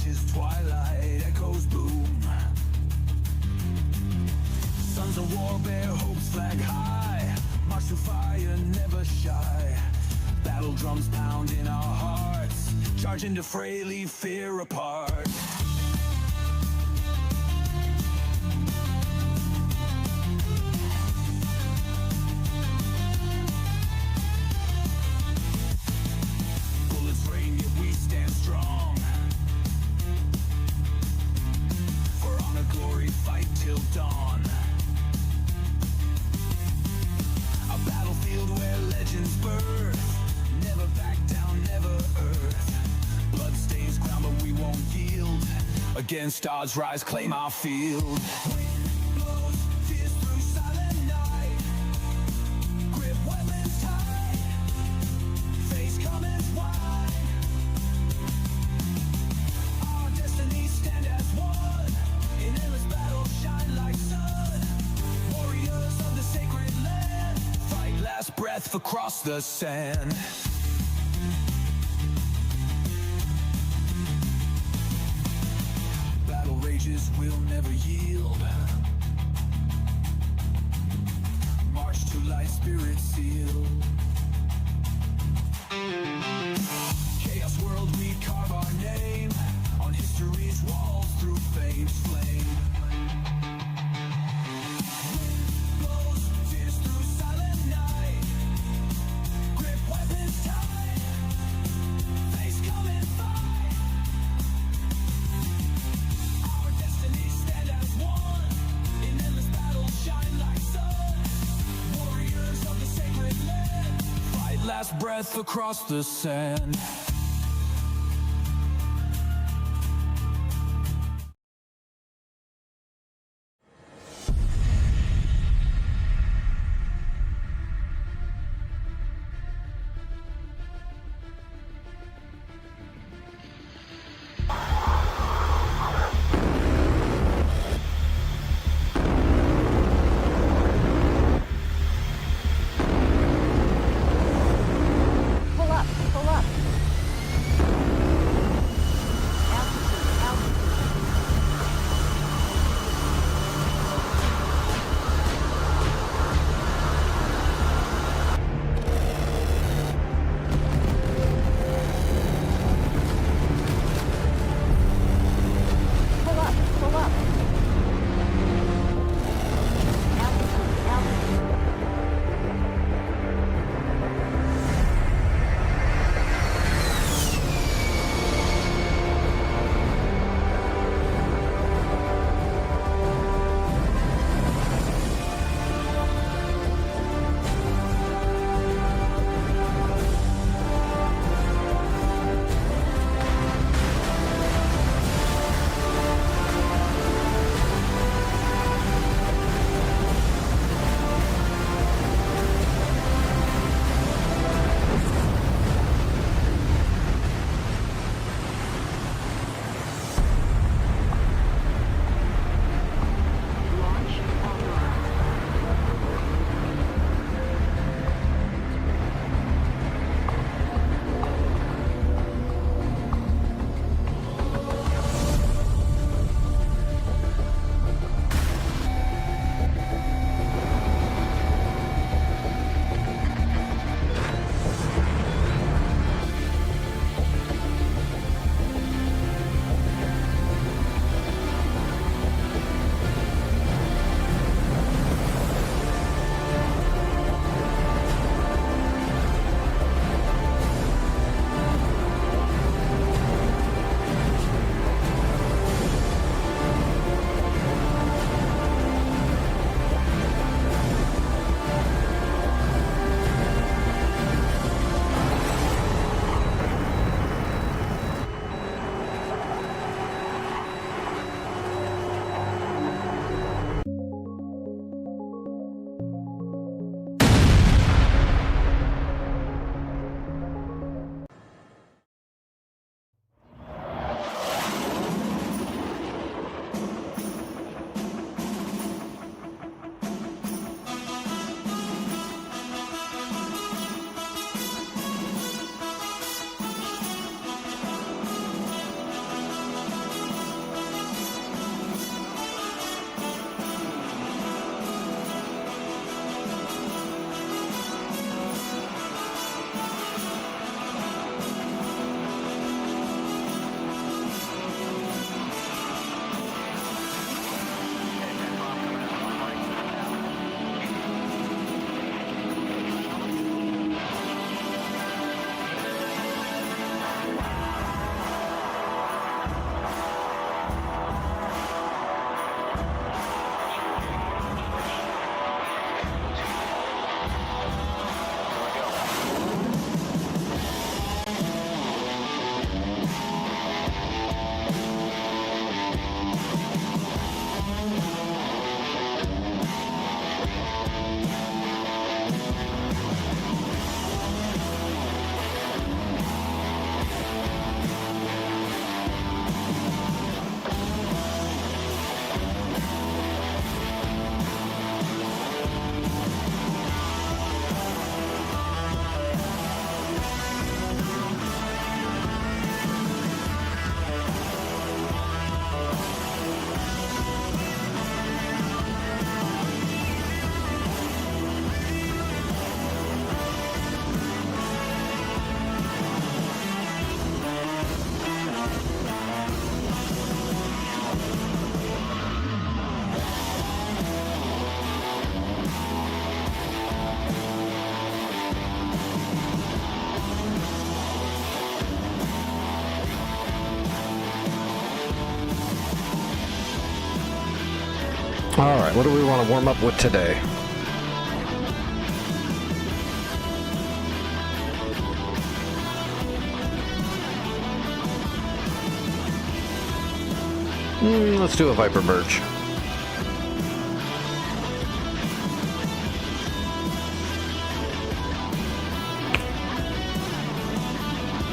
reaches twilight, echoes boom. Sons of war bear hopes flag high, march to fire, never shy. Battle drums pound in our hearts, charge into fray, leave fear apart. Bullets rain, yet we stand strong. For honor, glory, fight till dawn. A battlefield where legends birth. Never back down, never earth. Blood stains ground, but we won't yield. Against odds, rise, claim our field. Wind blows, tears through silent night. Grip weapons tight, face cometh wide. Our destinies stand as one. In endless battle, shine like sun. Warriors of the sacred land, fight last breath across the sand. Battle rages will never yield. March to light, spirit seal. Chaos world, we carve our name on history's walls through fame's flame. Wind blows, tears through silent night. Grip weapons tight, face come and fight. Our destinies stand as one. In endless battle, shine like sun. Warriors of the sacred land, fight last breath across the sand. Pull up, pull up. Alright, what do we want to warm up with today? Let's do a Viper merge.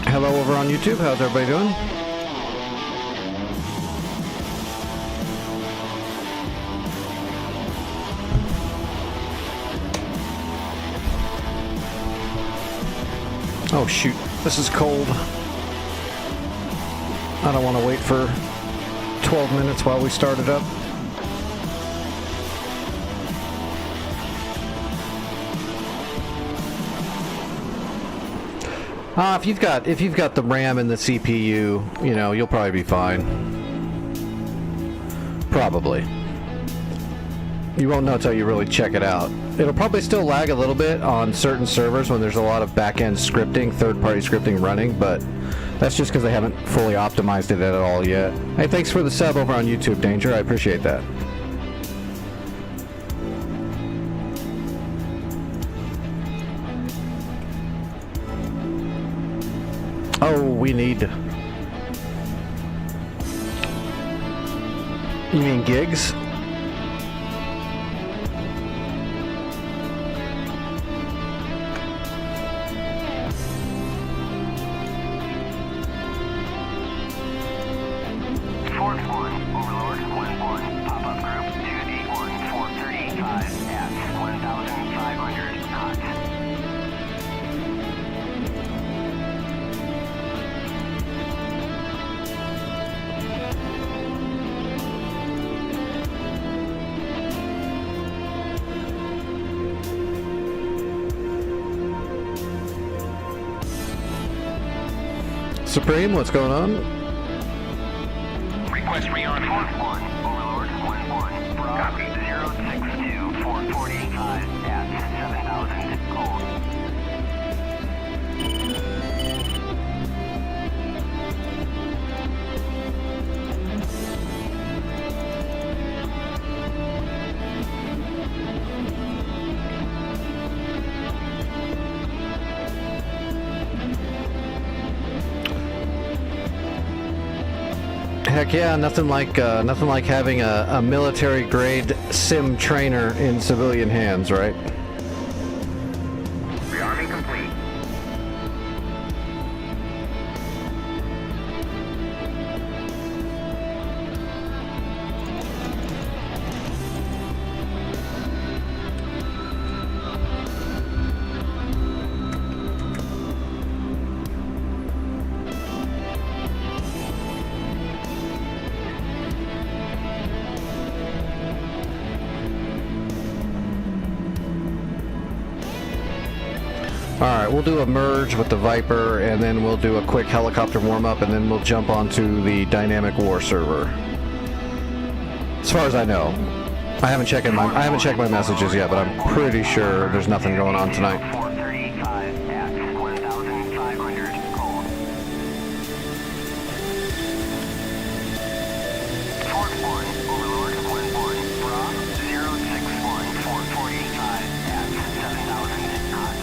Hello over on YouTube, how's everybody doing? Oh shoot, this is cold. I don't want to wait for 12 minutes while we start it up. If you've got the RAM and the CPU, you know, you'll probably be fine. Probably. You won't know until you really check it out. It'll probably still lag a little bit on certain servers when there's a lot of back-end scripting, third-party scripting running, but that's just because they haven't fully optimized it at all yet. Hey, thanks for the sub over on YouTube, Danger. I appreciate that. Oh, we need... You mean gigs? Supreme, what's going on? Request rearm 1-1, Overlord 1-1, copy 062 445 at 7000, cold. Heck yeah, nothing like having a military grade sim trainer in civilian hands, right? Rearming complete. Alright, we'll do a merge with the Viper, and then we'll do a quick helicopter warm-up, and then we'll jump onto the Dynamic War server. As far as I know. I haven't checked my messages yet, but I'm pretty sure there's nothing going on tonight. 435 at 1500, cold. Fort 1, Overlord 1-1, Bra 061 445 at 7000 knots.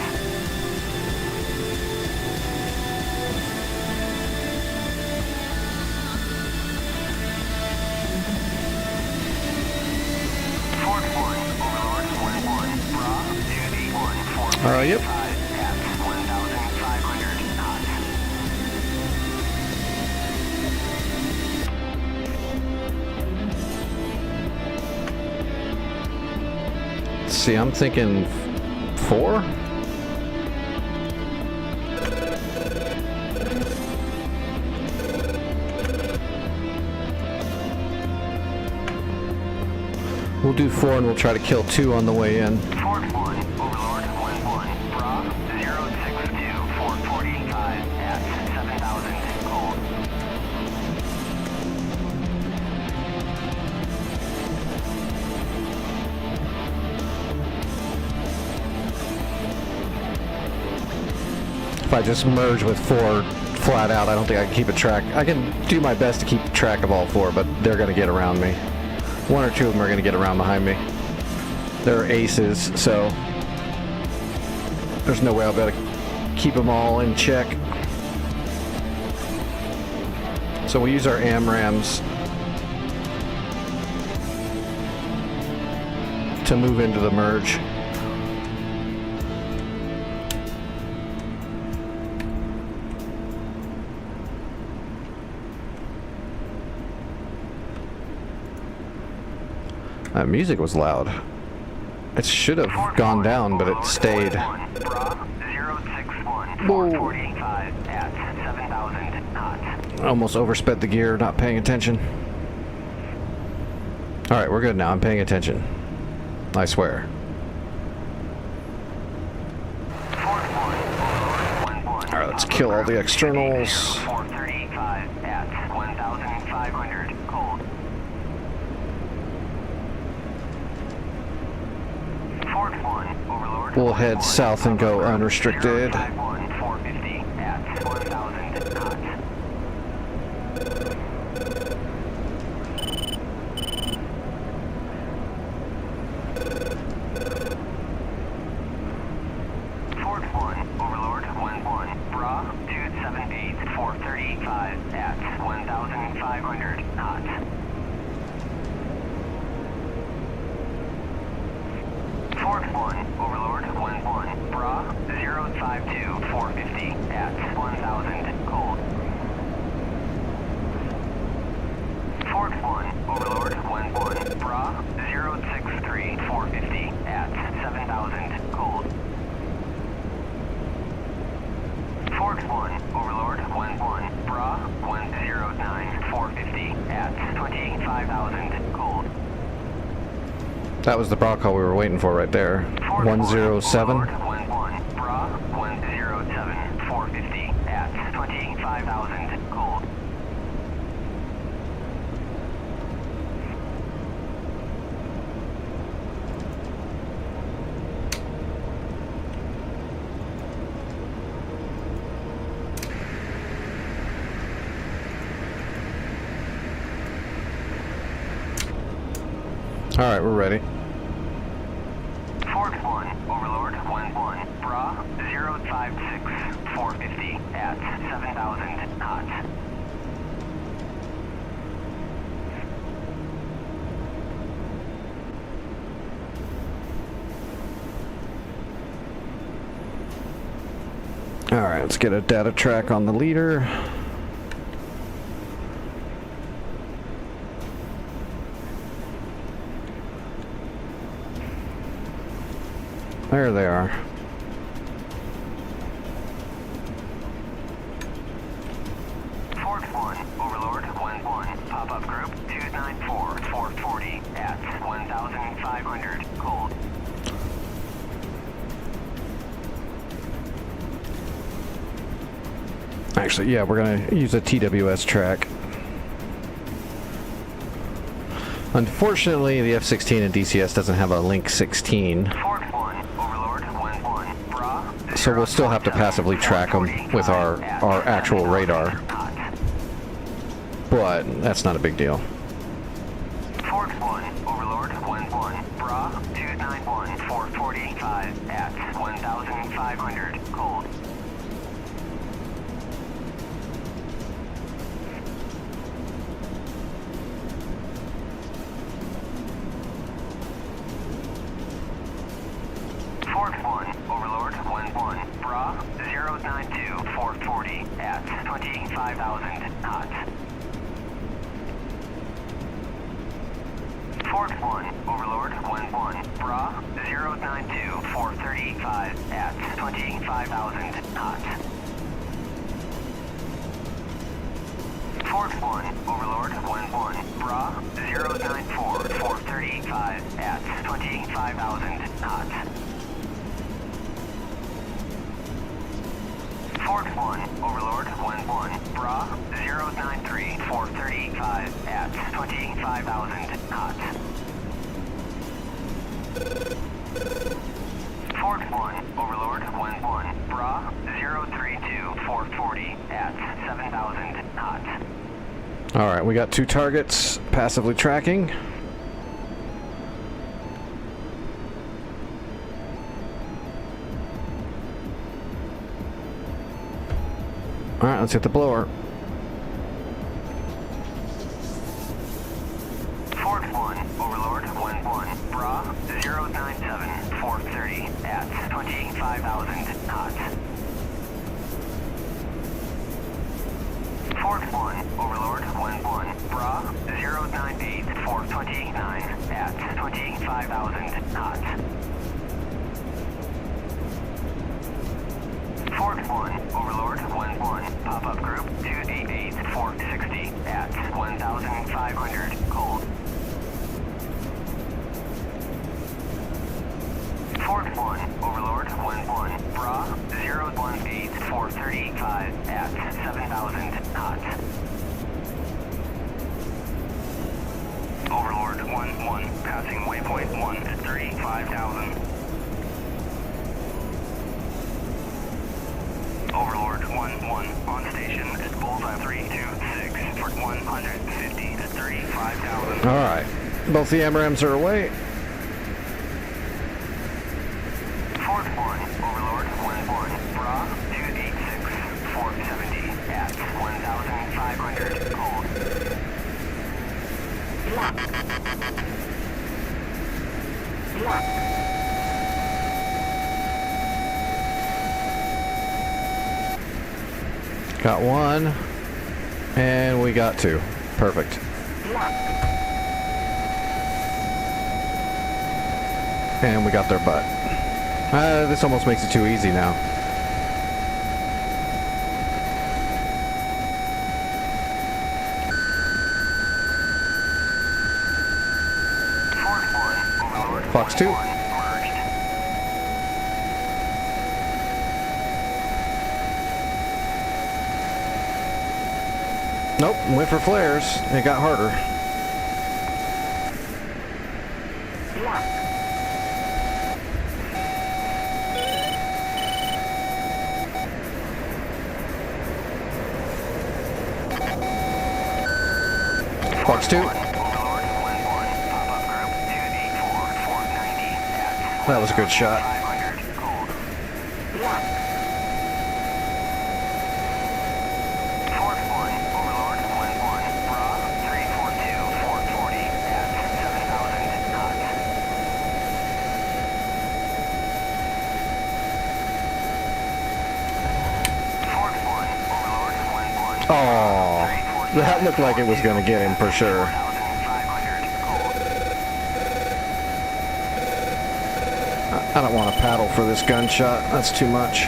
Fort 1, Overlord 1-1, Bra 2D1 445 Yep. at 1500 knots. Let's see, I'm thinking 4? We'll do 4 and we'll try to kill 2 on the way in. Fort 1, Overlord 1-1, Bra 062 445 at 7000, cold. If I just merge with 4 flat out, I don't think I can keep a track. I can do my best to keep track of all 4, but they're going to get around me. One or two of them are going to get around behind me. They're aces, so there's no way I'll be able to keep them all in check. So we use our AMRAMs to move into the merge. That music was loud. It should have gone down, but it stayed. Whoa. I almost oversped the gear, not paying attention. Alright, we're good now. I'm paying attention. I swear. Alright, let's kill all the externals. We'll head south and go unrestricted. That was the broad call we were waiting for right there. 107. Alright, we're ready. Fort 1, Overlord 1-1, Bra 056, 450 at 7,000 knots. Alright, let's get a data track on the leader. There they are. Fort 1, Overlord 1-1, pop-up group 294, 440 at 1,500 cold. Actually, yeah, we're gonna use a TWS track. Unfortunately, the F-16 and DCS doesn't have a Link 16. Fort 1, Overlord 1-1, Bra. So we'll still have to passively track them with our actual radar. But that's not a big deal. Fort 1, Overlord 1-1, Bra 291, 445 at 1,500 cold. Fort 1, Overlord 1-1, Bra 092, 440 at 25,000 knots. Fort 1, Overlord 1-1, Bra 092, 435 at 25,000 knots. Fort 1, Overlord 1-1, Bra 094, 435 at 25,000 knots. Fort 1, Overlord 1-1, Bra 093, 435 at 25,000 knots. Fort 1, Overlord 1-1, Bra 032, 440 at 7,000 knots. Alright, we got two targets passively tracking. Alright, let's hit the blower. Fort 1, Overlord 1-1, Bra 097, 430 at 25,000 knots. Fort 1, Overlord 1-1, Bra 098, 429 at 25,000 knots. Fort 1, Overlord 1-1, pop-up group 288, 460 at 1,500 cold. Fort 1, Overlord 1-1, Bra 018, 435 at 7,000 knots. Overlord 1-1, passing waypoint 1 at 35,000. Overlord 1-1, on station at Bullseye 326 for 150 at 35,000. Alright. Both the MRMs are away. Fort 1, Overlord 1-1, Bra 286, 470 at 1,500 cold. Got one. And we got two. Perfect. And we got their butt. This almost makes it too easy now. Fort 1, Overlord Fox 2. 1-1, merged. Nope, went for flares. It got harder. Fox 2. Overlord 1-1, pop-up group 284, 490 at That was a good shot. 500 cold. Fort 1, Overlord 1-1, Bra 342, 440 at 7,000 knots. Fort 1, Overlord 1-1. Oh, that looked like it was going to get him for sure. 4,500 cold. I don't want to paddle for this gunshot. That's too much.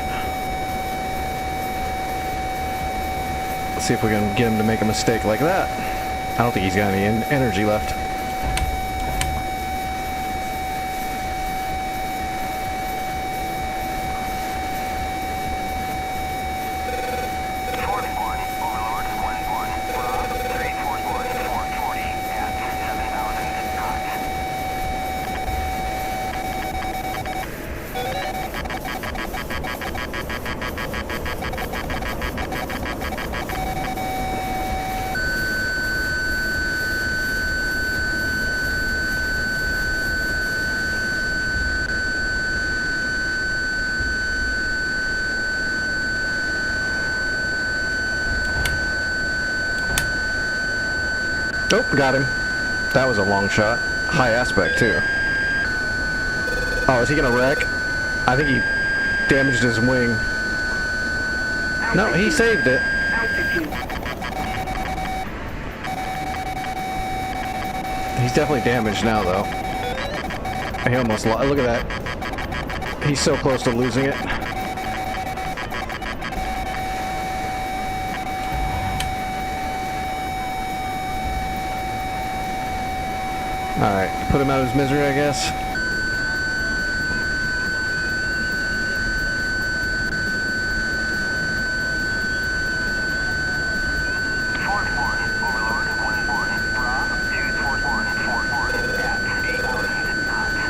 Let's see if we can get him to make a mistake like that. I don't think he's got any energy left. Fort 1, Overlord 1-1, Bra 341, 440 at 7,000 knots. Oh, got him. That was a long shot. High aspect, too. Oh, is he gonna wreck? I think he damaged his wing. No, he saved it. He's definitely damaged now, though. He almost lost. Look at that. He's so close to losing it. Alright, put him out of his misery, I guess. Fort 1, Overlord 1-1, Bra 241, 440 at 8,000 knots.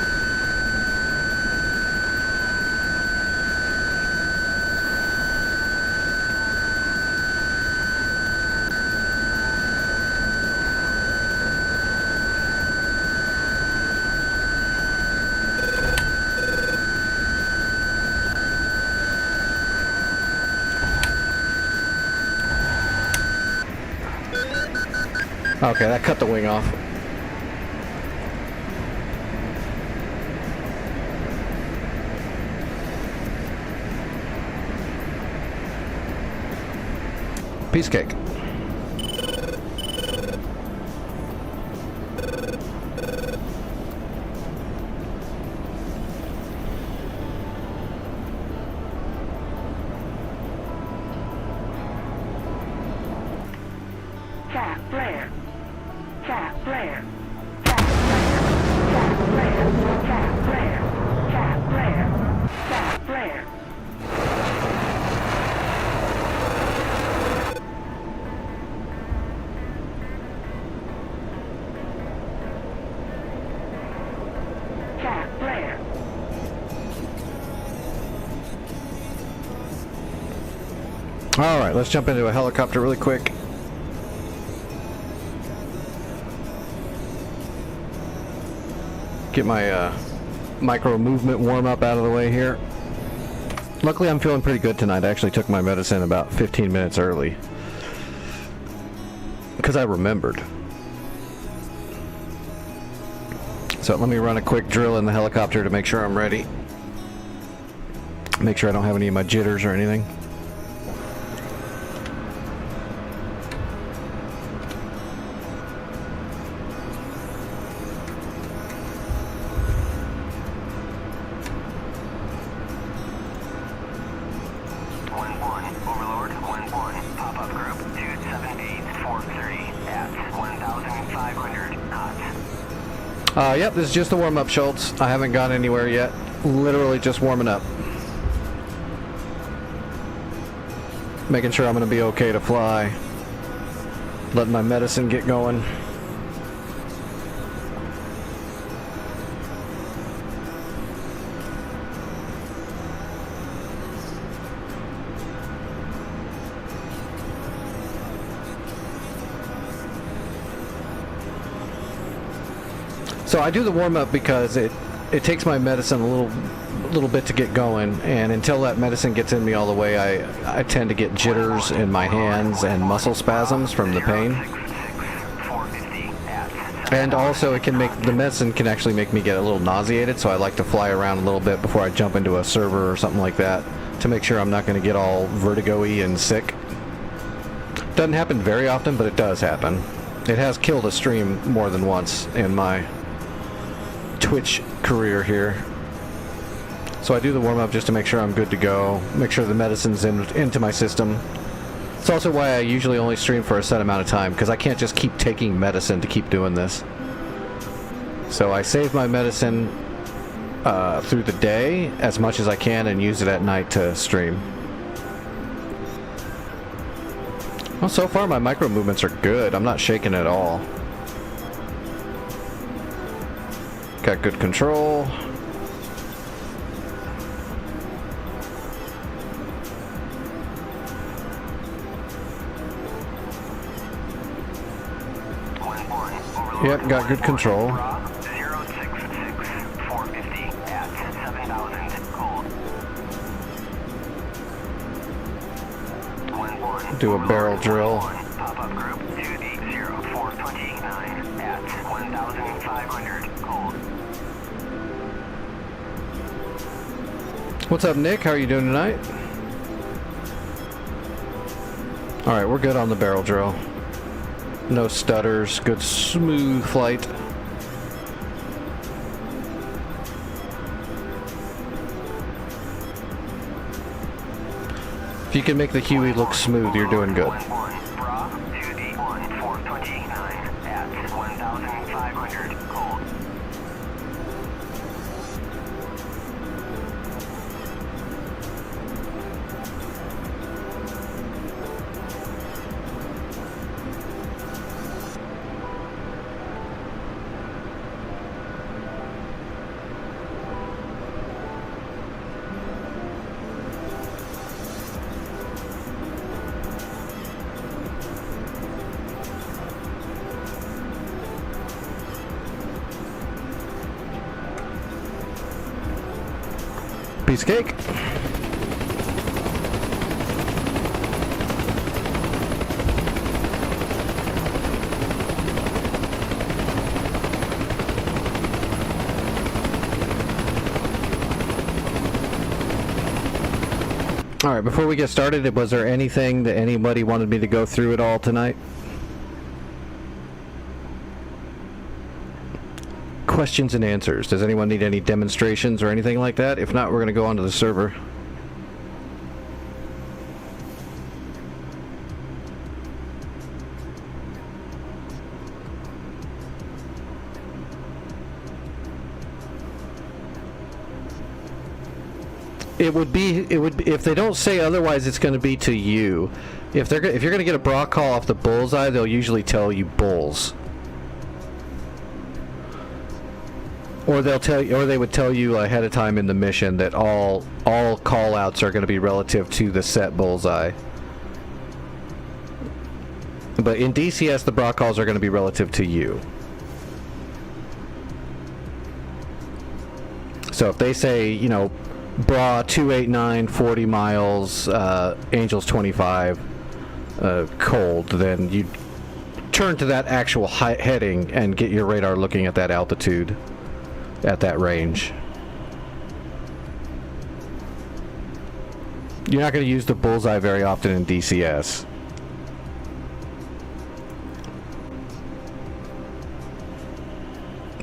Okay, that cut the wing off. Piece of cake. Tap flare. Tap flare. Tap flare. Tap flare. Tap flare. Tap flare. Tap flare. All right, let's jump into a helicopter really quick. Get my micro movement warm up out of the way here. Luckily, I'm feeling pretty good tonight. I actually took my medicine about 15 minutes early because I remembered. So let me run a quick drill in the helicopter to make sure I'm ready. Make sure I don't have any of my jitters or anything. Yep, this is just a warm-up, Schultz. I haven't gone anywhere yet. Literally just warming up. Making sure I'm going to be okay to fly. Letting my medicine get going. So I do the warm-up because it takes my medicine a little bit to get going, and until that medicine gets in me all the way, I tend to get jitters in my hands and muscle spasms from the pain. And also it can make, the medicine can actually make me get a little nauseated, so I like to fly around a little bit before I jump into a server or something like that to make sure I'm not going to get all vertigo-y and sick. Doesn't happen very often, but it does happen. It has killed a stream more than once in my Twitch career here. So I do the warm-up just to make sure I'm good to go, make sure the medicine's into my system. It's also why I usually only stream for a set amount of time, because I can't just keep taking medicine to keep doing this. So I save my medicine through the day as much as I can and use it at night to stream. Well, so far my micro movements are good. I'm not shaking at all. Got good control. Yep, got good control. Do a barrel drill. What's up, Nick? How are you doing tonight? Alright, we're good on the barrel drill. No stutters, good smooth flight. If you can make the Huey look smooth, you're doing good. Piece of cake. All right, before we get started, was there anything that anybody wanted me to go through at all tonight? Questions and answers. Does anyone need any demonstrations or anything like that? If not, we're going to go onto the server. It would be if they don't say otherwise, it's going to be to you. If you're going to get a bra call off the Bullseye, they'll usually tell you Bulls. Or they would tell you ahead of time in the mission that all call outs are going to be relative to the set Bullseye. But in DCS, the bra calls are going to be relative to you. So if they say, you know, bra 289, 40 miles, Angels 25, cold, then you turn to that actual heading and get your radar looking at that altitude, at that range. You're not going to use the Bullseye very often in DCS.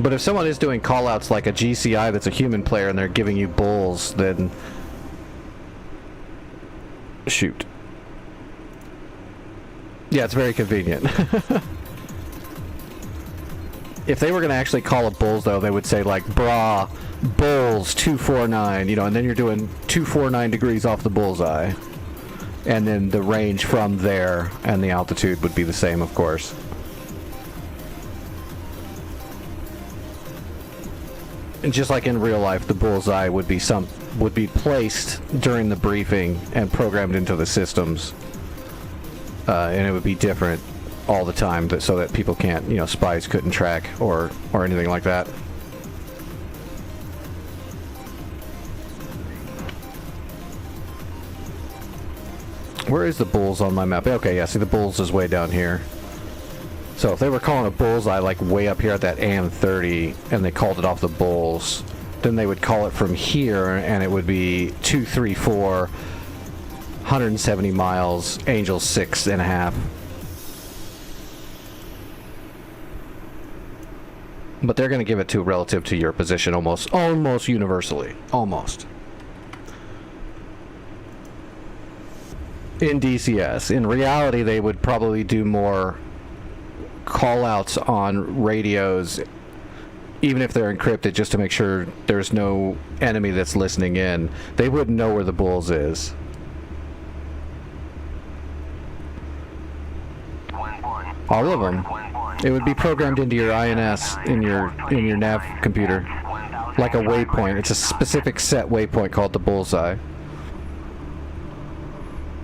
But if someone is doing callouts like a GCI that's a human player and they're giving you bulls, then shoot. Yeah, it's very convenient. If they were going to actually call a bulls, though, they would say like bra bulls 249, you know, and then you're doing 249 degrees off the Bullseye, and then the range from there and the altitude would be the same, of course. And just like in real life, the Bullseye would be placed during the briefing and programmed into the systems, and it would be different all the time, so that people can't, you know, spies couldn't track or anything like that. Where is the Bulls on my map? Okay, yeah, see the Bulls is way down here. So if they were calling a Bullseye like way up here at that AM30 and they called it off the Bulls, then they would call it from here and it would be 234, 170 miles, Angels 6.5. But they're going to give it to relative to your position almost universally. Almost. In DCS. In reality, they would probably do more call-outs on radios, even if they're encrypted, just to make sure there's no enemy that's listening in. They wouldn't know where the Bulls is. All of them. It would be programmed into your INS in your nav computer, like a waypoint. It's a specific set waypoint called the Bullseye.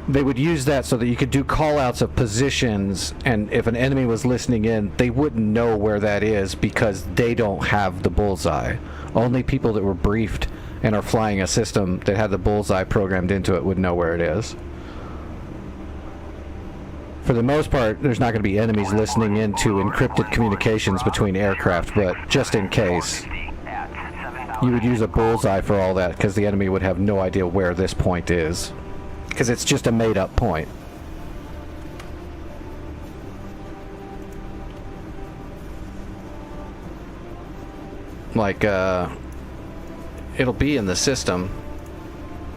They would use that so that you could do call-outs of positions, and if an enemy was listening in, they wouldn't know where that is because they don't have the Bullseye. Only people that were briefed and are flying a system that had the Bullseye programmed into it would know where it is. For the most part, there's not going to be enemies listening into encrypted communications between aircraft, but just in case, you would use a Bullseye for all that because the enemy would have no idea where this point is. Because it's just a made-up point. Like, it'll be in the system.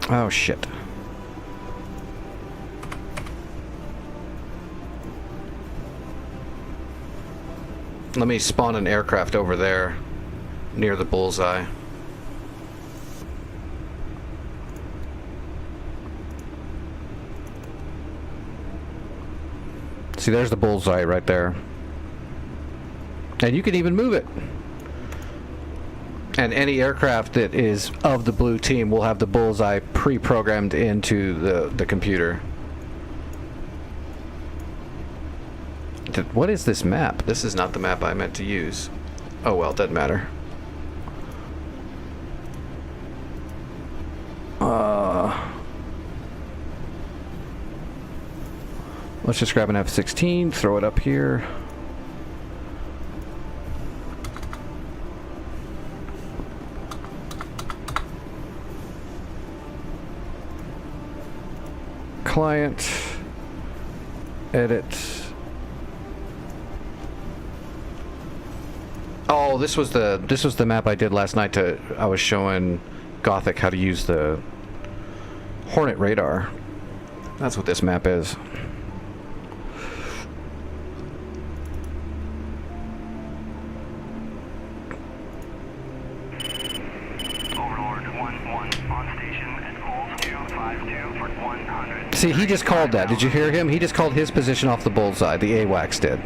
Oh, shit. Let me spawn an aircraft over there, near the Bullseye. See, there's the Bullseye right there. And you can even move it. And any aircraft that is of the blue team will have the Bullseye pre-programmed into the computer. What is this map? This is not the map I meant to use. Oh well, doesn't matter. Let's just grab an F-16, throw it up here. client, edit. Oh, this was the map I did last night. I was showing Gothic how to use the Hornet radar. That's what this map is. Overlord 1-1 on station at Bulls 252 for 100. See, he just called that. Did you hear him? He just called his position off the bullseye. The AWACS did,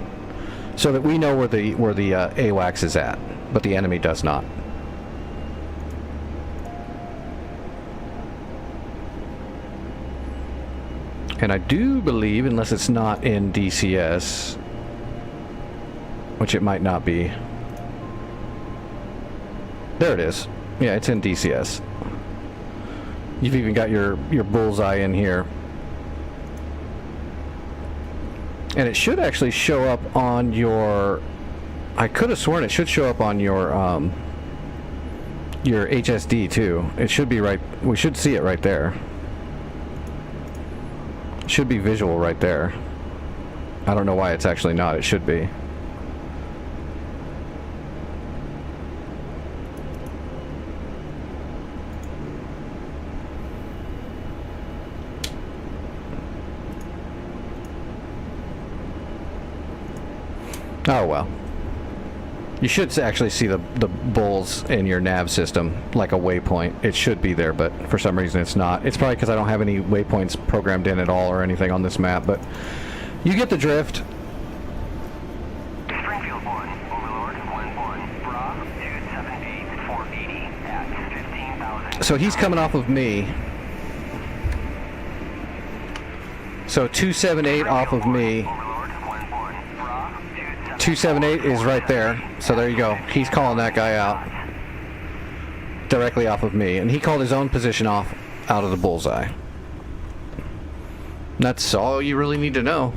so that we know where the AWACS is at, but the enemy does not. And I do believe, unless it's not in DCS, which it might not be. There it is. Yeah, it's in DCS. You've even got your bullseye in here. And it should actually show up on your... I could have sworn it should show up on your HSD too. It should be right... We should see it right there. Should be visual right there. I don't know why it's actually not. It should be. Oh well. You should actually see the bulls in your nav system, like a waypoint. It should be there, but for some reason it's not. It's probably because I don't have any waypoints programmed in at all or anything on this map, but you get the drift. Springfield 1, Overlord 1-1, Bra 278 480 at 15,000. So he's coming off of me. So 278 off of me. 278 is right there. So there you go. He's calling that guy out directly off of me, and he called his own position off out of the bullseye. That's all you really need to know.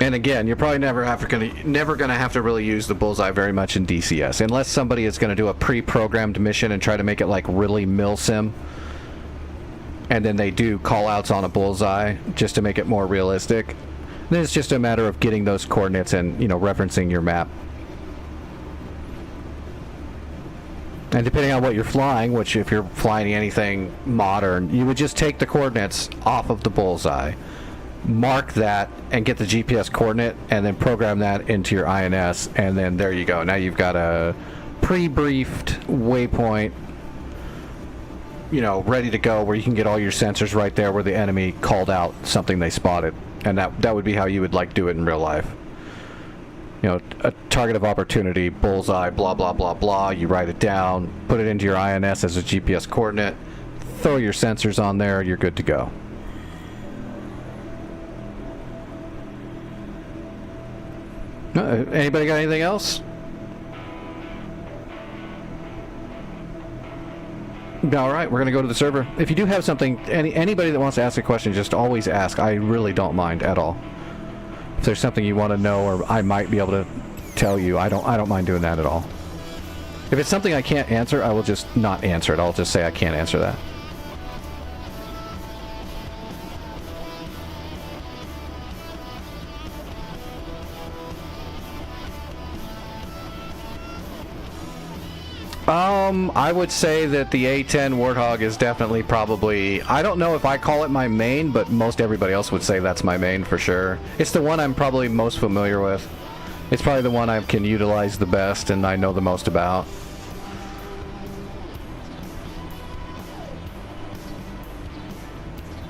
And again, you're probably never gonna have to really use the bullseye very much in DCS, unless somebody is gonna do a pre-programmed mission and try to make it like really milsim, and then they do call-outs on a bullseye just to make it more realistic. Then it's just a matter of getting those coordinates and, you know, referencing your map. And depending on what you're flying, which if you're flying anything modern, you would just take the coordinates off of the bullseye, mark that, and get the GPS coordinate, and then program that into your INS, and then there you go. Now you've got a pre-briefed waypoint, you know, ready to go, where you can get all your sensors right there where the enemy called out something they spotted. And that would be how you would like do it in real life. You know, a target of opportunity, bullseye, blah, blah, blah, blah. You write it down, put it into your INS as a GPS coordinate, throw your sensors on there, you're good to go. Anybody got anything else? All right, we're going to go to the server. If you do have something, anybody that wants to ask a question, just always ask. I really don't mind at all. If there's something you want to know, or I might be able to tell you, I don't mind doing that at all. If it's something I can't answer, I will just not answer it. I'll just say I can't answer that. I would say that the A10 Warthog is definitely probably, I don't know if I call it my main, but most everybody else would say that's my main for sure. It's the one I'm probably most familiar with. It's probably the one I can utilize the best and I know the most about.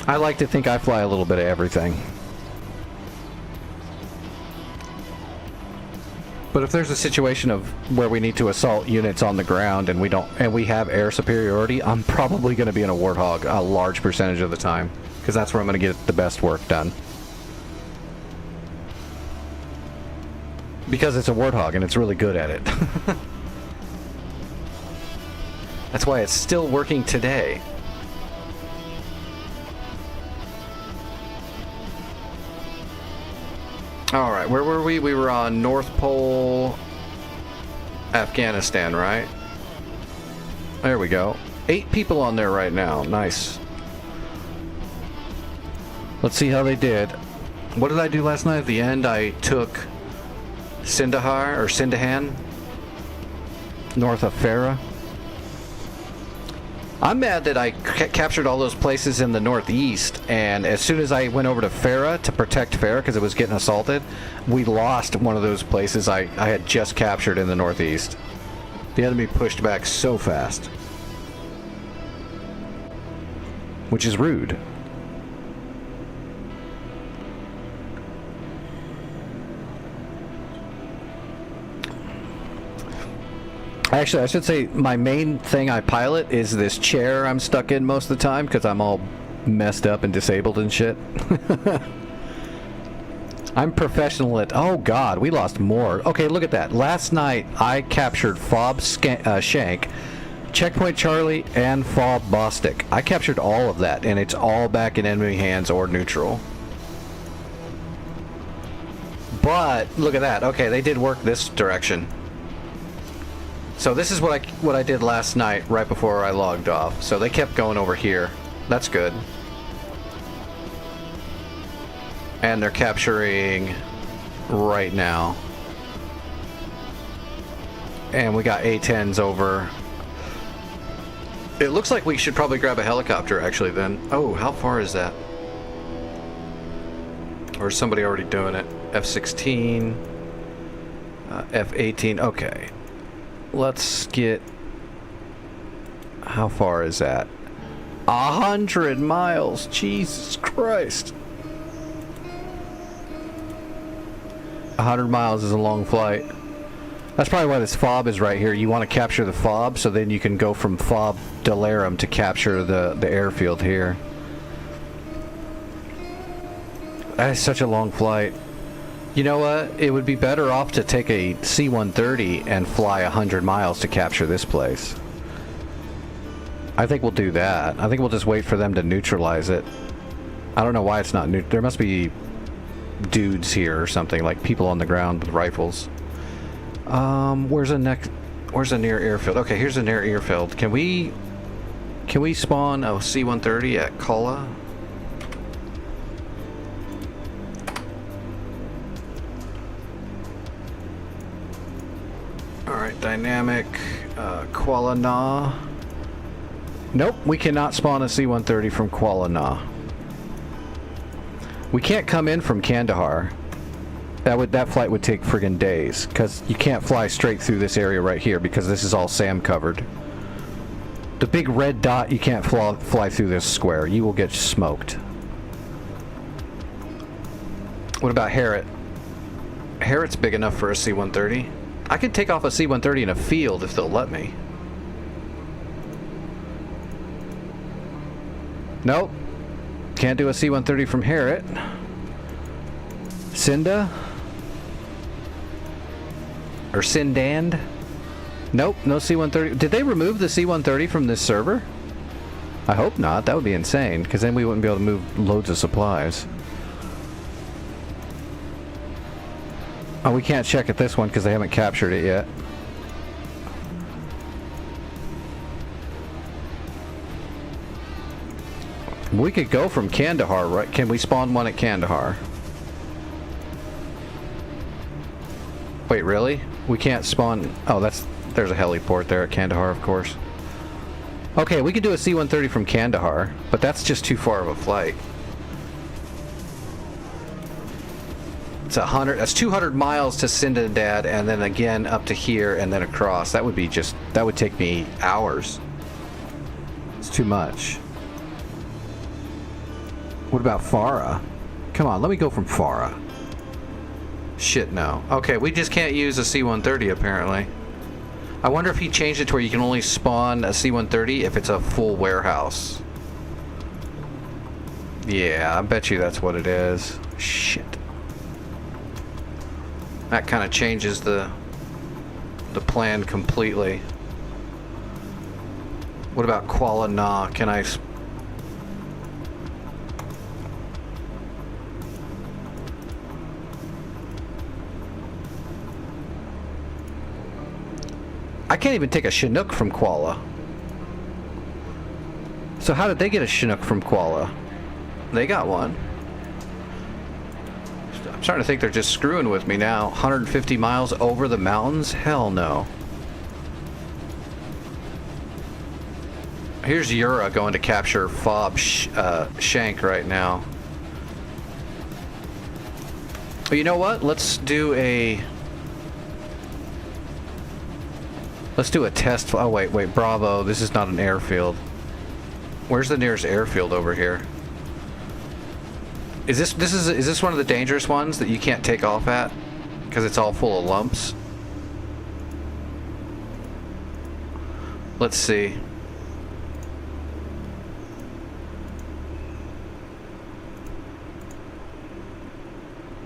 I like to think I fly a little bit of everything. But if there's a situation of where we need to assault units on the ground and we have air superiority, I'm probably going to be in a Warthog a large percentage of the time, because that's where I'm going to get the best work done. Because it's a Warthog and it's really good at it. That's why it's still working today. Alright, where were we? We were on North Pole. Afghanistan, right? There we go. 8 people on there right now. Nice. Let's see how they did. What did I do last night? At the end, I took Sindahar, or Sindahan, north of Farah. I'm mad that I captured all those places in the northeast, and as soon as I went over to Farah to protect Farah because it was getting assaulted, we lost one of those places I had just captured in the northeast. The enemy pushed back so fast. Which is rude. Actually, I should say my main thing I pilot is this chair I'm stuck in most of the time because I'm all messed up and disabled and shit. I'm professional at... Oh god, we lost more. Okay, look at that. Last night I captured Fob Shank, Checkpoint Charlie, and Fob Bostic. I captured all of that, and it's all back in enemy hands or neutral. But look at that. Okay, they did work this direction. So this is what I did last night right before I logged off. So they kept going over here. That's good. And they're capturing right now. And we got A-10s over. It looks like we should probably grab a helicopter actually then. Oh, how far is that? Or is somebody already doing it? F-16, F-18, okay. Let's get... How far is that? 100 miles! Jesus Christ! 100 miles is a long flight. That's probably why this fob is right here. You want to capture the fob, so then you can go from Fob Delarum to capture the airfield here. That is such a long flight. You know what? It would be better off to take a C-130 and fly 100 miles to capture this place. I think we'll do that. I think we'll just wait for them to neutralize it. I don't know why it's not there must be dudes here or something, like people on the ground with rifles. Where's a near airfield? Okay, here's a near airfield. Can we spawn a C-130 at Kala? Alright, dynamic, Kuala Na. Nope, we cannot spawn a C-130 from Kuala Na. We can't come in from Kandahar. That flight would take friggin' days, because you can't fly straight through this area right here, because this is all SAM covered. The big red dot, you can't fly through this square. You will get smoked. What about Harriet? Harriet's big enough for a C-130. I could take off a C-130 in a field if they'll let me. Nope. Can't do a C-130 from Harriet. Cinda? Or Sindand? Nope, no C-130. Did they remove the C-130 from this server? I hope not. That would be insane, because then we wouldn't be able to move loads of supplies. Oh, we can't check at this one because they haven't captured it yet. We could go from Kandahar, right? Can we spawn one at Kandahar? Wait, really? We can't spawn... Oh, there's a heliport there at Kandahar, of course. Okay, we could do a C-130 from Kandahar, but that's just too far of a flight. It's 100. That's 200 miles to Sindandad, and then again up to here, and then across. That would be just... That would take me hours. It's too much. What about Farah? Come on, let me go from Farah. Shit, no. Okay, we just can't use a C-130 apparently. I wonder if he changed it to where you can only spawn a C-130 if it's a full warehouse. Yeah, I bet you that's what it is. Shit. That kind of changes the plan completely. What about Kuala Na? Can I... I can't even take a Chinook from Kuala. So how did they get a Chinook from Kuala? They got one. I'm starting to think they're just screwing with me now. 150 miles over the mountains? Hell no. Here's Yura going to capture Fob Shank right now. But you know what? Let's do a test. Oh wait, Bravo. This is not an airfield. Where's the nearest airfield over here? Is this one of the dangerous ones that you can't take off at because it's all full of lumps? Let's see.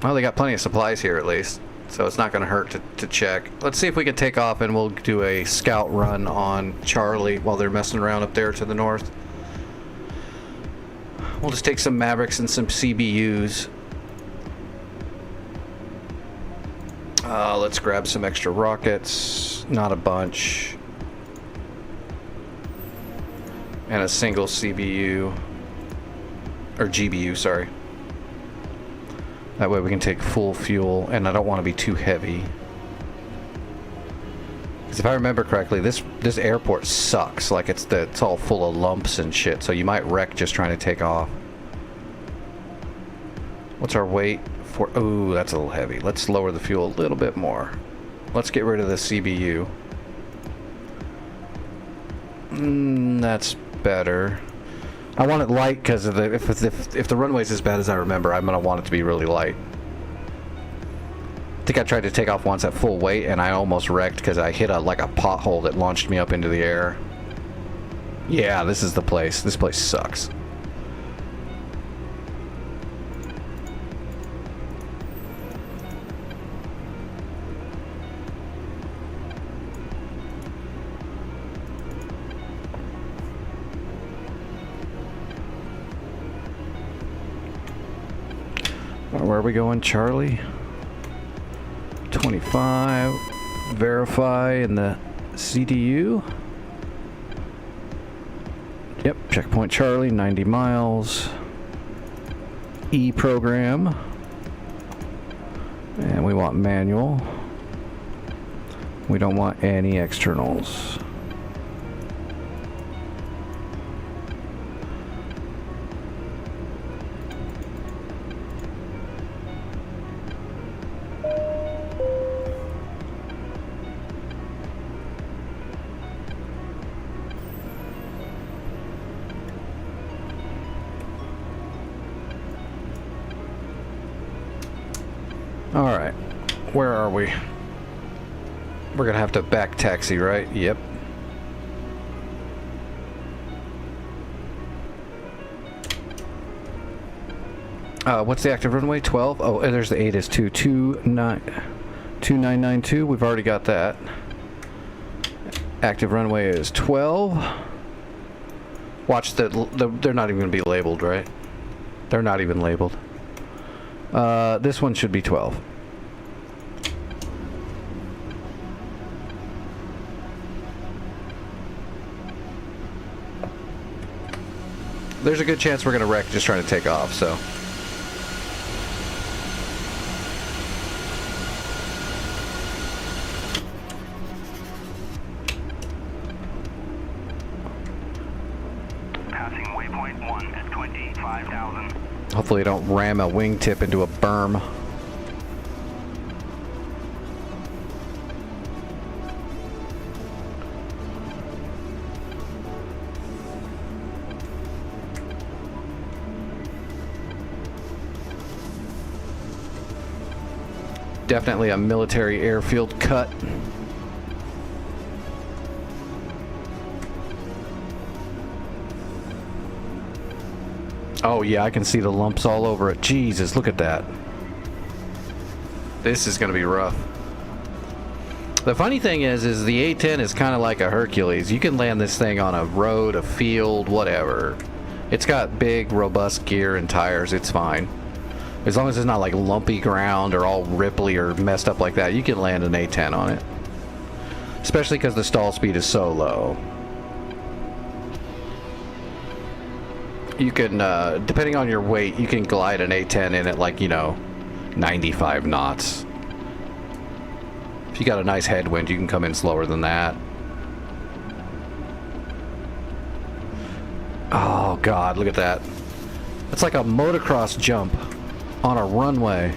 Well, they got plenty of supplies here at least, so it's not going to hurt to check. Let's see if we can take off, and we'll do a scout run on Charlie while they're messing around up there to the north. We'll just take some Mavericks and some CBUs. Let's grab some extra rockets. Not a bunch. And a single CBU. Or GBU, sorry. That way we can take full fuel, and I don't want to be too heavy. Because if I remember correctly, this airport sucks. Like it's all full of lumps and shit, so you might wreck just trying to take off. What's our weight for? Ooh, that's a little heavy. Let's lower the fuel a little bit more. Let's get rid of the CBU. That's better. I want it light because if the runway's as bad as I remember, I'm gonna want it to be really light. I think I tried to take off once at full weight and I almost wrecked because I hit like a pothole that launched me up into the air. Yeah, this is the place. This place sucks. Where are we going, Charlie? 25. Verify in the CDU. Yep, checkpoint Charlie, 90 miles. E program. And we want manual. We don't want any externals. Alright, where are we? We're gonna have to back taxi, right? Yep. What's the active runway? 12? Oh, and there's the 8 is 2992. We've already got that. Active runway is 12. Watch they're not even gonna be labeled, right? They're not even labeled. This one should be 12. There's a good chance we're gonna wreck just trying to take off, so. Passing waypoint 1 at 25,000. Hopefully I don't ram a wingtip into a berm. Definitely a military airfield cut. Oh yeah, I can see the lumps all over it. Jesus, look at that. This is gonna be rough. The funny thing is the A-10 is kind of like a Hercules. You can land this thing on a road, a field, whatever. It's got big, robust gear and tires. It's fine. As long as it's not like lumpy ground or all ripply or messed up like that, you can land an A-10 on it. Especially because the stall speed is so low. You can, depending on your weight, you can glide an A-10 in at like, you know, 95 knots. If you got a nice headwind, you can come in slower than that. Oh God, look at that. It's like a motocross jump on a runway.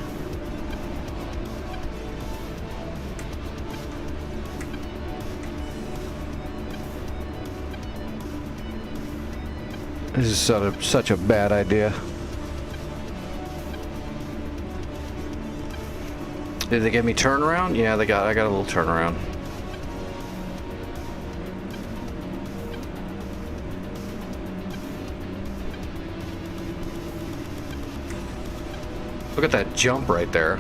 This is such a bad idea. Did they give me turnaround? Yeah, I got a little turnaround. Look at that jump right there.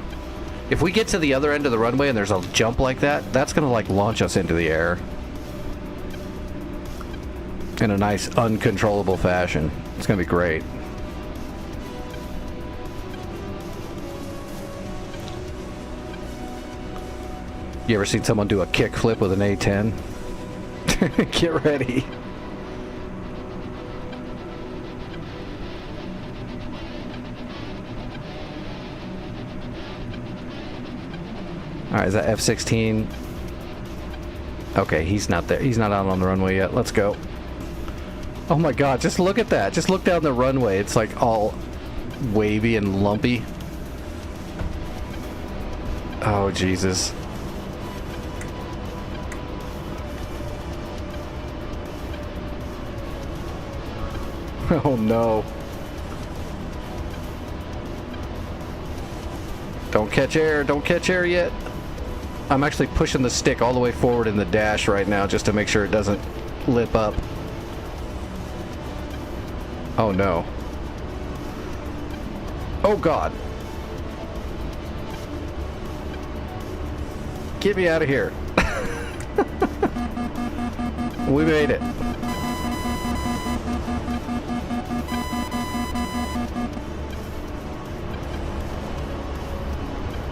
If we get to the other end of the runway and there's a jump like that, that's gonna like launch us into the air. In a nice, uncontrollable fashion. It's gonna be great. You ever seen someone do a kickflip with an A-10? Get ready. Alright, is that F-16? Okay, he's not there. He's not out on the runway yet. Let's go. Oh my God, just look at that. Just look down the runway. It's like all wavy and lumpy. Oh, Jesus. Oh no. Don't catch air. Don't catch air yet. I'm actually pushing the stick all the way forward in the dash right now just to make sure it doesn't lip up. Oh no. Oh God. Get me out of here. We made it.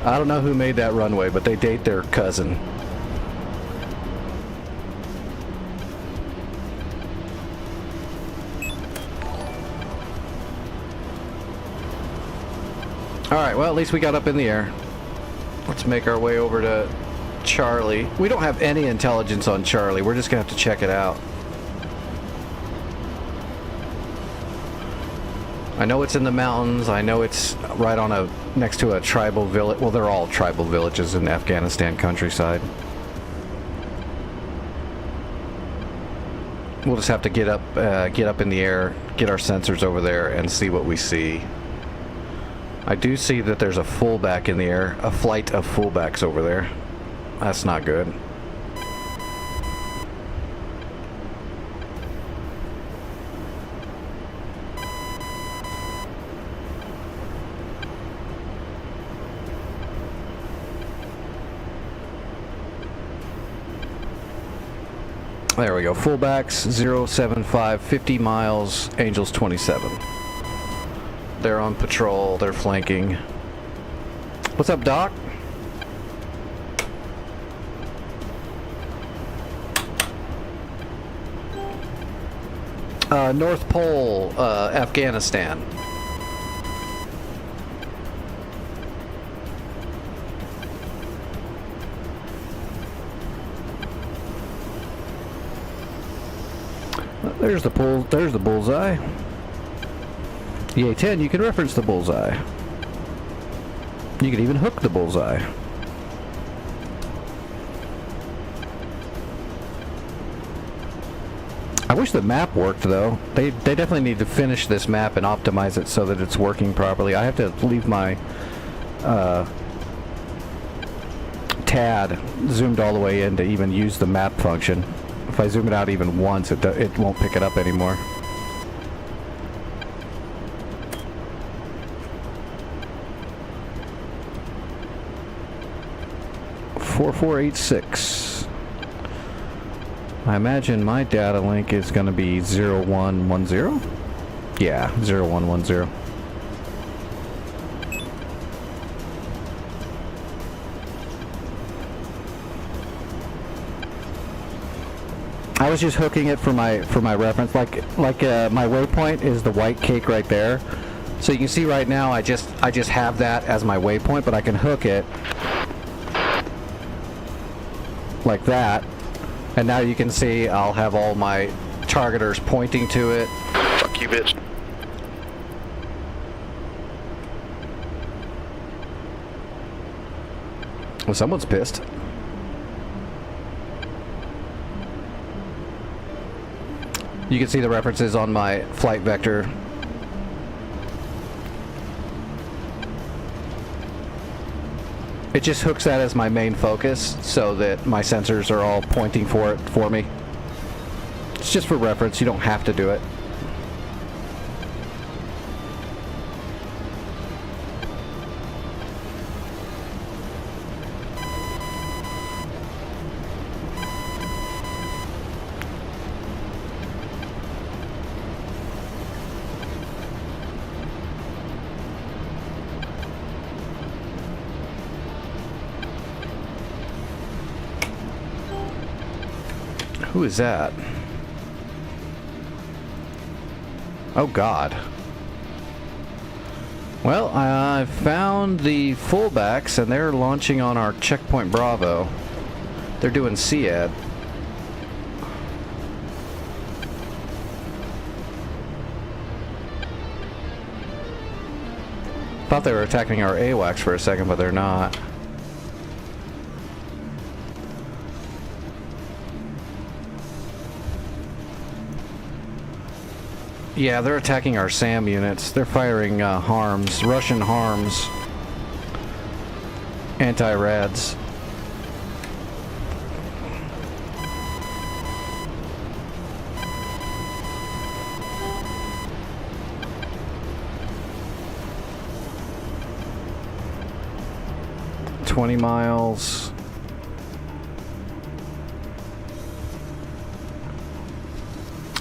I don't know who made that runway, but they date their cousin. Alright, well, at least we got up in the air. Let's make our way over to Charlie. We don't have any intelligence on Charlie. We're just going to have to check it out. I know it's in the mountains. I know it's right on next to a tribal village. Well, they're all tribal villages in Afghanistan countryside. We'll just have to get up in the air, get our sensors over there, and see what we see. I do see that there's a fullback in the air, a flight of fullbacks over there. That's not good. There we go. Fullbacks 075, 50 miles, Angels 27. They're on patrol. They're flanking. What's up, Doc? North Pole, Afghanistan. There's the bullseye. The A-10, you can reference the bullseye. You can even hook the bullseye. I wish the map worked, though. They definitely need to finish this map and optimize it so that it's working properly. I have to leave my TAD zoomed all the way in to even use the map function. If I zoom it out even once, it won't pick it up anymore. .4486. I imagine my data link is going to be 0110. Yeah, 0110. I was just hooking it for my reference. Like my waypoint is the white cake right there. So you can see right now I just have that as my waypoint, but I can hook it like that. And now you can see I'll have all my targeters pointing to it. Fuck you, bitch. Well, someone's pissed. You can see the references on my flight vector. It just hooks that as my main focus so that my sensors are all pointing for it for me. It's just for reference, you don't have to do it. Who is that? Oh God. Well, I found the fullbacks and they're launching on our checkpoint Bravo. They're doing SEAD. Thought they were attacking our AWACS for a second, but they're not. Yeah, they're attacking our SAM units. They're firing harms, Russian harms, anti-rads. $20 miles.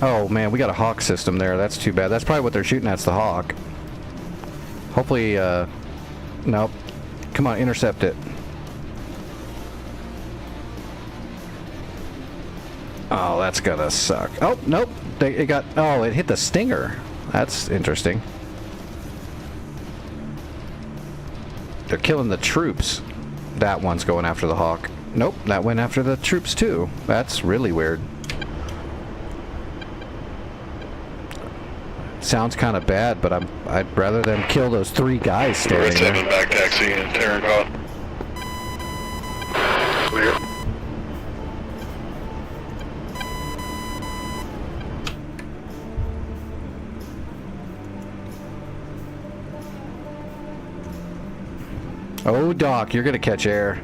Oh man, we got a Hawk system there. That's too bad. That's probably what they're shooting at's the Hawk. Hopefully, nope. Come on, intercept it. Oh, that's gonna suck. Oh, nope. It hit the Stinger. That's interesting. They're killing the troops. That one's going after the Hawk. Nope, that went after the troops too. That's really weird. Sounds kind of bad, but I'd rather them kill those 3 guys standing there. 7 back taxi in Terran Cot. Clear. Oh, Doc, you're gonna catch air.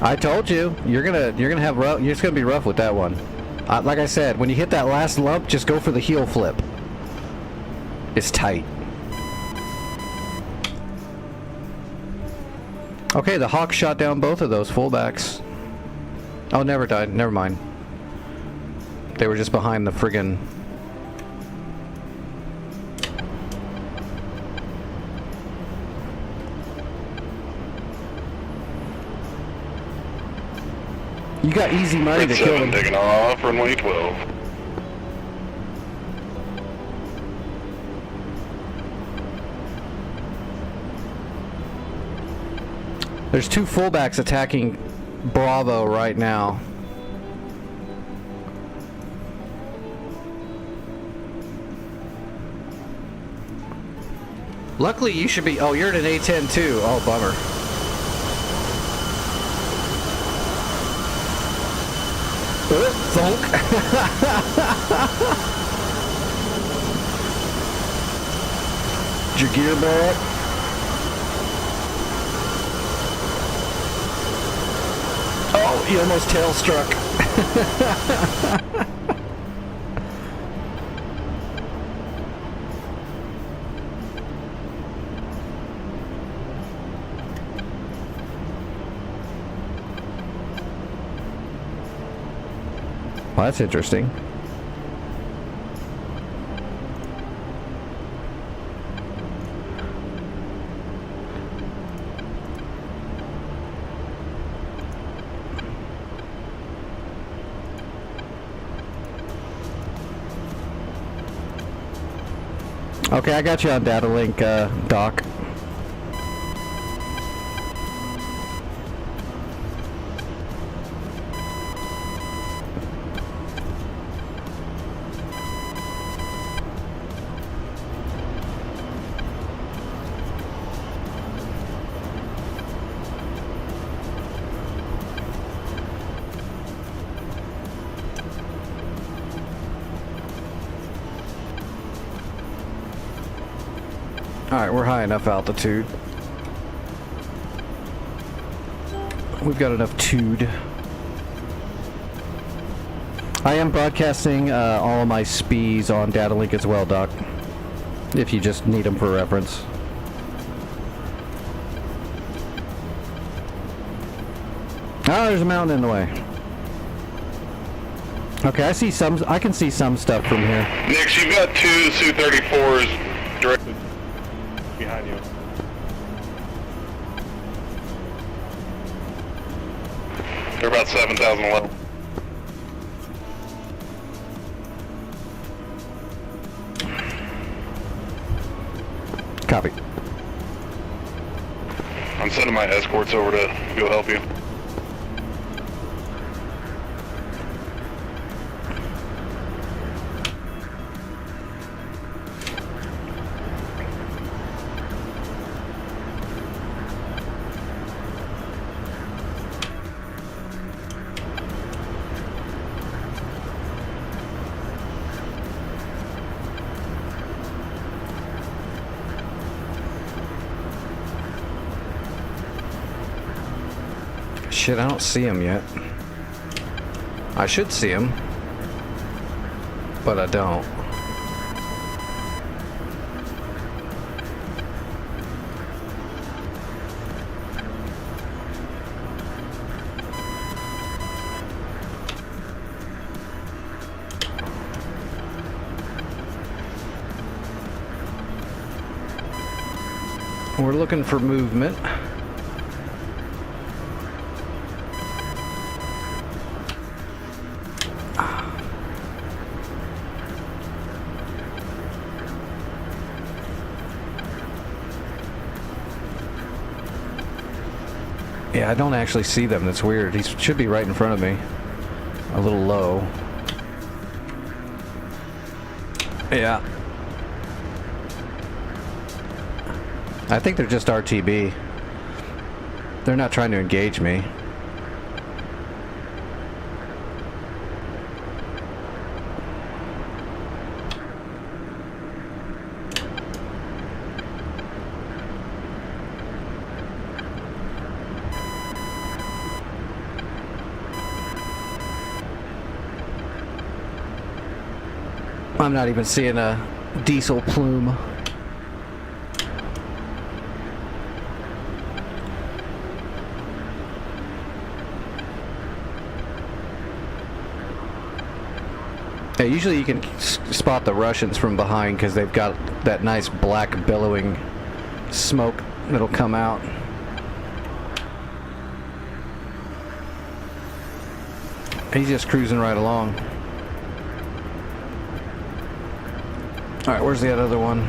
I told you, you're gonna have rough. It's gonna be rough with that one. Like I said, when you hit that last lump, just go for the heel flip. It's tight. Okay, the Hawk shot down both of those fullbacks. Oh, never died. Never mind. They were just behind the friggin'. You got easy money to kill them. Taking off, runway 12. There's 2 fullbacks attacking Bravo right now. Luckily, you should be. Oh, you're at an A-10 too. Oh, bummer. Thunk. Did your gear back? Oh, you almost tail struck. Well, that's interesting. Okay, I got you on data link, Doc. Alright, we're high enough altitude. We've got enough tude. I am broadcasting all of my SPs on data link as well, Doc. If you just need them for reference. Oh, there's a mountain in the way. Okay, I see some. I can see some stuff from here. Nix, you've got two Su-34s directed behind you. They're about 7,000 level. Copy. I'm sending my escorts over to go help you. Shit, I don't see him yet. I should see him, but I don't. We're looking for movement. Yeah, I don't actually see them. That's weird. He should be right in front of me. A little low. Yeah. I think they're just RTB. They're not trying to engage me. I'm not even seeing a diesel plume. Yeah, usually you can spot the Russians from behind because they've got that nice black billowing smoke that'll come out. He's just cruising right along. Alright, where's the other one?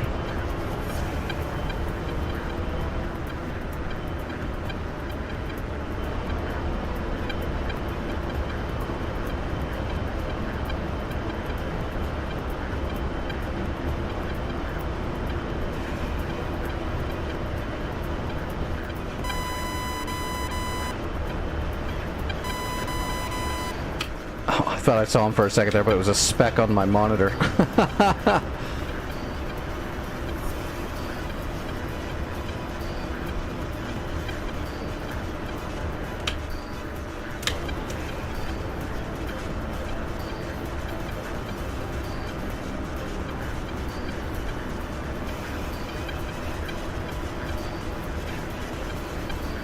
Oh, I thought I saw him for a second there, but it was a speck on my monitor.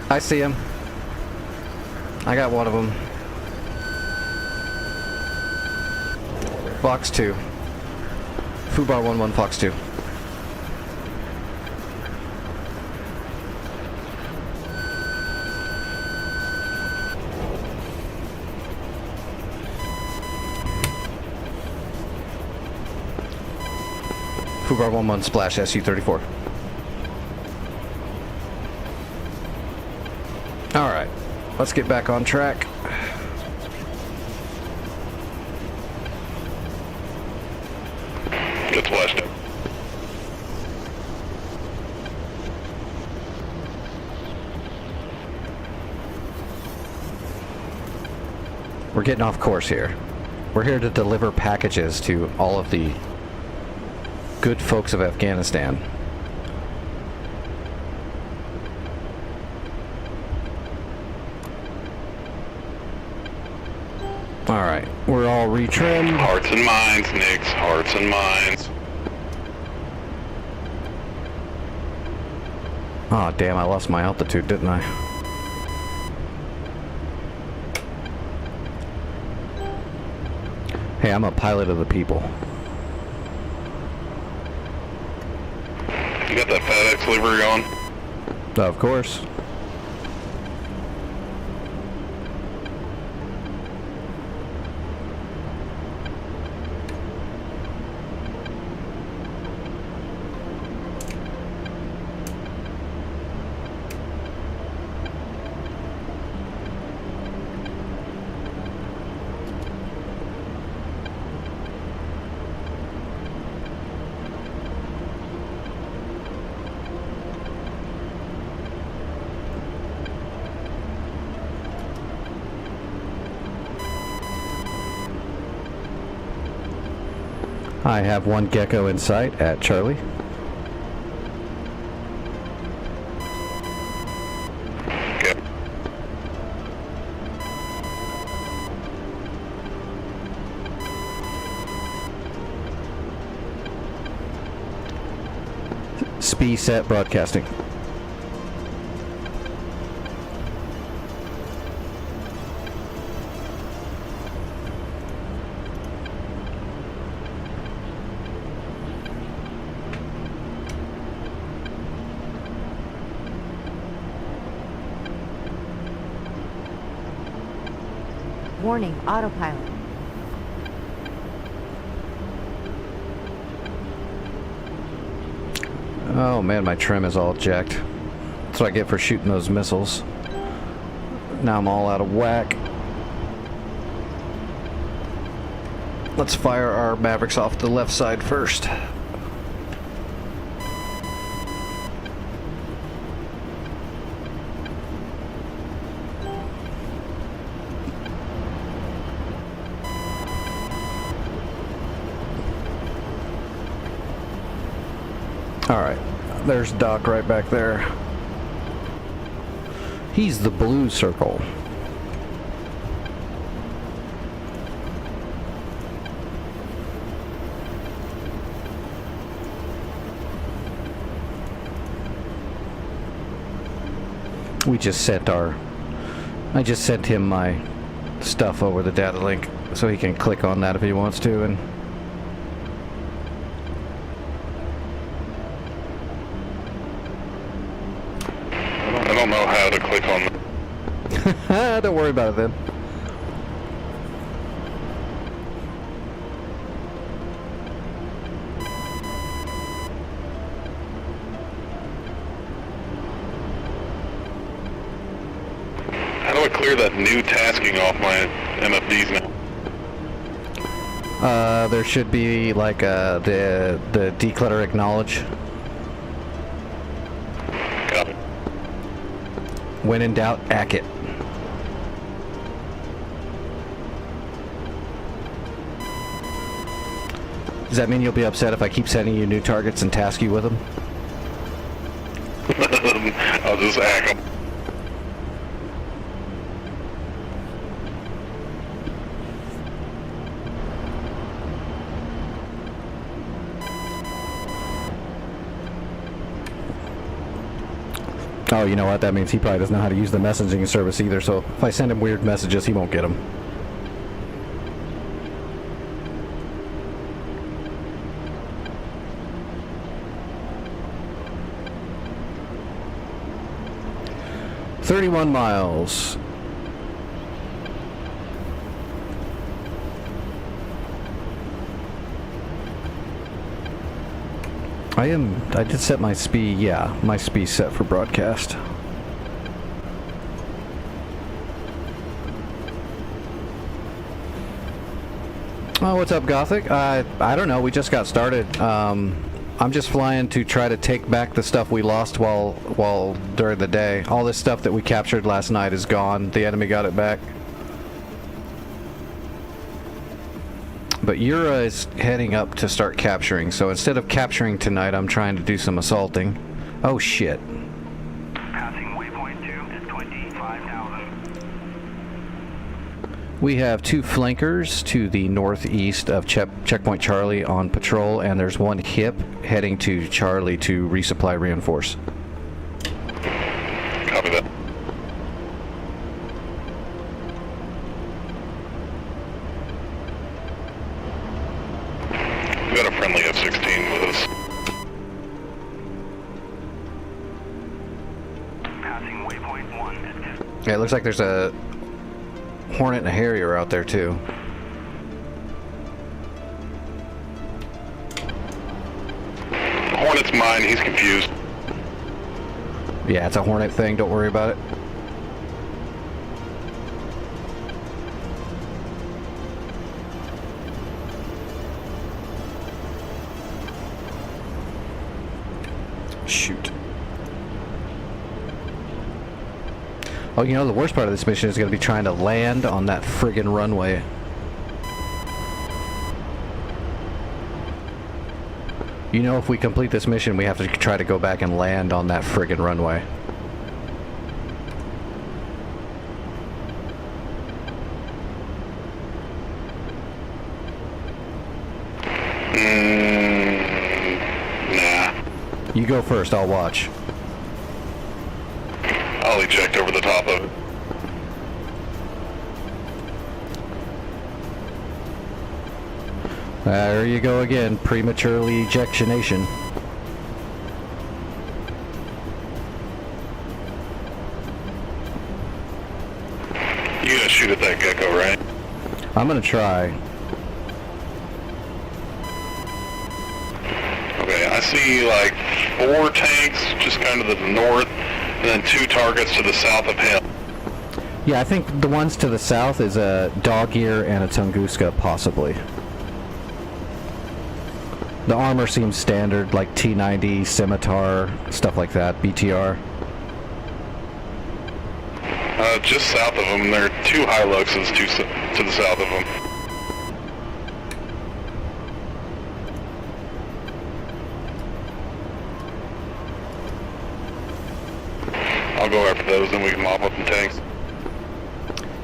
I see him. I got one of them. Fox 2. Fubar 1-1 Fox 2. Fubar 11 splash SU-34. Alright, let's get back on track. Good splashed up. We're getting off course here. We're here to deliver packages to all of the good folks of Afghanistan. Alright, we're all retrimmed. Hearts and minds, Nicks. Hearts and minds. Oh damn, I lost my altitude, didn't I? Hey, I'm a pilot of the people. You got that FedEx livery on? Of course. I have one gecko in sight at Charlie. Okay. SPI set broadcasting. Warning, autopilot. Oh man, my trim is all jacked. That's what I get for shooting those missiles. Now I'm all out of whack. Let's fire our Mavericks off the left side first. Alright, there's Doc right back there. He's the blue circle. We just sent I just sent him my stuff over the data link so he can click on that if he wants to, and I don't know how to click on that. don't worry about it then. How do I clear that new tasking off my MFDs now? There should be like the declutter acknowledge. Got it. When in doubt, ack it. Does that mean you'll be upset if I keep sending you new targets and task you with them? I'll just hack them. Oh, you know what? That means he probably doesn't know how to use the messaging service either, so if I send him weird messages, he won't get them. "31 miles. I did set my speed, yeah, my speed set for broadcast. Oh, what's up, Gothic? I don't know, we just got started. I'm just flying to try to take back the stuff we lost while during the day. All this stuff that we captured last night is gone. The enemy got it back. But Yura is heading up to start capturing, so instead of capturing tonight, I'm trying to do some assaulting. Oh shit. Passing waypoint 2 at 25,000. We have 2 flankers to the northeast of Checkpoint Charlie on patrol, and there's 1 hip heading to Charlie to resupply reinforce. Copy that. We got a friendly F-16 with us. Passing waypoint 1 at 10. Yeah, it looks like there's a Hornet and a Harrier out there too. Hornet's mine, he's confused. Yeah, it's a Hornet thing, don't worry about it. Shoot. Oh, you know, the worst part of this mission is going to be trying to land on that friggin' runway. You know, if we complete this mission, we have to try to go back and land on that friggin' runway. Nah. You go first, I'll watch. I'll eject over the top of it. There you go again, prematurely ejectionation. You gonna shoot at that gecko, right? I'm gonna try. Okay, I see like 4 tanks just kind of to the north, and then 2 targets to the south of him. Yeah, I think the ones to the south is a Dog Ear and a Tunguska, possibly. The armor seems standard, like T90, Scimitar, stuff like that, BTR. Just south of him, there are 2 Hiluxes to the south of him. I'll go after those, then we can mop up the tanks.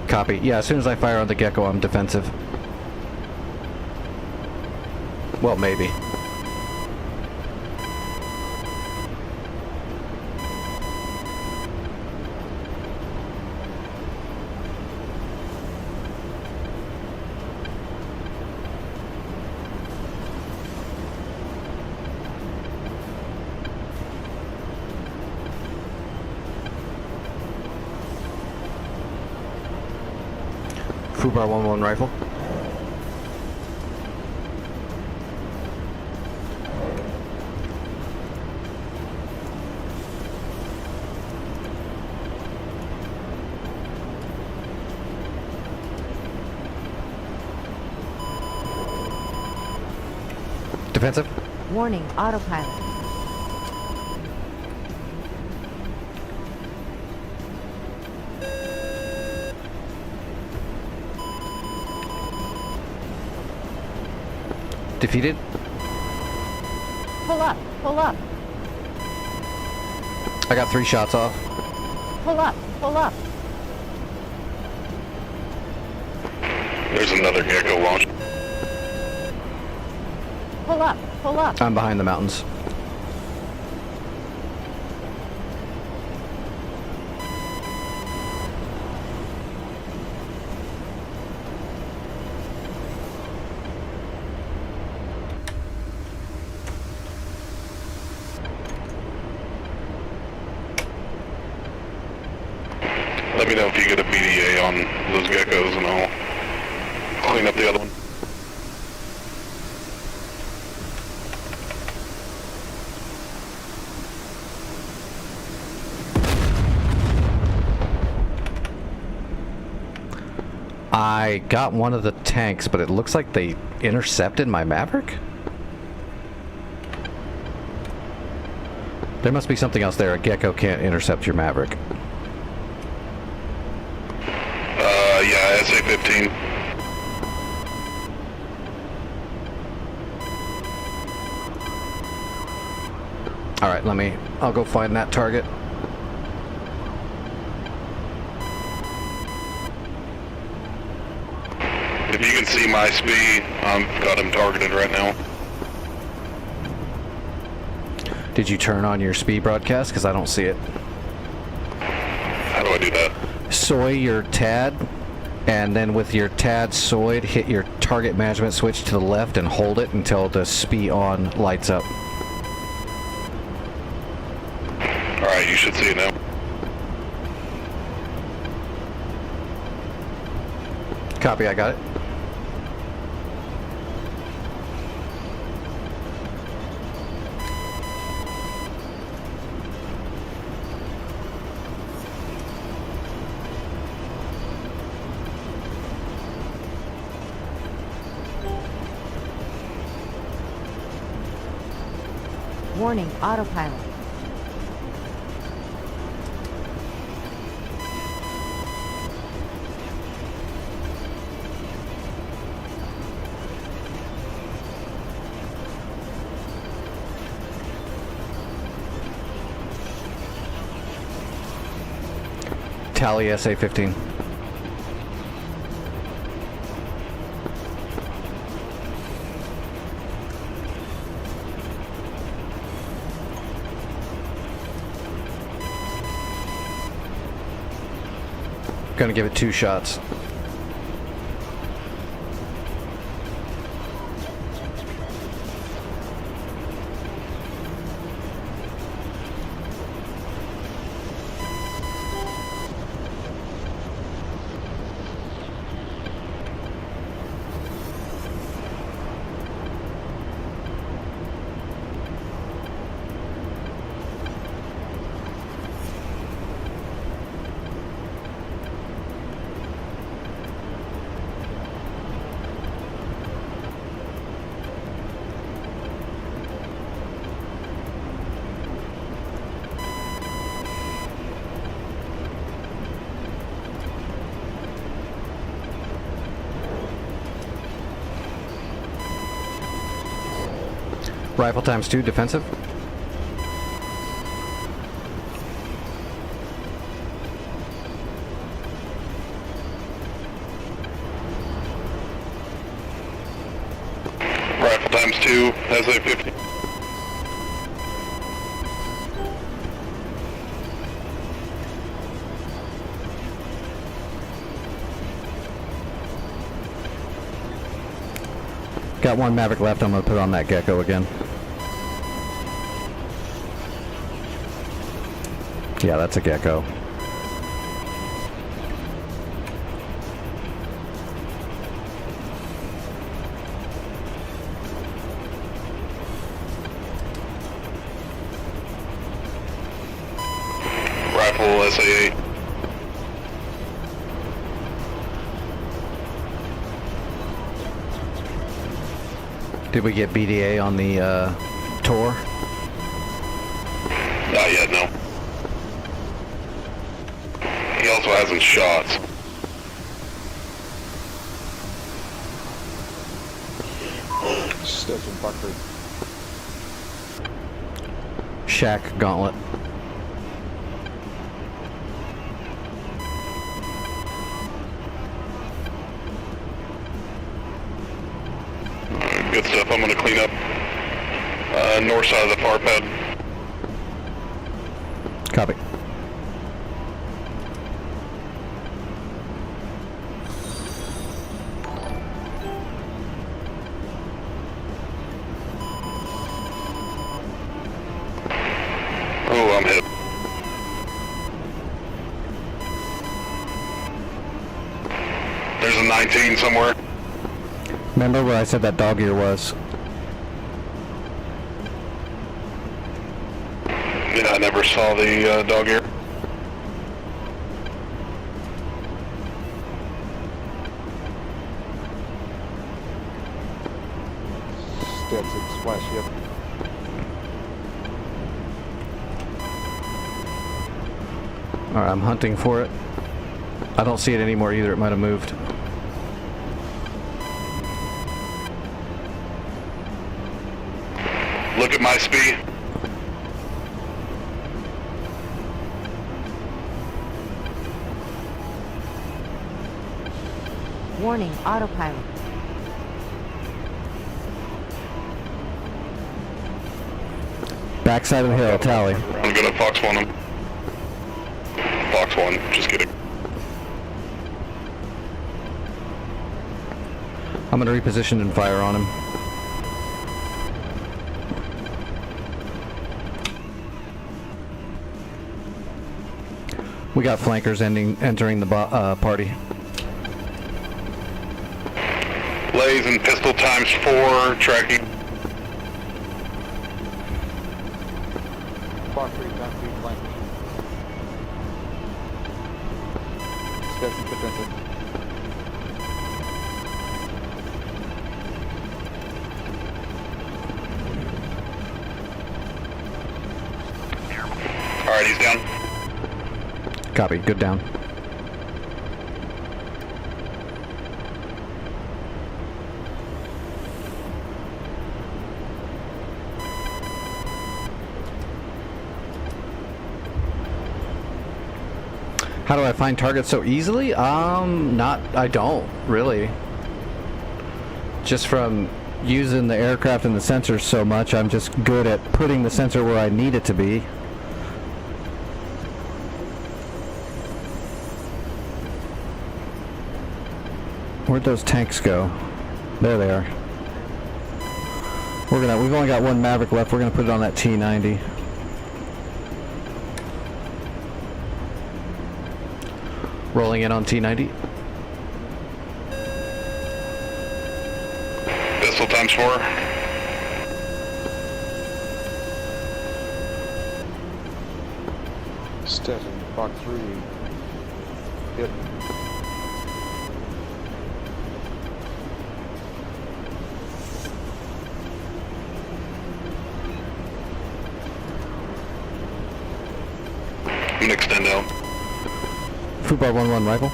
Copy. Yeah, as soon as I fire on the Gecko, I'm defensive. Well, maybe. Fubar 1-1 rifle. Defensive. Warning, autopilot. Defeated. Pull up, pull up, I got 3 shots off. pull up, pull up. There's another gecko launch. Pull up, pull up. I'm behind the mountains. Let me know if you get a BDA on those geckos and I'll clean up the other one. I got one of the tanks, but it looks like they intercepted my Maverick? There must be something else there. A Gecko can't intercept your Maverick. Yeah, SA-15. Alright, I'll go find that target. If you can see my speed, I've got him targeted right now. Did you turn on your speed broadcast? Because I don't see it. How do I do that? Soy your TAD, and then with your TAD soyed, hit your target management switch to the left and hold it until the SPI on lights up. Alright, you should see it now. Copy, I got it. Warning, autopilot. Tally SA-15. Gonna give it 2 shots. Rifle ×2 defensive. Rifle ×2, SA-15. Got 1 Maverick left. I'm gonna put on that Gecko again. Yeah, that's a Gecko. Rifle SA-8. Did we get BDA on the Tor? Not yet, no. He also has some shots. Stuff in Buckley. Shack Gauntlet. Good stuff. I'm going to clean up north side of the far pad. Copy. Oh, I'm hit. There's a 19 somewhere. Remember where I said that dog ear was? Yeah, I never saw the dog ear. resupply ship. Alright, I'm hunting for it. I don't see it anymore either, it might have moved. Look at my speed. Warning, autopilot. Backside of the hill, tally. I'm gonna Fox 1 him. Fox 1, just kidding. I'm gonna reposition and fire on him. We got flankers entering the party. Lays and pistol times 4, tracking. Fox 3 times 2 flank. Stetson defensive. Alright, he's down. Copy, good down. How do I find targets so easily? I don't, really. Just from using the aircraft and the sensors so much, I'm just good at putting the sensor where I need it to be. Where'd those tanks go? There they are. We've only got one Maverick left, we're gonna put it on that T-90. Rolling in on T-90. Pistol times 4. Stetson, Fox 3. Hit. I'm gonna extend out. Football 1-1 rifle.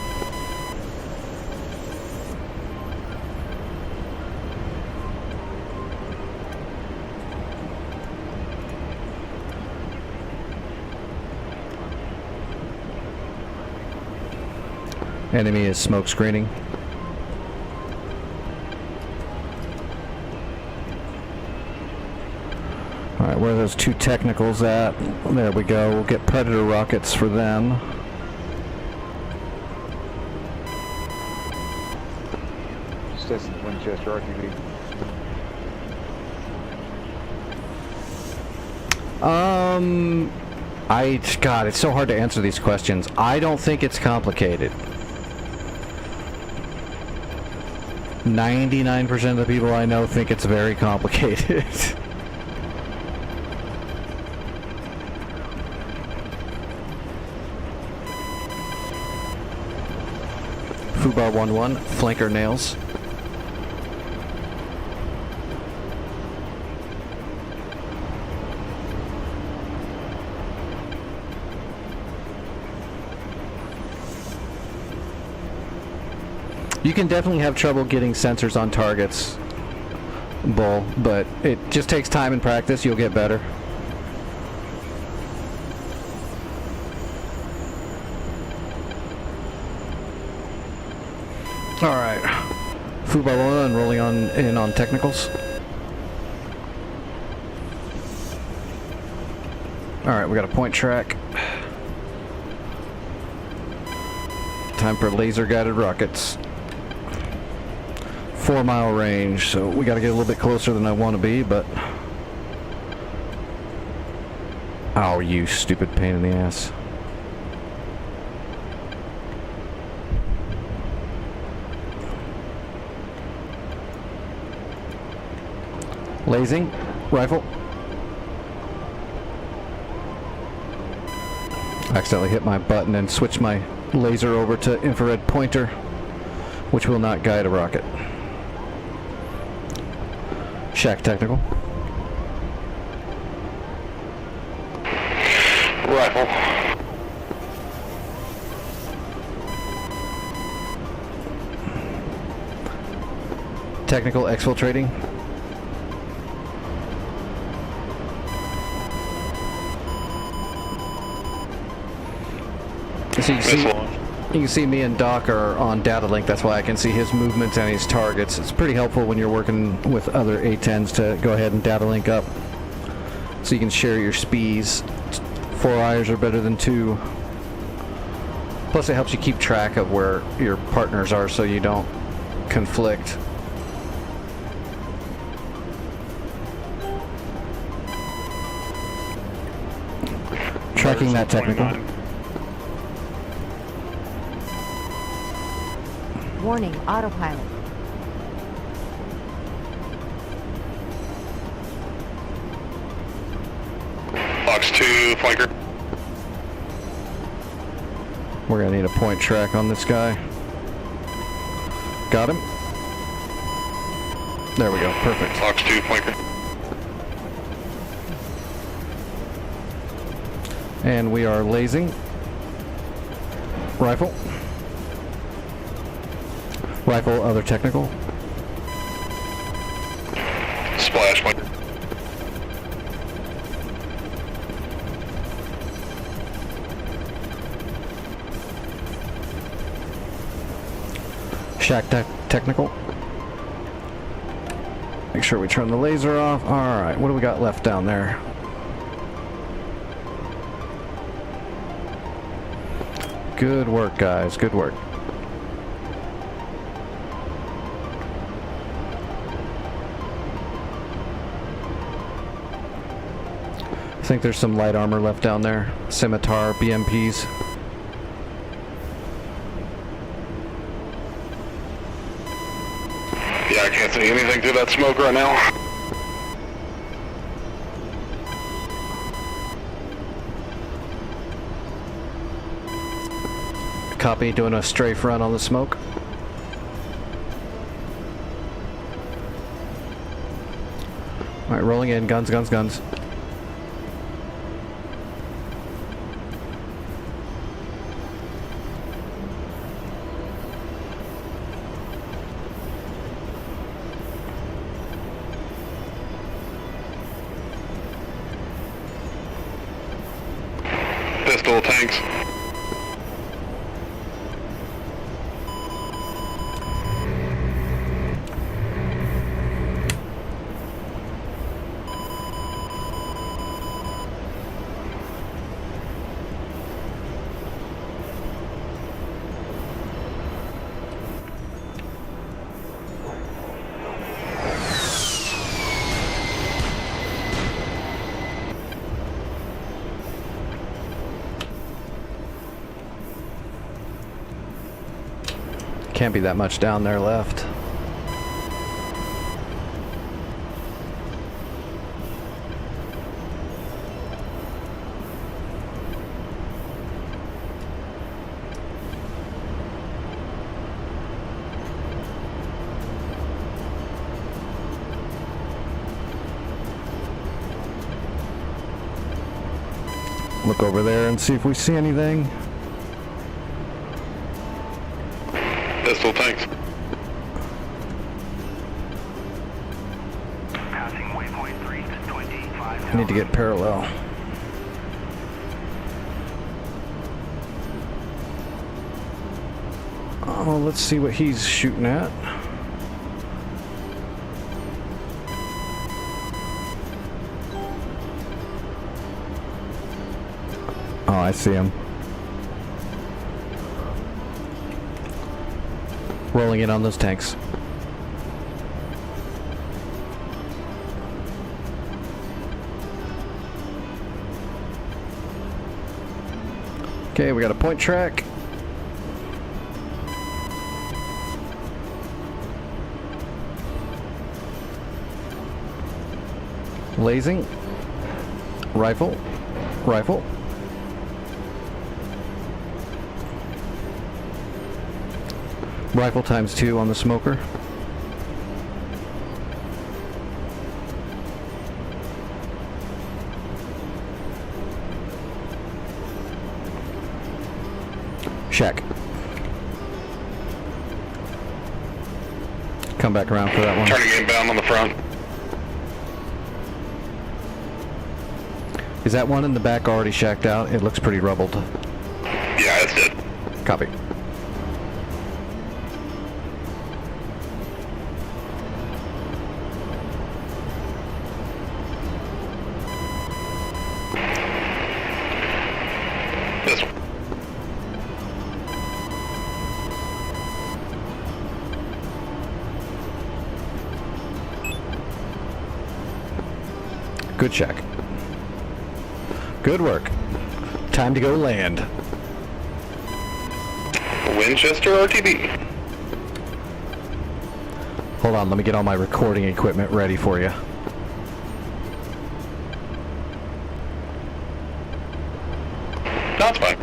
Enemy is smoke screening. Alright, where are those two technicals at? There we go. We'll get Predator rockets for them. Stetson, Winchester, RTV. God, it's so hard to answer these questions. I don't think it's complicated. 99% of the people I know think it's very complicated. Fubar 1-1, flanker nails. You can definitely have trouble getting sensors on targets, Bull, but it just takes time and practice. You'll get better. Alright. Fubar 1 rolling in on technicals. Alright, we got a point track. Time for laser guided rockets. 4-mile range, so we gotta get a little bit closer than I want to be, but... Oh, you stupid pain in the ass. Lasing, rifle. Accidentally hit my button and switched my laser over to infrared pointer, which will not guide a rocket. Shack technical. Rifle. Technical exfiltrating. So you can see me and Doc are on data link. That's why I can see his movements and his targets. It's pretty helpful when you're working with other A-10s to go ahead and data link up, so you can share your speeds. 4 eyes are better than 2. Plus, it helps you keep track of where your partners are, so you don't conflict. Tracking that technical. Warning, autopilot. Box 2, flanker. We're gonna need a point track on this guy. Got him. There we go, perfect. Box 2, flanker. And we are lasing. Rifle. Rifle, other technical. Splash, flanker. Shack technical. Make sure we turn the laser off. Alright, what do we got left down there? Good work, guys. Good work. I think there's some light armor left down there. Scimitar, BMPs. Yeah, I can't see anything through that smoke right now. Copy, doing a strafe run on the smoke. Alright, rolling in. Guns, guns, guns. Pistol, tanks. Can't be that much down there left. Look over there and see if we see anything. Pistol, tanks. Passing waypoint 3 to 25. I need to get parallel. Oh, let's see what he's shooting at. Oh, I see him. Rolling in on those tanks. Okay, we got a point track. Lasing. Rifle. Rifle. Rifle ×2 on the smoker. check. Come back around for that one. Turning inbound on the front. Is that one in the back already shacked out? It looks pretty rubbled. Yeah, it's dead. Copy. This one. Good check. Good work. Time to go land. Winchester RTB. Hold on, let me get all my recording equipment ready for you. That's fine.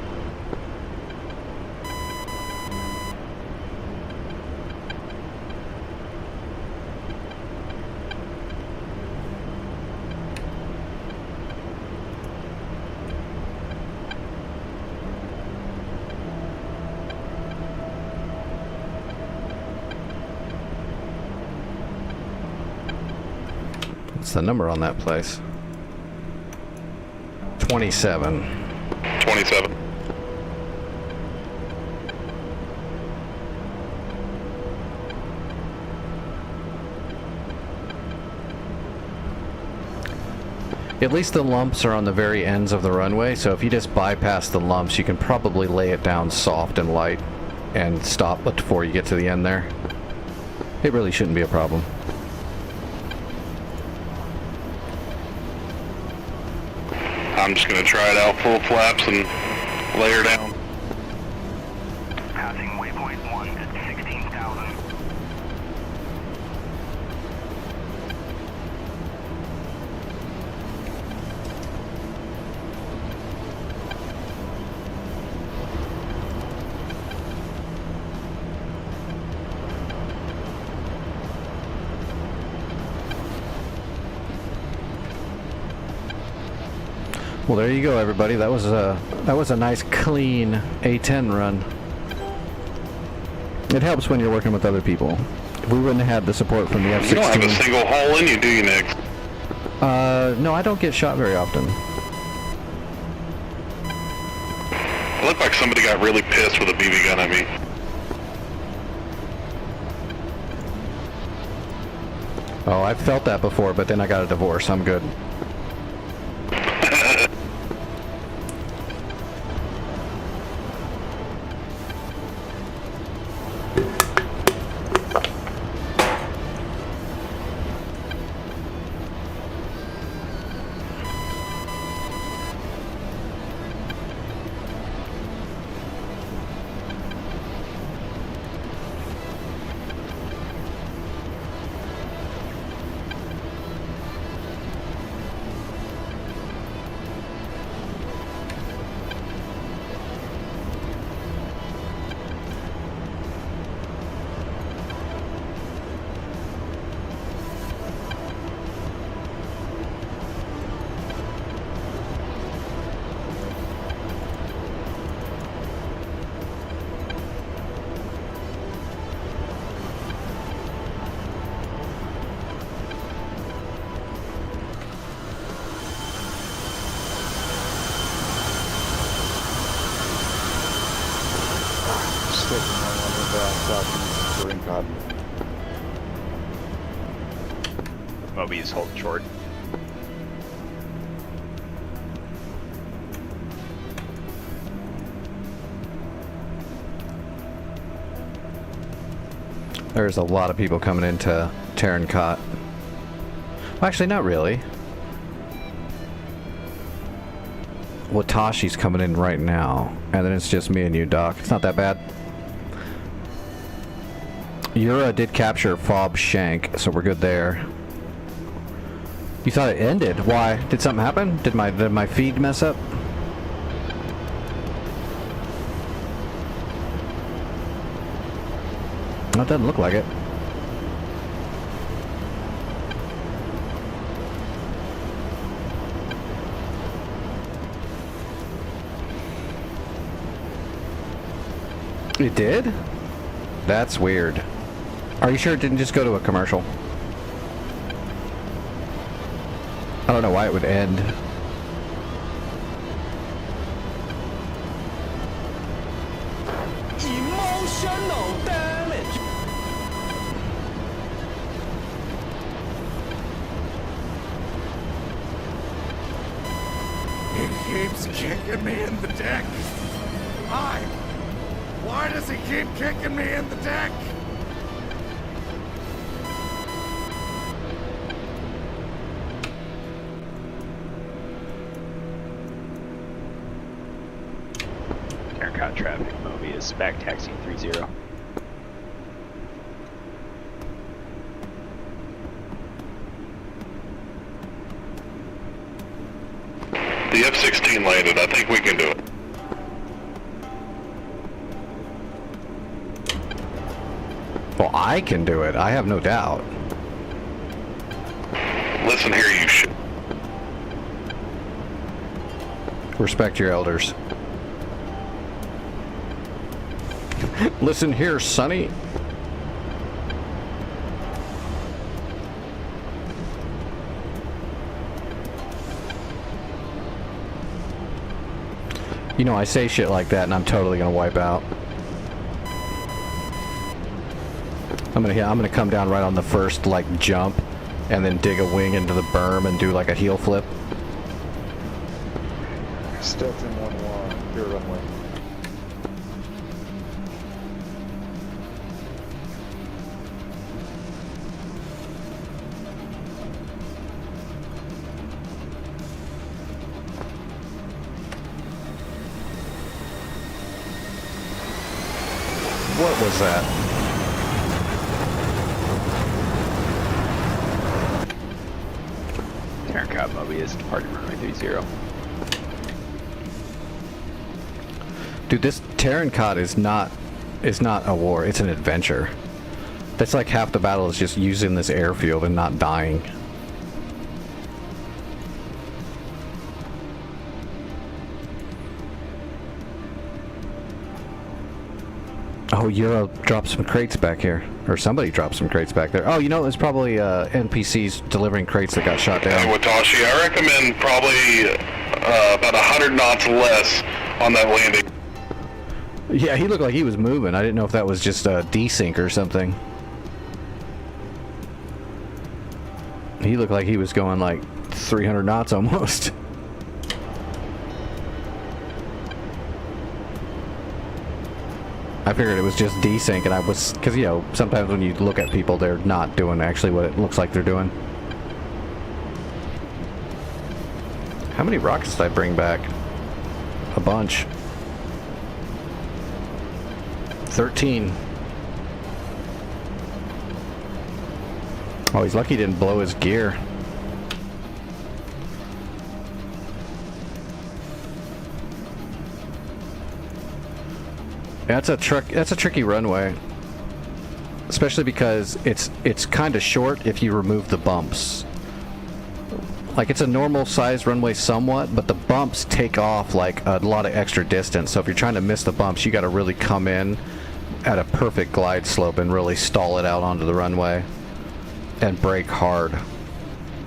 What's the number on that place? 27. 27. At least the lumps are on the very ends of the runway, so if you just bypass the lumps, you can probably lay it down soft and light and stop before you get to the end there. It really shouldn't be a problem. I'm just gonna try it out full flaps and lay her down. Passing waypoint 1 at 16,000. Well, there you go, everybody. That was a nice, clean A10 run. It helps when you're working with other people. If we wouldn't have had the support from the F-16... You don't have a single hole in you, do you, Nick? No, I don't get shot very often. It looked like somebody got really pissed with a BB gun at me. Oh, I've felt that before, but then I got a divorce. I'm good. Southeast Terran Cot. Moby's holding short. There's a lot of people coming into Terran Cot. Well, actually, not really. Watashi's coming in right now, and then it's just me and you, Doc. It's not that bad. Yura did capture Fob Shank, so we're good there. You thought it ended? Why? Did something happen? Did my feed mess up? No, it doesn't look like it. It did? That's weird. Are you sure it didn't just go to a commercial? I don't know why it would end. Emotional damage. He keeps kicking me in the deck. Why? Why does he keep kicking me in the deck? Terran Cot traffic. Mobius back taxiing 30. The F-16 landed. I think we can do it. Well, I can do it. I have no doubt. Listen here, you shit. Respect your elders. Listen here, Sonny. You know, I say shit like that and I'm totally gonna wipe out. I'm gonna come down right on the first, like, jump and then dig a wing into the berm and do like a heel flip. Steps in 1-1, pure runway. What was that? Terran Cot Mobius departing runway 30. Dude, this Terran Cot is not a war, it's an adventure. That's like half the battle is just using this airfield and not dying. Oh, Euro dropped some crates back here. Or somebody dropped some crates back there. Oh, you know, it's probably NPCs delivering crates that got shot down. Hey, Watashi, I recommend probably about 100 knots less on that landing. Yeah, he looked like he was moving. I didn't know if that was just a desync or something. He looked like he was going like 300 knots almost. I figured it was just desync, and I was, because, you know, sometimes when you look at people, they're not doing actually what it looks like they're doing. How many rockets did I bring back? A bunch. 13. Oh, he's lucky he didn't blow his gear. That's a tricky runway, especially because it's kind of short if you remove the bumps. Like, it's a normal size runway somewhat, but the bumps take off like a lot of extra distance. So if you're trying to miss the bumps, you got to really come in at a perfect glide slope and really stall it out onto the runway and brake hard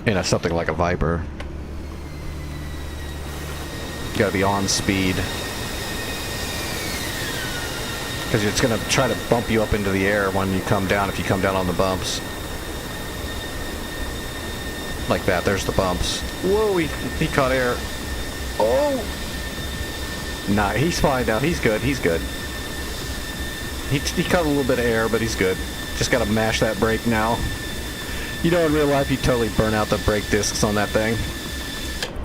in something like a Viper. You got to be on speed. Because it's going to try to bump you up into the air when you come down, if you come down on the bumps. Like that, there's the bumps. Whoa, he caught air. Oh! Nah, he's fine now, he's good, he's good. He caught a little bit of air, but he's good. Just got to mash that brake now. You know, in real life, you totally burn out the brake discs on that thing.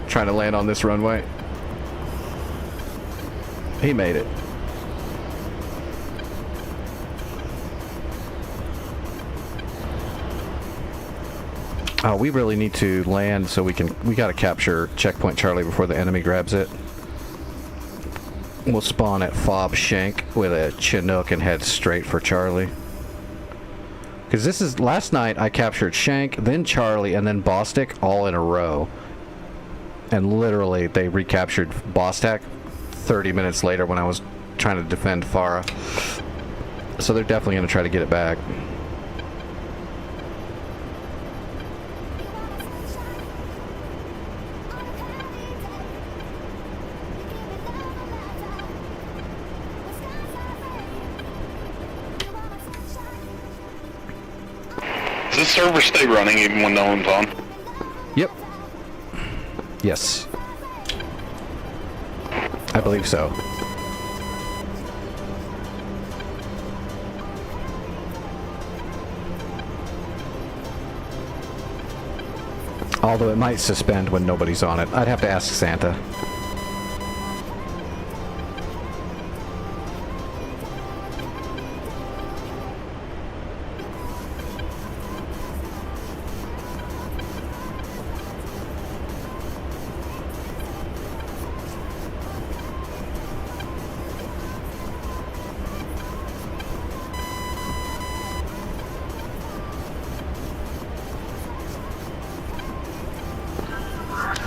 Trying to land on this runway. He made it. Oh, we really need to land so we gotta capture checkpoint Charlie before the enemy grabs it. We'll spawn at Fob Shank with a Chinook and head straight for Charlie. Because this is, last night I captured Shank, then Charlie, and then Bostic all in a row. And literally they recaptured Bostak 30 minutes later when I was trying to defend Farah. So they're definitely going to try to get it back. Does this server stay running even when no one's on? Yep. Yes. I believe so. Although it might suspend when nobody's on it. I'd have to ask Santa.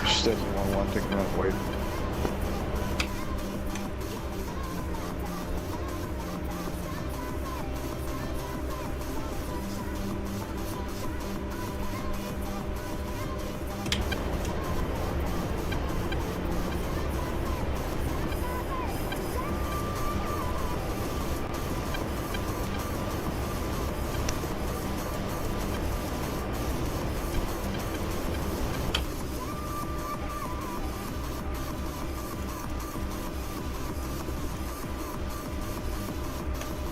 Station 1-1, taking a minute, wait.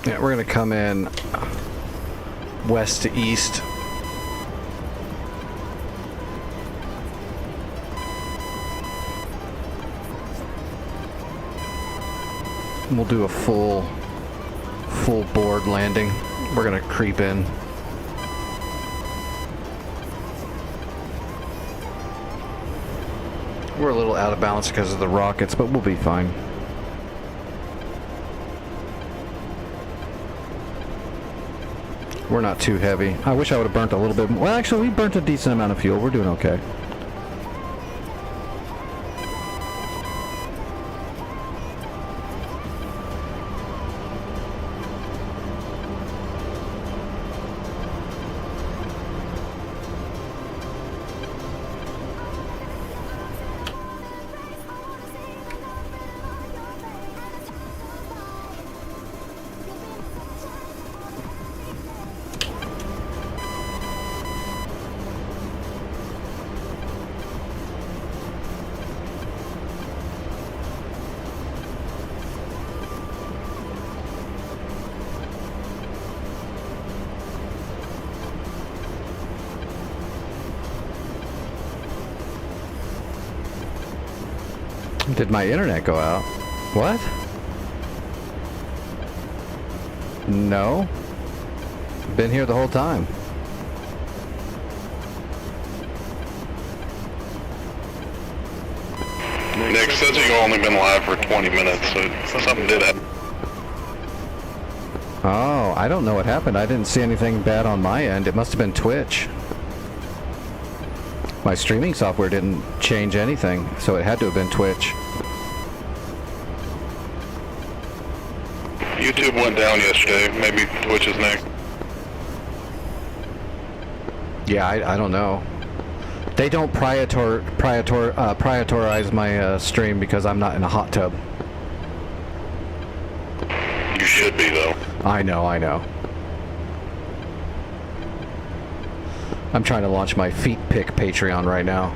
Yeah, we're going to come in west to east. And we'll do a full board landing. We're going to creep in. We're a little out of balance because of the rockets, but we'll be fine. We're not too heavy. I wish I would have burnt a little bit more. Well, actually, we burnt a decent amount of fuel. We're doing okay. Did my internet go out? What? No. Been here the whole time. Nick says you've only been live for 20 minutes, so something did happen. Oh, I don't know what happened. I didn't see anything bad on my end. It must have been Twitch. My streaming software didn't change anything, so it had to have been Twitch. YouTube went down yesterday. Maybe Twitch is next. Yeah, I don't know. They don't prioritize my stream because I'm not in a hot tub. You should be, though. I know. I'm trying to launch my feet pick Patreon right now.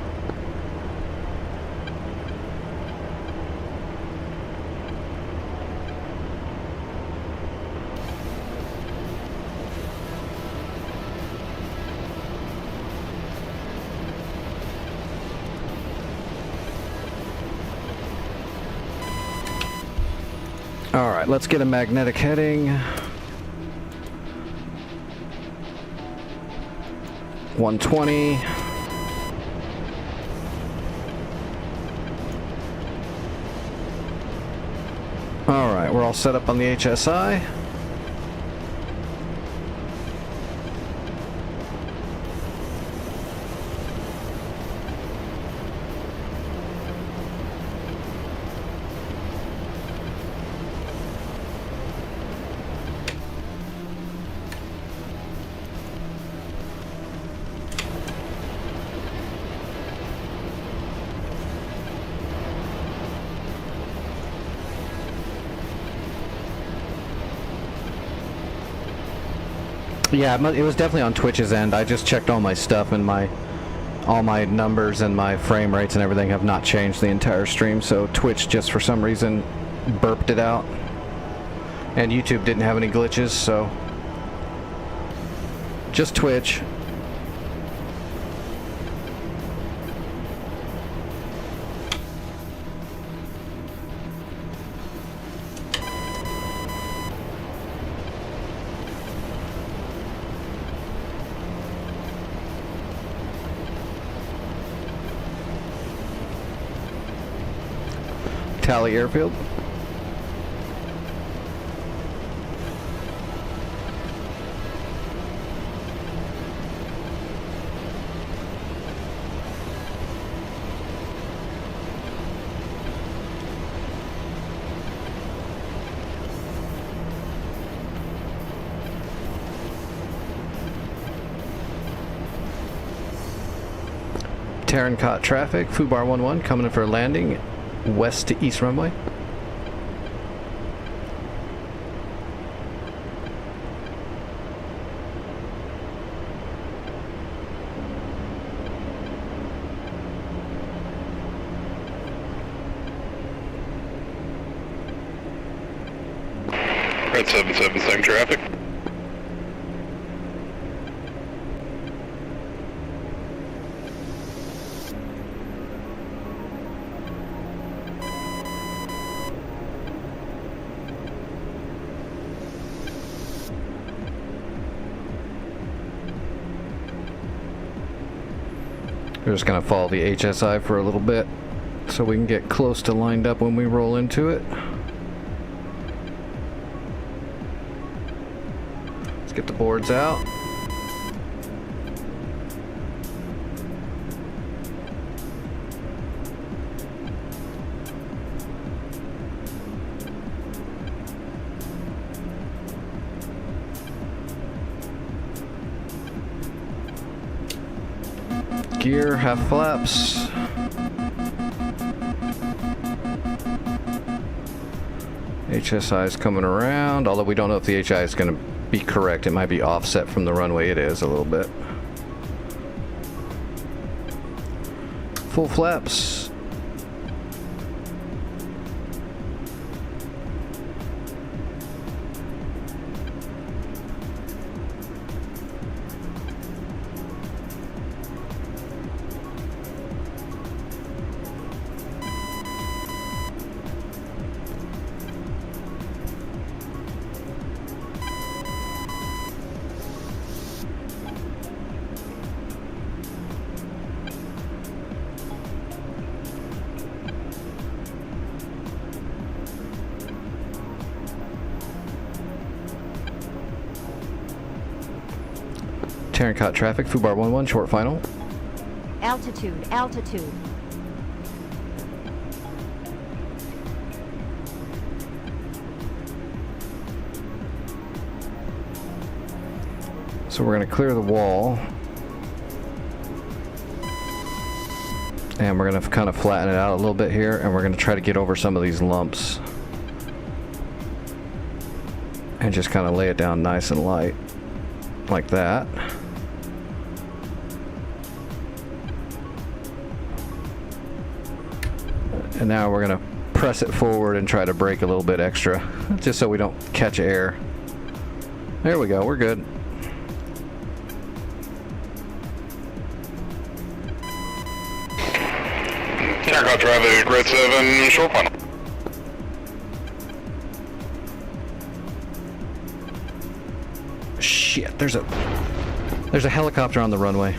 All right, let's get a magnetic heading. 120. All right, we're all set up on the HSI. Yeah, it was definitely on Twitch's end. I just checked all my stuff, and all my numbers and my frame rates and everything have not changed the entire stream, so Twitch just for some reason burped it out. And YouTube didn't have any glitches, so just Twitch. Tally Airfield. Terran Cot traffic, Fubar 11 coming in for a landing west to east runway. Red 77, same traffic. We're just gonna follow the HSI for a little bit so we can get close to lined up when we roll into it. Let's get the boards out. Gear, half flaps. HSI is coming around, although we don't know if the HI is going to be correct. It might be offset from the runway. It is a little bit. Full flaps. Terran Cot traffic, Fubar 11, short final. Altitude, altitude. So we're going to clear the wall. And we're going to kind of flatten it out a little bit here, and we're going to try to get over some of these lumps. And just kind of lay it down nice and light. Like that. And now we're going to press it forward and try to brake a little bit extra, just so we don't catch air. There we go, we're good. Terran Cot traffic, Red 7, short final. Shit, there's a helicopter on the runway.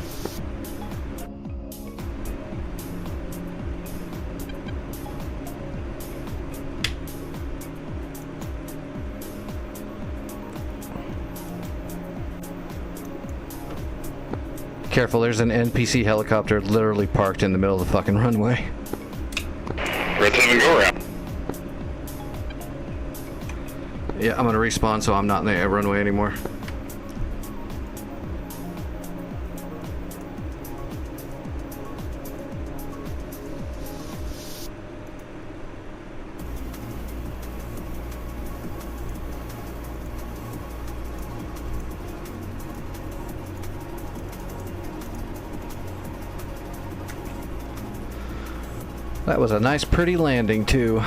Careful, there's an NPC helicopter literally parked in the middle of the fucking runway. Red 7, go around. Yeah, I'm gonna respawn so I'm not in the runway anymore. That was a nice, pretty landing, too.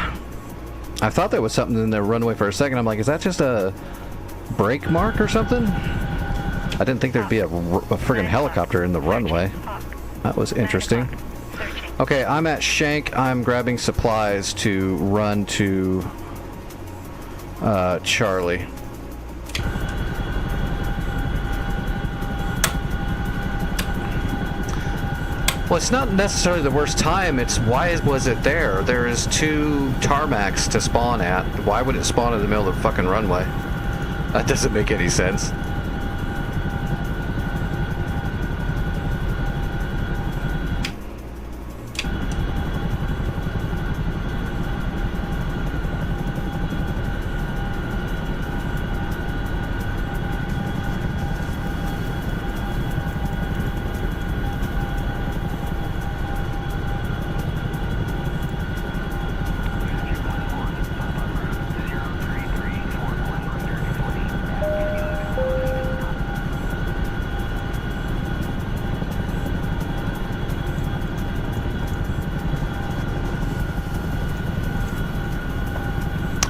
I thought there was something in the runway for a second. I'm like, is that just a brake mark or something? I didn't think there'd be a friggin' helicopter in the runway. That was interesting. Okay, I'm at Shank. I'm grabbing supplies to run to Charlie. Well, it's not necessarily the worst time, it's why was it there? There is 2 tarmacs to spawn at. Why would it spawn in the middle of the fucking runway? That doesn't make any sense.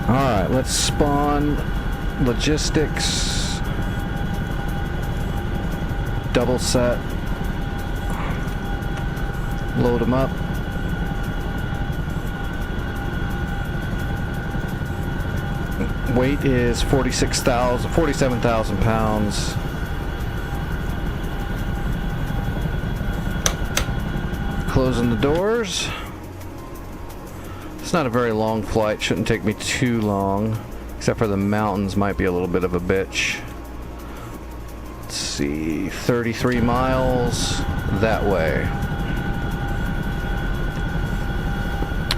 Alright, let's spawn logistics. Double set. Load them up. Weight is 47,000 pounds. Closing the doors. It's not a very long flight, shouldn't take me too long, except for the mountains might be a little bit of a bitch. Let's see, 33 miles that way.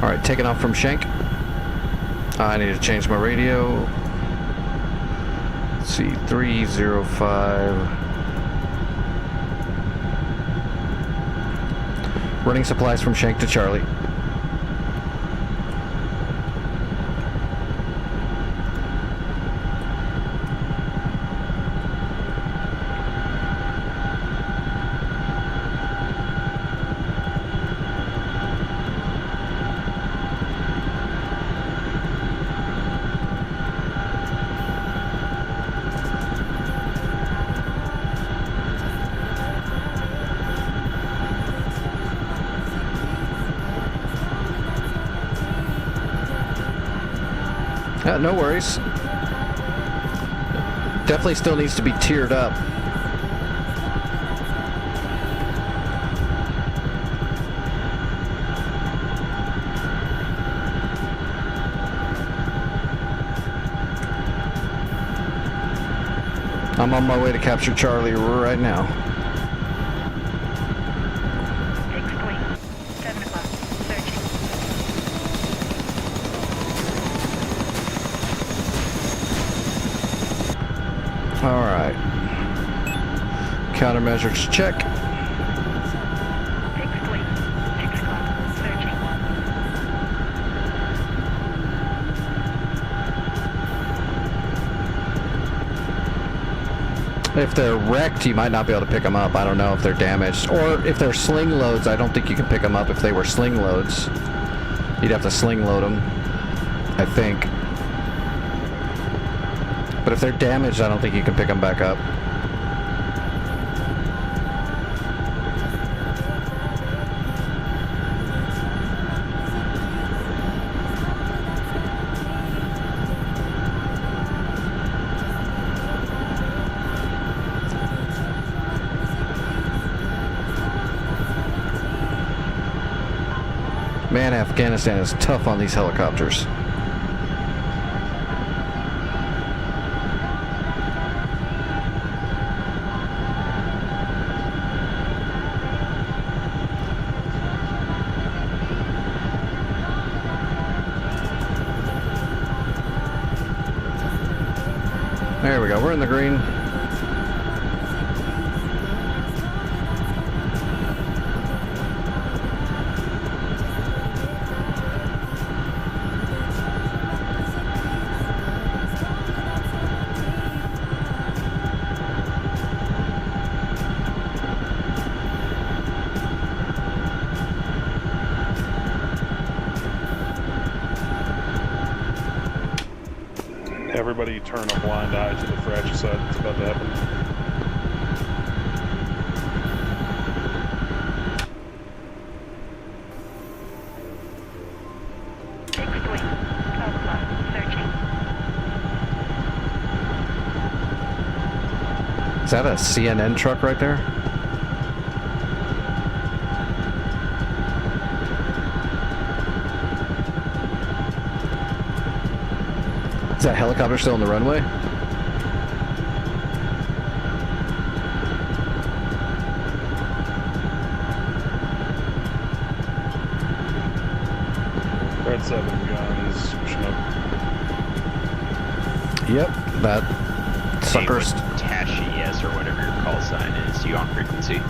Alright, taking off from Shank. I need to change my radio. Let's see, 305. Running supplies from Shank to Charlie. No worries. Definitely still needs to be tiered up. I'm on my way to capture Charlie right now. Alright. Countermeasures check. If they're wrecked, you might not be able to pick them up. I don't know if they're damaged. Or if they're sling loads, I don't think you can pick them up if they were sling loads. You'd have to sling load them, I think. But if they're damaged, I don't think you can pick them back up. Man, Afghanistan is tough on these helicopters. There we go, we're in the green. Everybody turn a blind eye to the fratricide that's about to happen. Fixed wing. 12 o'clock. Searching. Is that a CNN truck right there? Is that helicopter still on the runway? Red 7 guns, Chinook. Yep, that sucker's... Tashi, yes, or whatever your call sign is. You on frequency?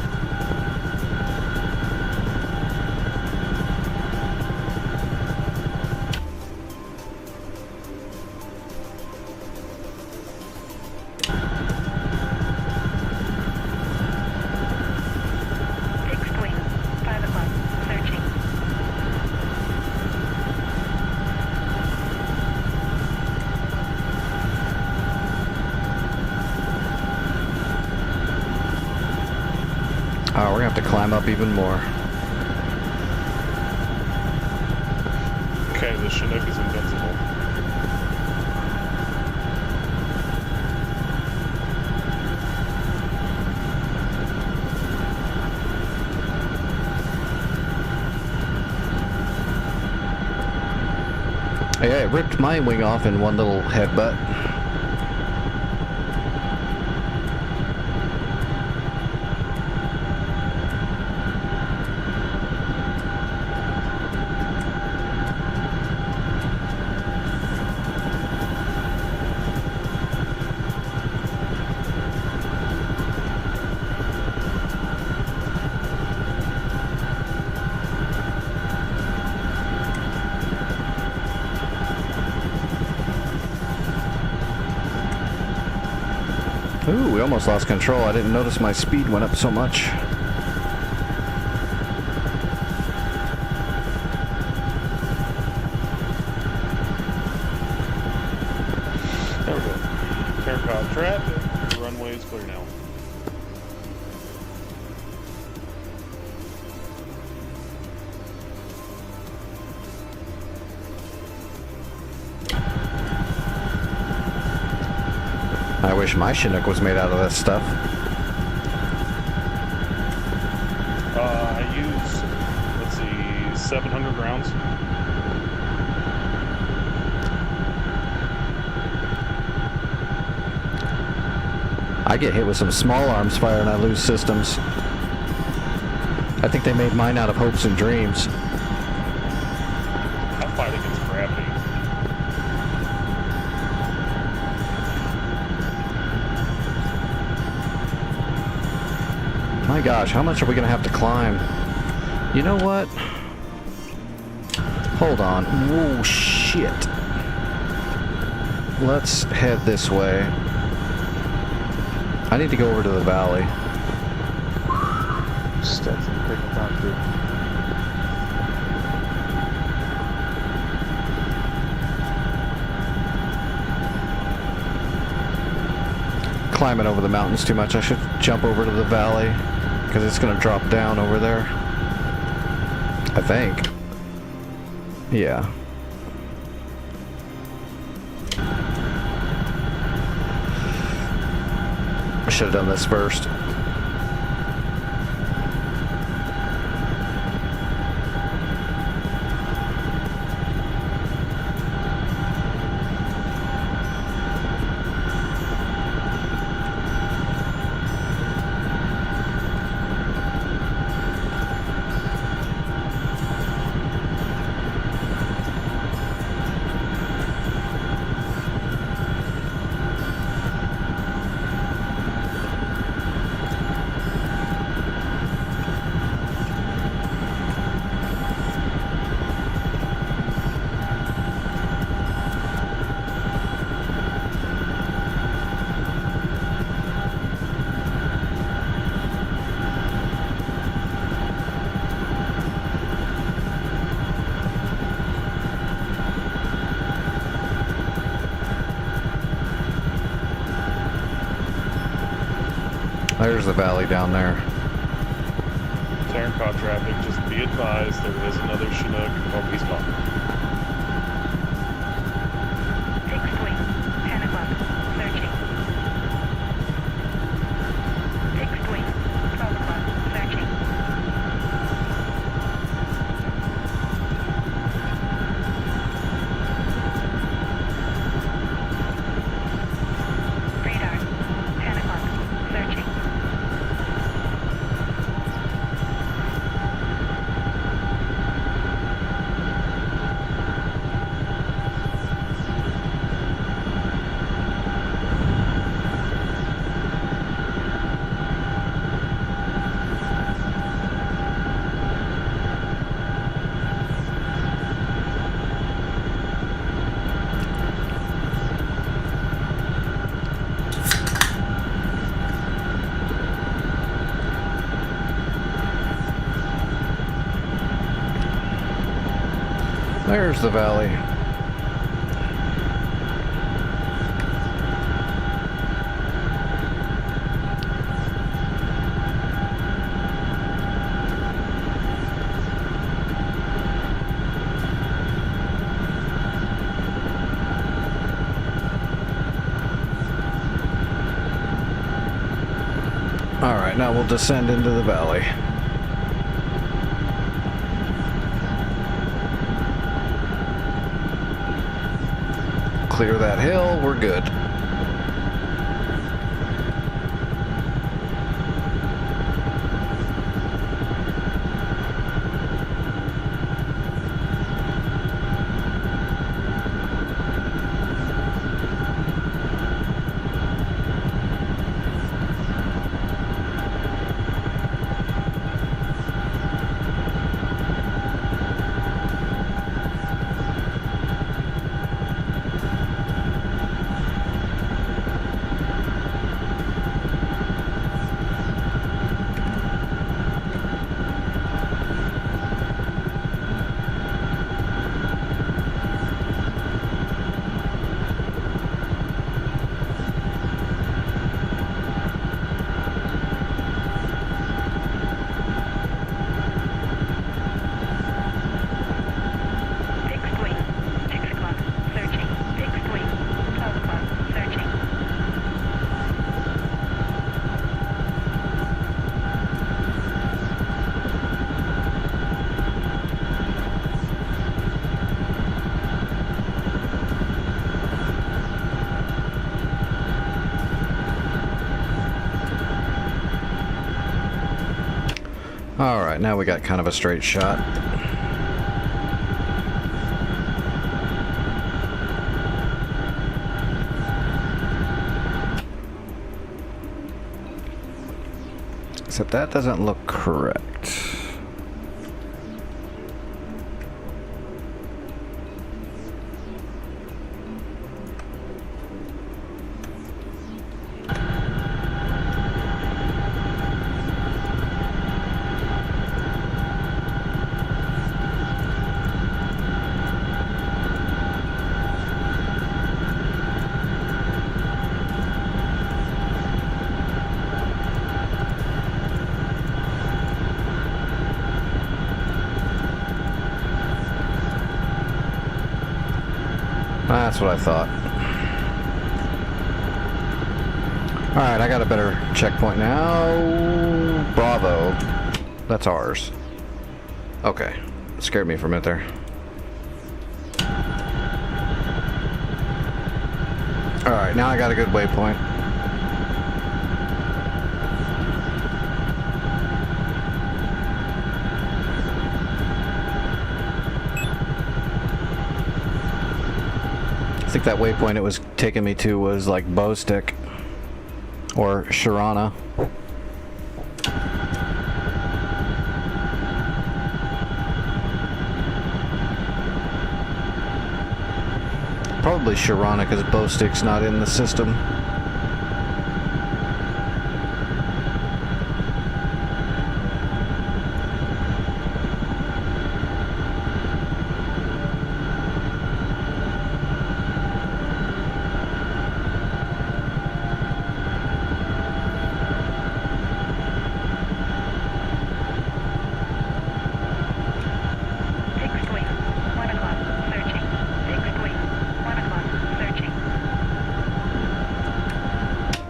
Fixed wing. 5 o'clock. Searching. Oh, we're gonna have to climb up even more. Okay, the Chinook is invincible. Yeah, it ripped my wing off in one little headbutt. Ooh, we almost lost control. I didn't notice my speed went up so much. There we go. Terran Cot traffic. The runway is clear now. I wish my Chinook was made out of that stuff. I use, let's see, 700 rounds. I get hit with some small arms fire and I lose systems. I think they made mine out of hopes and dreams. I fight against gravity. My gosh, how much are we gonna have to climb? You know what? Hold on. Whoa, shit. Let's head this way. I need to go over to the valley. Stetson picking concrete. Climbing over the mountains too much. I should jump over to the valley because it's gonna drop down over there. I think. Yeah. I should have done this first. There's the valley down there. Terran Cot traffic, just be advised there is another Chinook. Oh, he's gone. Fixed wing. 10 o'clock. Searching. Fixed wing. 12 o'clock. Searching. Radar. 10 o'clock. Searching. There's the valley. All right, now we'll descend into the valley. Clear that hill, we're good. Fixed wing. 6 o'clock. Searching. Fixed wing. 12 o'clock. Searching. All right, now we got kind of a straight shot. Except that doesn't look correct. That's what I thought. Alright, I got a better checkpoint now. Bravo. That's ours. Okay. Scared me for a minute there. Alright, now I got a good waypoint. I think that waypoint it was taking me to was like Bow Stick or Sharana. Probably Sharana because Bow Stick's not in the system.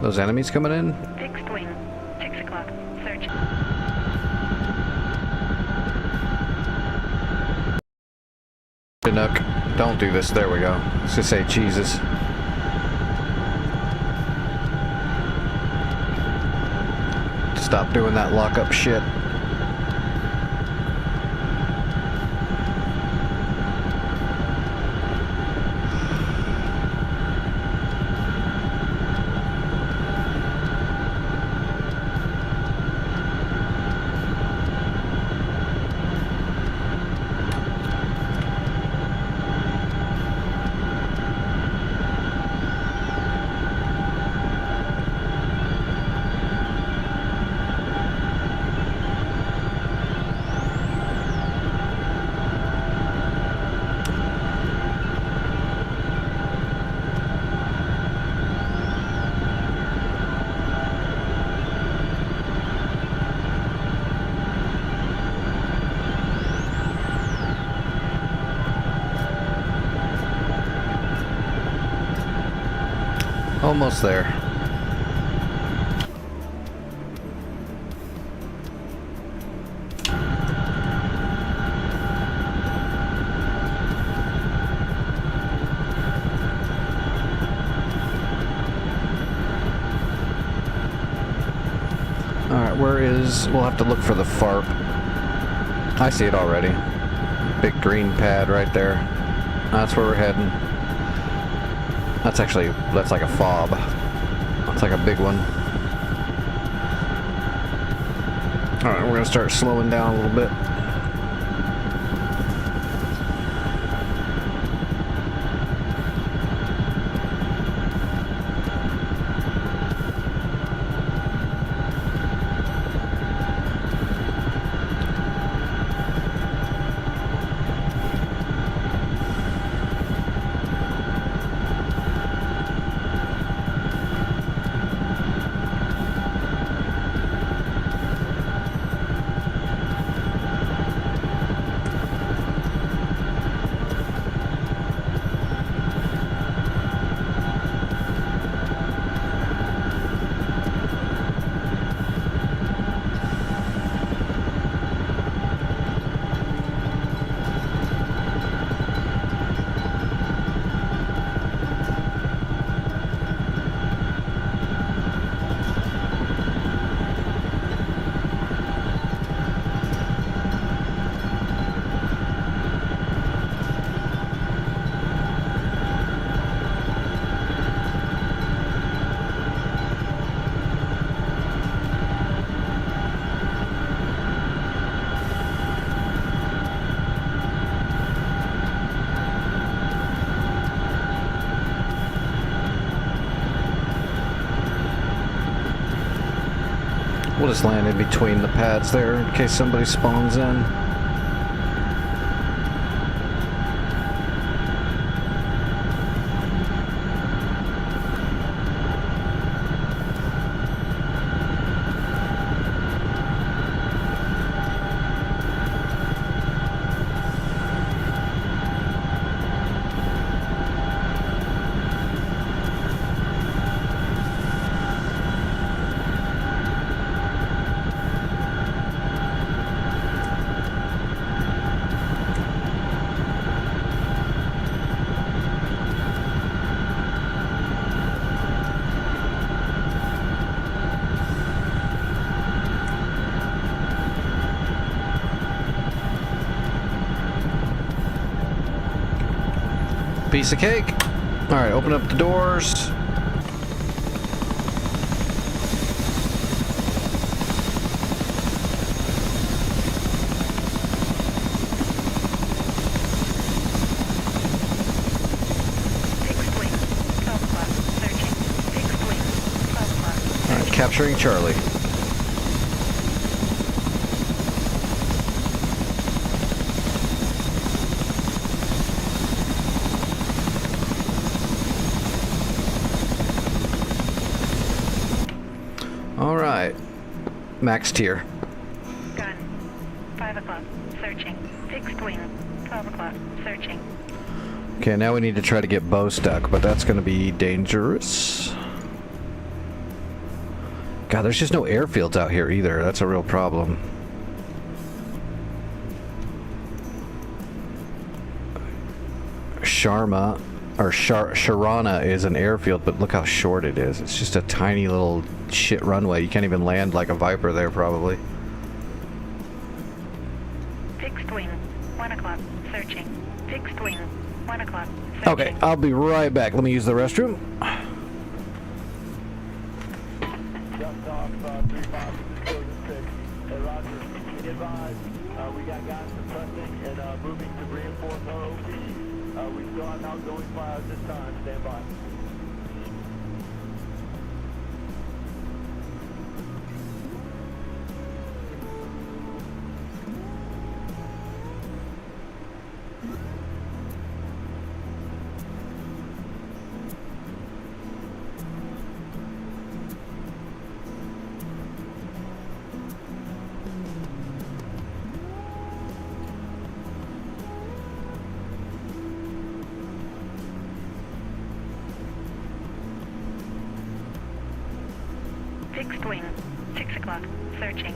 Those enemies coming in? Fixed wing. 6 o'clock. Searching. Chinook, don't do this. There we go. Let's just say Jesus. Stop doing that lockup shit. Almost there. Alright, where is... We'll have to look for the FARP. I see it already. Big green pad right there. That's where we're heading. That's actually, that's like a fob. That's like a big one. Alright, we're gonna start slowing down a little bit. We'll just land in between the pads there in case somebody spawns in. Piece of cake. All right, open up the doors. All right, capturing Charlie. Max tier. Gun. 5 o'clock. Searching. Fixed wing. 12 o'clock. Searching. Okay, now we need to try to get bow stuck, but that's going to be dangerous. God, there's just no airfields out here either. That's a real problem. Sharma, or Sharana is an airfield, but look how short it is. It's just a tiny little shit runway. You can't even land like a Viper there, probably. Fixed wing, 1 o'clock, searching. Fixed wing, 1 o'clock, searching. Okay, I'll be right back. Let me use the restroom. Just off 35-6. Hey, Roger. Be advised, we got guys suppressing and moving to reinforce our OP. We still have outgoing fire at this time. Stand by. Fixed wing, 6 o'clock, searching.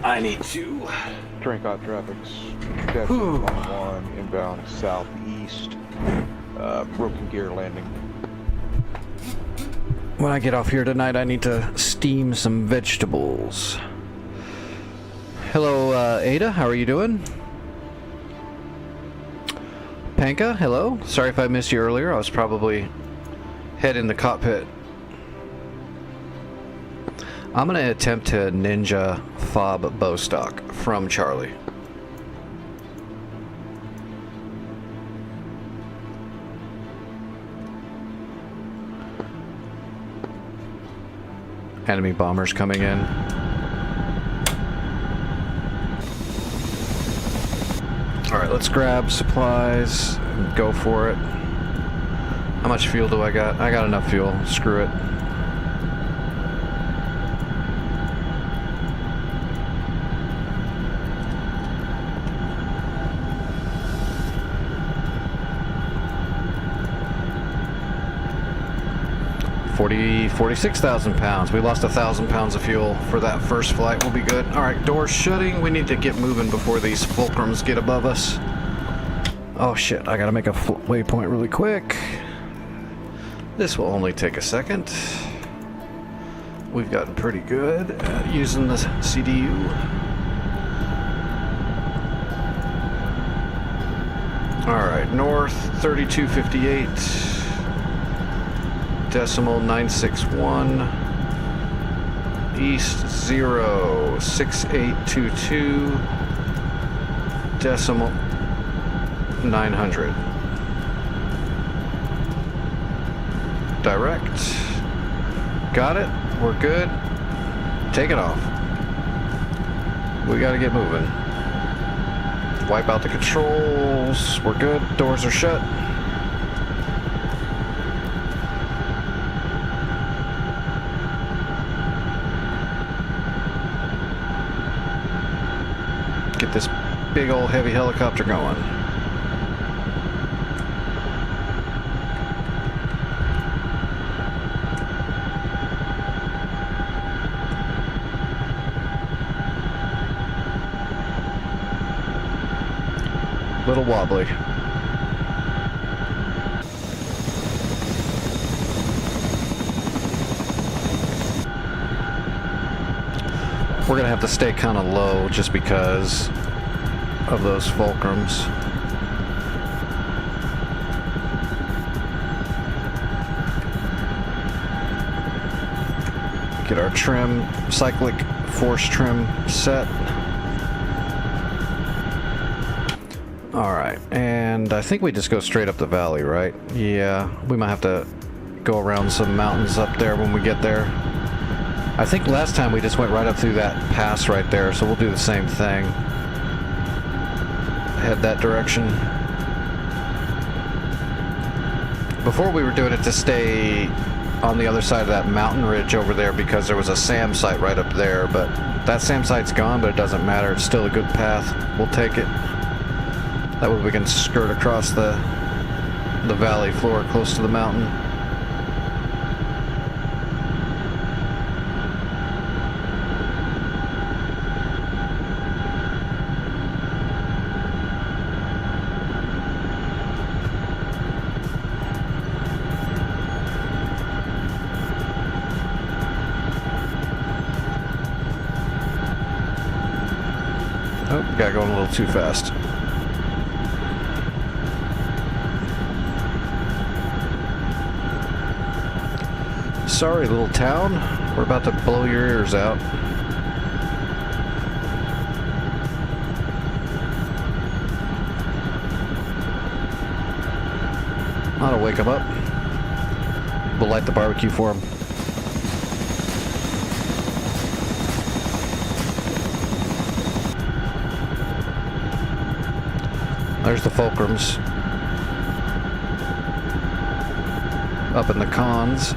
I need to. Terran Cot traffic's Jackson 1 inbound southeast. Broken gear landing. When I get off here tonight, I need to steam some vegetables. Hello, Ada. How are you doing? Panka, hello. Sorry if I missed you earlier. I was probably head in the cockpit. I'm going to attempt to ninja fob bow stock from Charlie. Enemy bombers coming in. Alright, let's grab supplies and go for it. How much fuel do I got? I got enough fuel. Screw it. £46,000. We lost 1,000 pounds of fuel for that first flight. We'll be good. All right, doors shutting. We need to get moving before these fulcrums get above us. Oh shit! I gotta make a waypoint really quick. This will only take a second. We've gotten pretty good at using the CDU. All right, north 3258. Decimal 961, east 06822, decimal 900. Direct. Got it. We're good. Take it off. We gotta get moving. Wipe out the controls. We're good. Doors are shut. Get this big old heavy helicopter going. Little wobbly. We're gonna have to stay kind of low just because of those fulcrums. Get our trim, cyclic force trim set. Alright, and I think we just go straight up the valley, right? Yeah, we might have to go around some mountains up there when we get there. I think last time we just went right up through that pass right there, so we'll do the same thing. Head that direction. Before we were doing it to stay on the other side of that mountain ridge over there because there was a SAM site right up there, but that SAM site's gone, but it doesn't matter. It's still a good path. We'll take it. That way we can skirt across the valley floor close to the mountain. Oh, got going a little too fast. Sorry, little town. We're about to blow your ears out. That'll wake him up. We'll light the barbecue for him. There's the fulcrums. Up in the cons.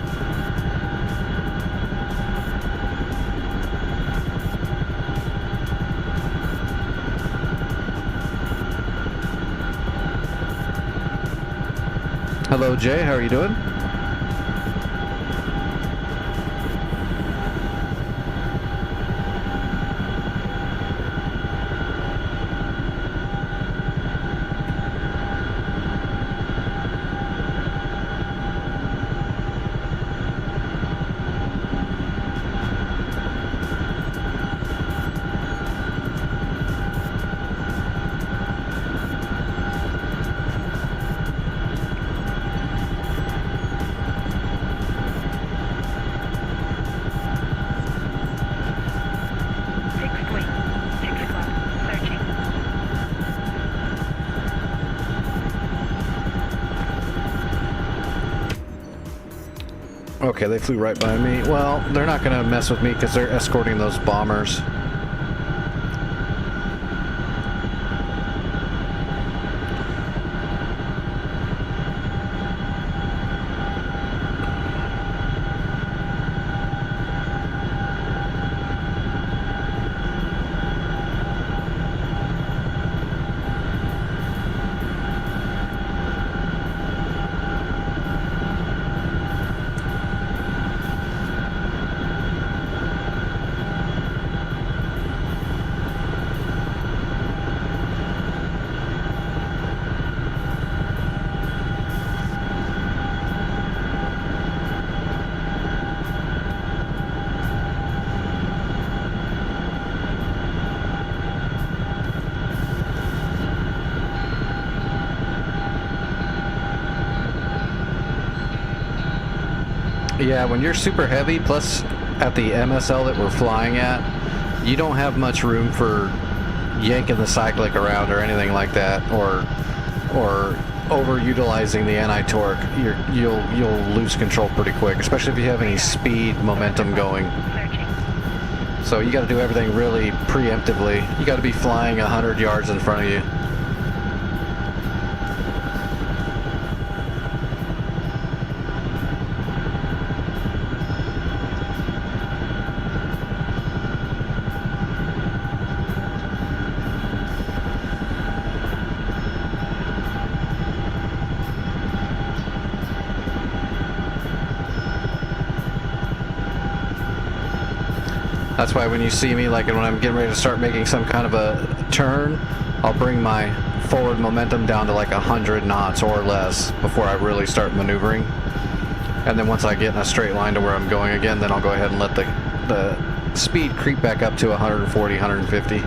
Hello, Jay. How are you doing? Okay, they flew right by me. Well, they're not going to mess with me because they're escorting those bombers. Yeah, when you're super heavy, plus at the MSL that we're flying at, you don't have much room for yanking the cyclic around or anything like that, or overutilizing the anti-torque. You'll lose control pretty quick, especially if you have any speed momentum going. So you got to do everything really preemptively. You got to be flying 100 yards in front of you. That's why when you see me, like when I'm getting ready to start making some kind of a turn, I'll bring my forward momentum down to like 100 knots or less before I really start maneuvering. And then once I get in a straight line to where I'm going again, then I'll go ahead and let the speed creep back up to 140, 150.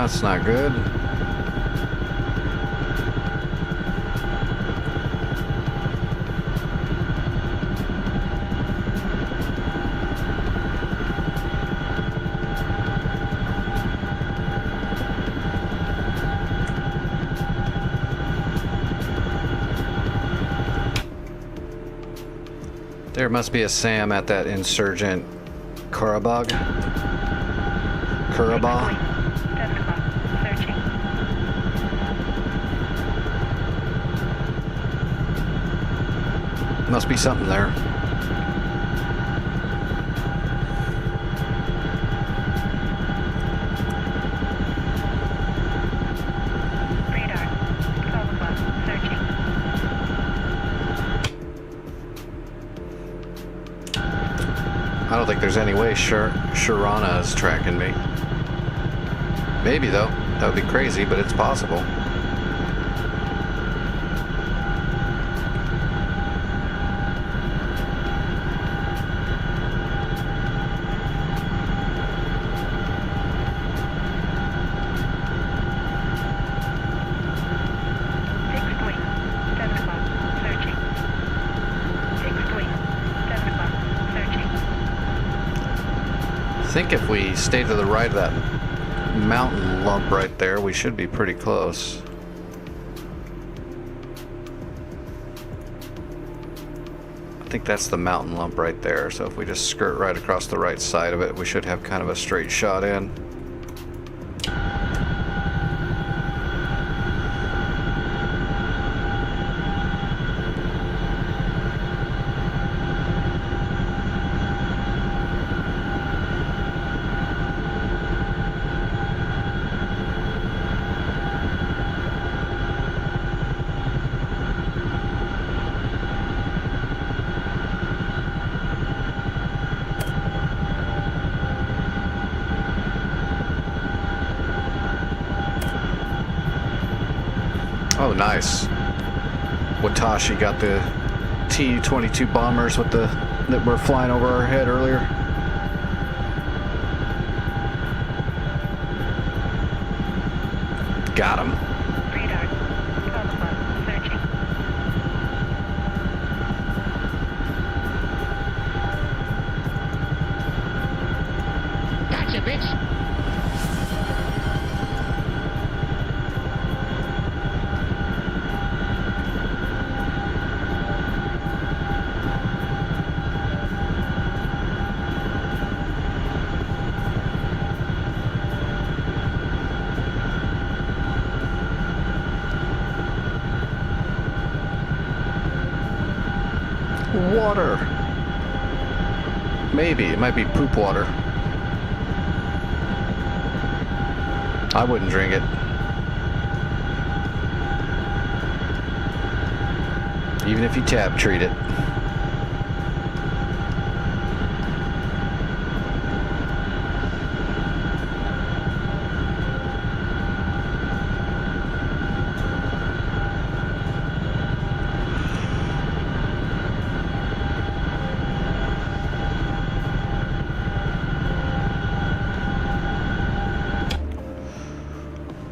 That's not good. There must be a SAM at that insurgent Karabagh. 7 o'clock. Searching. Must be something there. Radar. 12 o'clock. Searching. I don't think there's any way Sharana is tracking me. Maybe though. That would be crazy, but it's possible. Fixed wing. 7 o'clock. Searching. Fixed wing. 7 o'clock. Searching. I think if we stay to the right of that mountain lump right there, we should be pretty close. I think that's the mountain lump right there, so if we just skirt right across the right side of it, we should have kind of a straight shot in. Oh, nice. Watashi got the T-22 bombers with the that were flying over our head earlier. Got him. Radar. 12 o'clock. Searching. Gotcha, bitch. Water. Maybe. It might be poop water. I wouldn't drink it. Even if you tab treat it.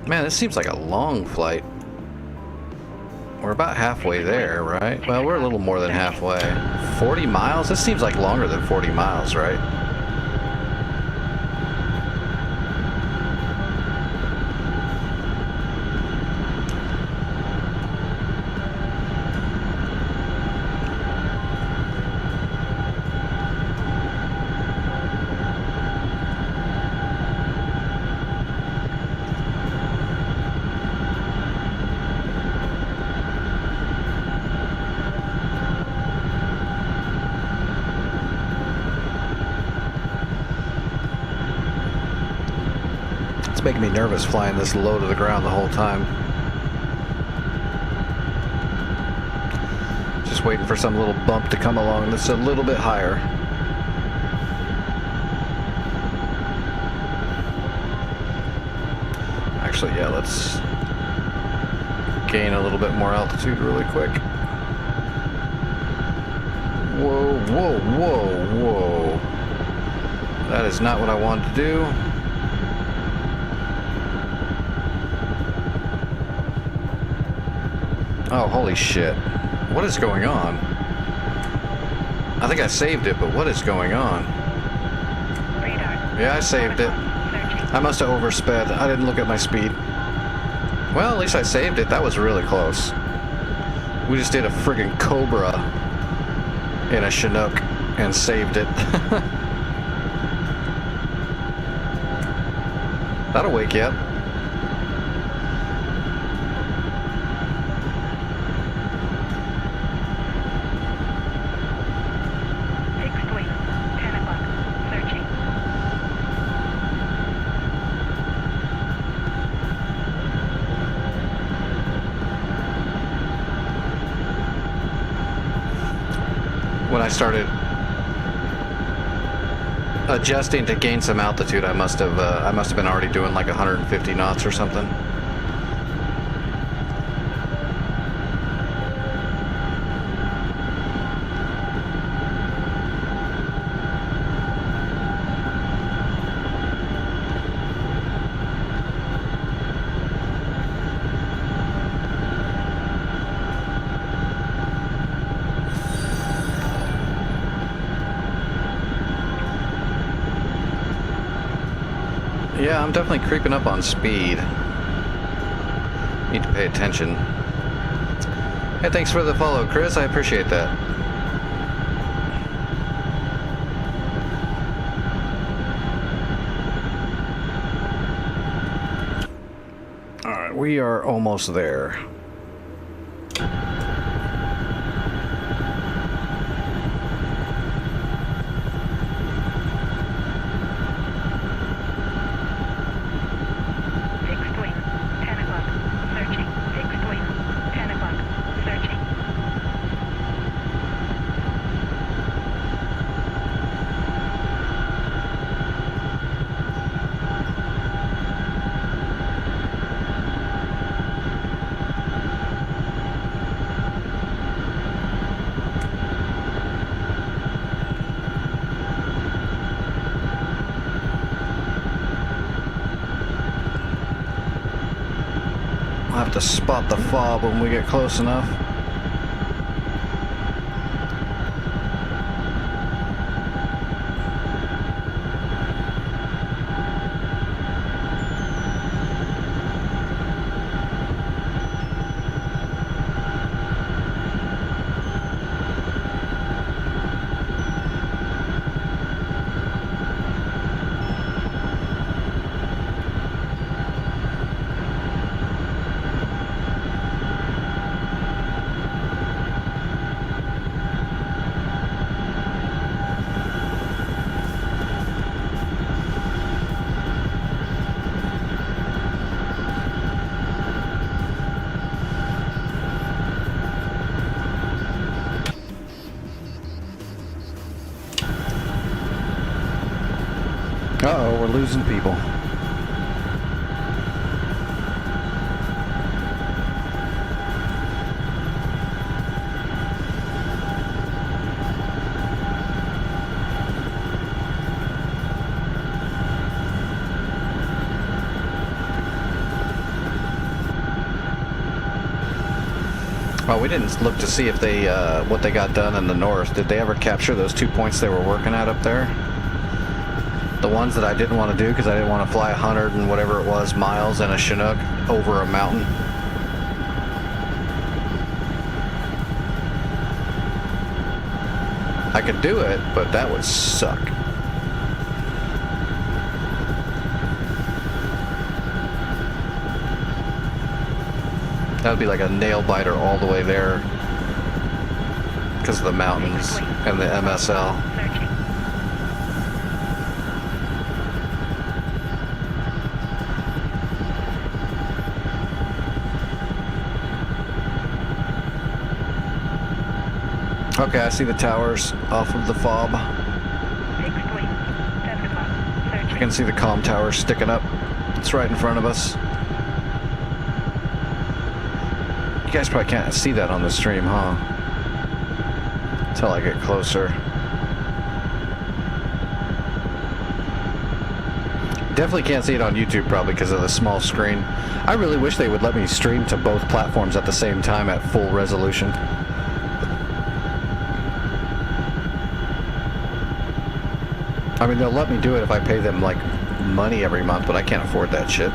Man, this seems like a long flight. We're about halfway there, right? Well, we're a little more than halfway. 40 miles? This seems like longer than 40 miles, right? It's making me nervous flying this low to the ground the whole time. Just waiting for some little bump to come along that's a little bit higher. Actually, yeah, let's gain a little bit more altitude really quick. Whoa, whoa, whoa, whoa. That is not what I wanted to do. Oh, holy shit. What is going on? I think I saved it, but what is going on? Radar. Yeah, I saved it. Searching. I must have oversped. I didn't look at my speed. Well, at least I saved it. That was really close. We just did a friggin' Cobra in a Chinook and saved it. That'll wake you up. Fixed wing. 10 o'clock. Searching. When I started adjusting to gain some altitude, I must have been already doing like 150 knots or something. Yeah, I'm definitely creeping up on speed. Need to pay attention. Hey, thanks for the follow, Chris. I appreciate that. Alright, we are almost there. Fixed wing. 10 o'clock. Searching. Fixed wing. 10 o'clock. Searching. I'll have to spot the fob when we get close enough. Uh-oh, we're losing people. Well, we didn't look to see if they, what they got done in the north. Did they ever capture those 2 points they were working at up there? The ones that I didn't want to do because I didn't want to fly 100 and whatever it was miles in a Chinook over a mountain. I could do it, but that would suck. That would be like a nail biter all the way there because of the mountains and the MSL. Searching. Okay, I see the towers off of the fob. Fixed wing. 7 o'clock. Searching. I can see the comm tower sticking up. It's right in front of us. You guys probably can't see that on the stream, huh? Until I get closer. definitely can't see it on YouTube probably because of the small screen. I really wish they would let me stream to both platforms at the same time at full resolution. I mean, they'll let me do it if I pay them like money every month, but I can't afford that shit.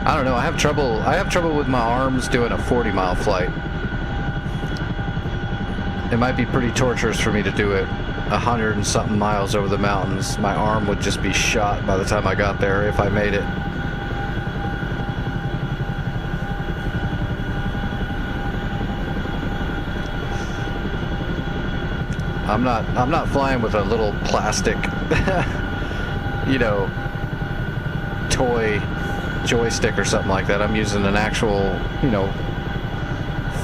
I don't know, I have trouble with my arms doing a 40-mile flight. It might be pretty torturous for me to do it 100 and something miles over the mountains. My arm would just be shot by the time I got there if I made it. I'm not flying with a little plastic you know, toy joystick or something like that. I'm using an actual, you know,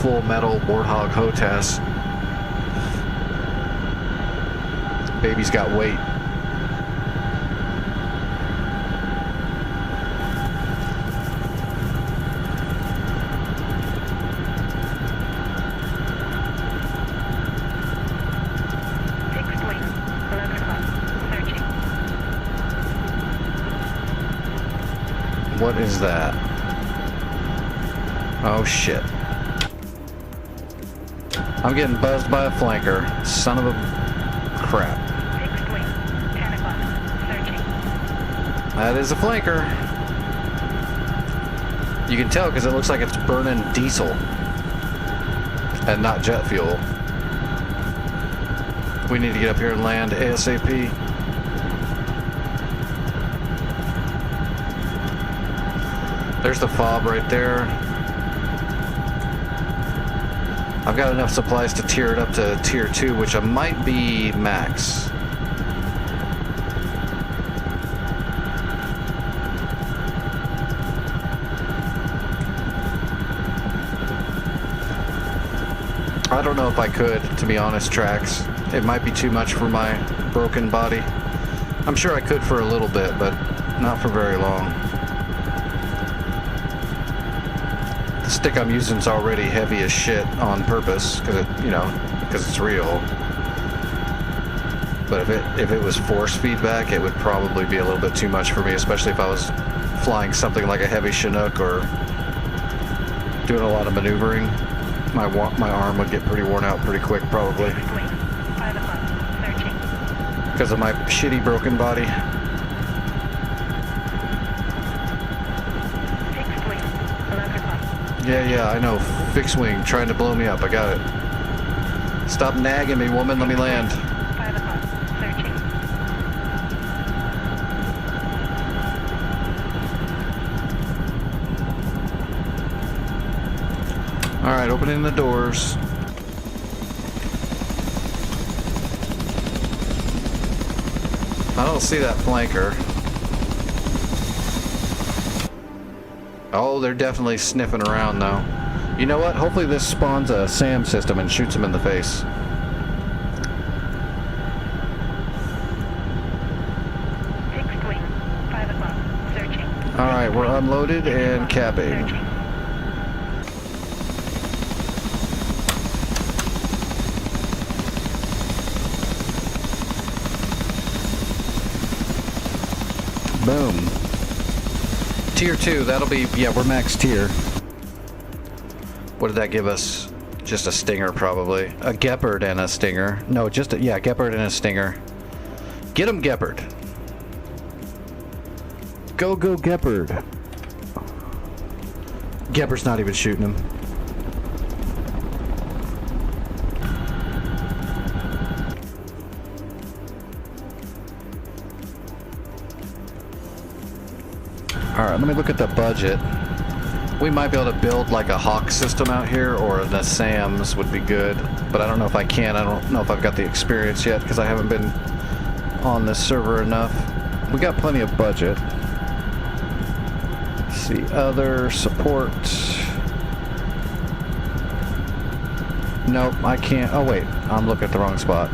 full metal Warthog HOTAS. Baby's got weight. What is that? Oh shit. I'm getting buzzed by a flanker. Son of a crap. That is a flanker. You can tell because it looks like it's burning diesel and not jet fuel. We need to get up here and land ASAP. There's the fob right there. I've got enough supplies to tier it up to tier 2, which I might be max. I don't know if I could, to be honest, Trax. It might be too much for my broken body. I'm sure I could for a little bit, but not for very long. The stick I'm using is already heavy as shit on purpose, because it, you know, because it's real. But if it was force feedback, it would probably be a little bit too much for me, especially if I was flying something like a heavy Chinook or doing a lot of maneuvering. My arm would get pretty worn out pretty quick, probably. Because of my shitty broken body. Yeah, I know. Fixed wing, trying to blow me up. I got it. Stop nagging me, woman. Let me land. Alright, opening the doors. I don't see that flanker. Oh, they're definitely sniffing around now. You know what? Hopefully this spawns a SAM system and shoots them in the face. Alright, we're unloaded and capping. Boom. Tier 2, that'll be, yeah, we're max tier. What did that give us? Just a stinger, probably. A Gepard and a stinger. No, just a, yeah, Gepard and a stinger. Get him, Gepard. Go, Gepard. Gepard's not even shooting him. Alright, let me look at the budget. We might be able to build like a Hawk system out here, or the SAMs would be good. But I don't know if I can. I don't know if I've got the experience yet, because I haven't been on this server enough. We got plenty of budget. Let's see, other support. Nope, I can't. Oh wait, I'm looking at the wrong spot.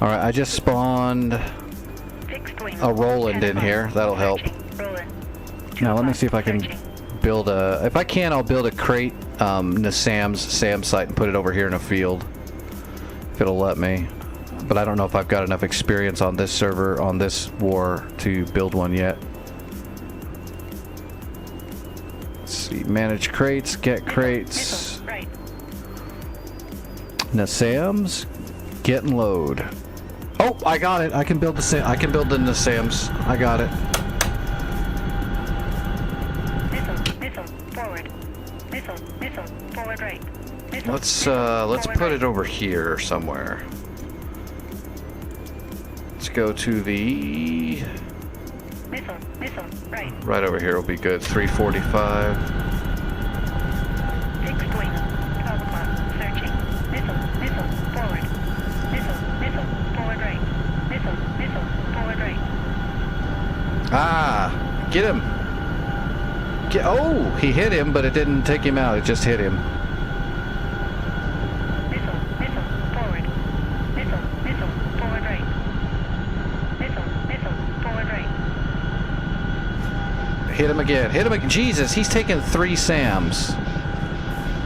Alright, I just spawned Fixed wing. a Roland 10 in here. That'll help. Searching. Roland. Now let me 2 see if I can searching. build a... If I can, I'll build a crate Nasam's SAM site and put it over here in a field. If it'll let me. But I don't know if I've got enough experience on this server, on this war, to build one yet. Let's see. Manage crates, get crates. Missile. Right. Nasam's, get and load. Oh, I got it. I can build the I can build the Nasam's. I got it. Missile forward. Missile forward right. Missile, Let's put it over here somewhere. Let's go to the Missile right. right over here will be good. 345. Fixed wing. 12 o'clock. Searching. Missile forward. Missile forward right. Missile forward right. Ah, get him. Oh, he hit him, but it didn't take him out. It just hit him. Missile forward. Missile forward right. Missile forward right. Hit him again. Hit him again. Jesus, he's taken 3 SAMs.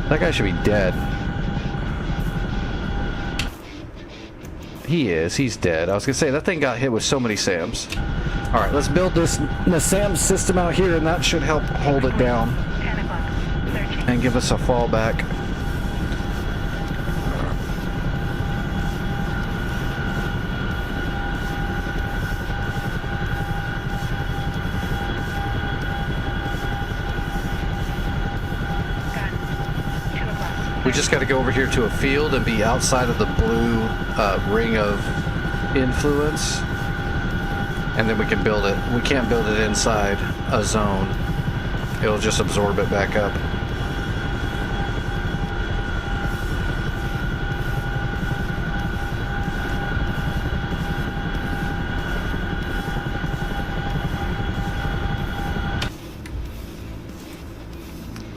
That guy should be dead. He is. He's dead. I was gonna say that thing got hit with so many SAMs. All right, let's build this Nasam system out here, and that should help hold it down 10 o'clock. Searching. and give us a fallback. Gun. 2 o'clock. We just got to go over here to a field and be outside of the blue ring of influence, and then we can build it. We can't build it inside a zone. It'll just absorb it back up.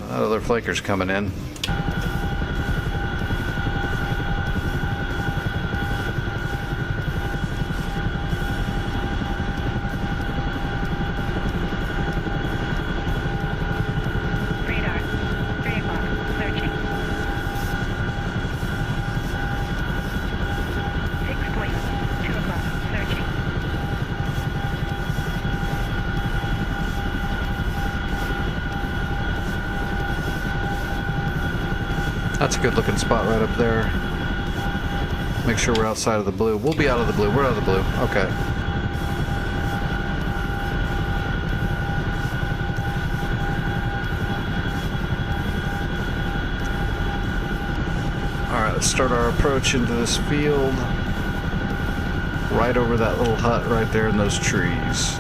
Other flankers coming in. Radar. 3 o'clock. Searching. Fixed wing. 2 o'clock. Searching. That's a good looking spot right up there. Make sure we're outside of the blue. We'll be out of the blue. We're out of the blue. Okay. Alright, let's start our approach into this field. Right over that little hut right there in those trees.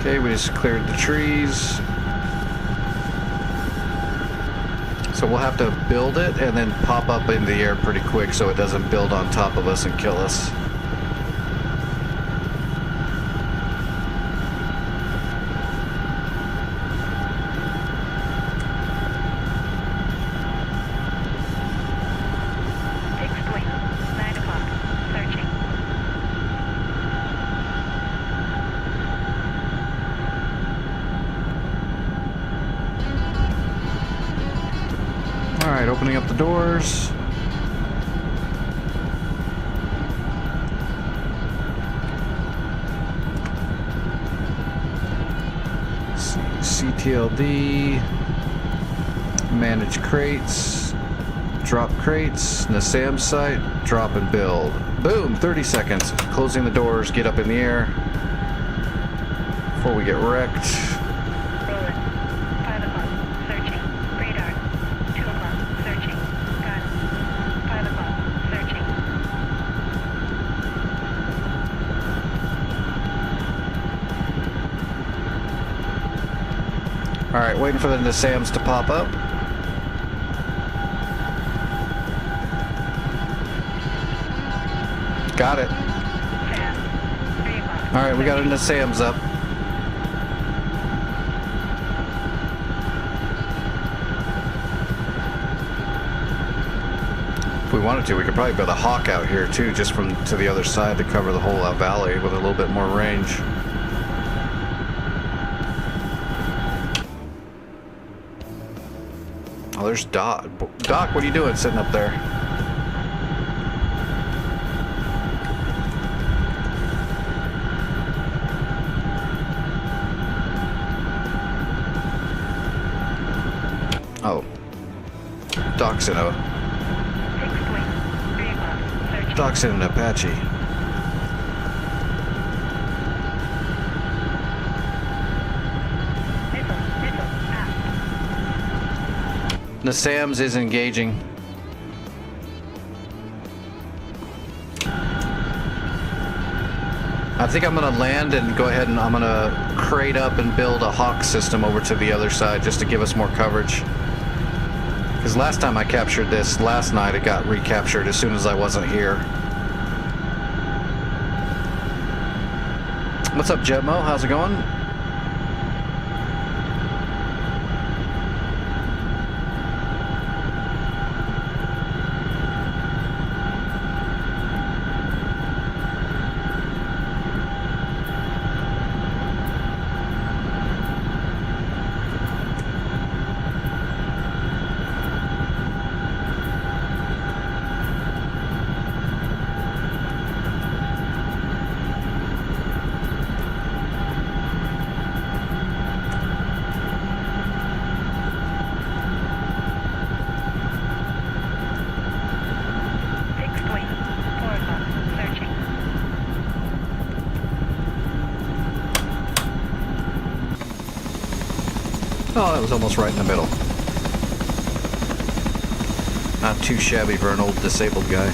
Okay, we just cleared the trees. So we'll have to build it and then pop up in the air pretty quick so it doesn't build on top of us and kill us. Fixed wing. 9 o'clock. Searching. Alright, opening up the doors. CTLD. Manage crates. Drop crates. Nasam site. Drop and build. Boom! 30 seconds. Closing the doors. Get up in the air. Before we get wrecked. Roland. 5 o'clock. Searching. Radar. 2 o'clock. Searching. Gun. 5 o'clock. Searching. Alright, waiting for the Nasams to pop up. Got it. Sam. 3 o'clock. Alright, we got a Nasams up. wanted to, we could probably build a Hawk out here too, just from to the other side to cover the whole valley with a little bit more range. Oh, there's Doc. Doc, what are you doing sitting up there? Oh. Doc's in a... 6.3 o'clock. Searching. Doc's in an Apache. Missile. Aft. Nassams is engaging. I think I'm gonna land and go ahead and I'm gonna crate up and build a Hawk system over to the other side just to give us more coverage. Because last time I captured this, last night it got recaptured as soon as I wasn't here. What's up, Jetmo? How's it going? Oh, that was almost right in the middle. Not too shabby for an old disabled guy.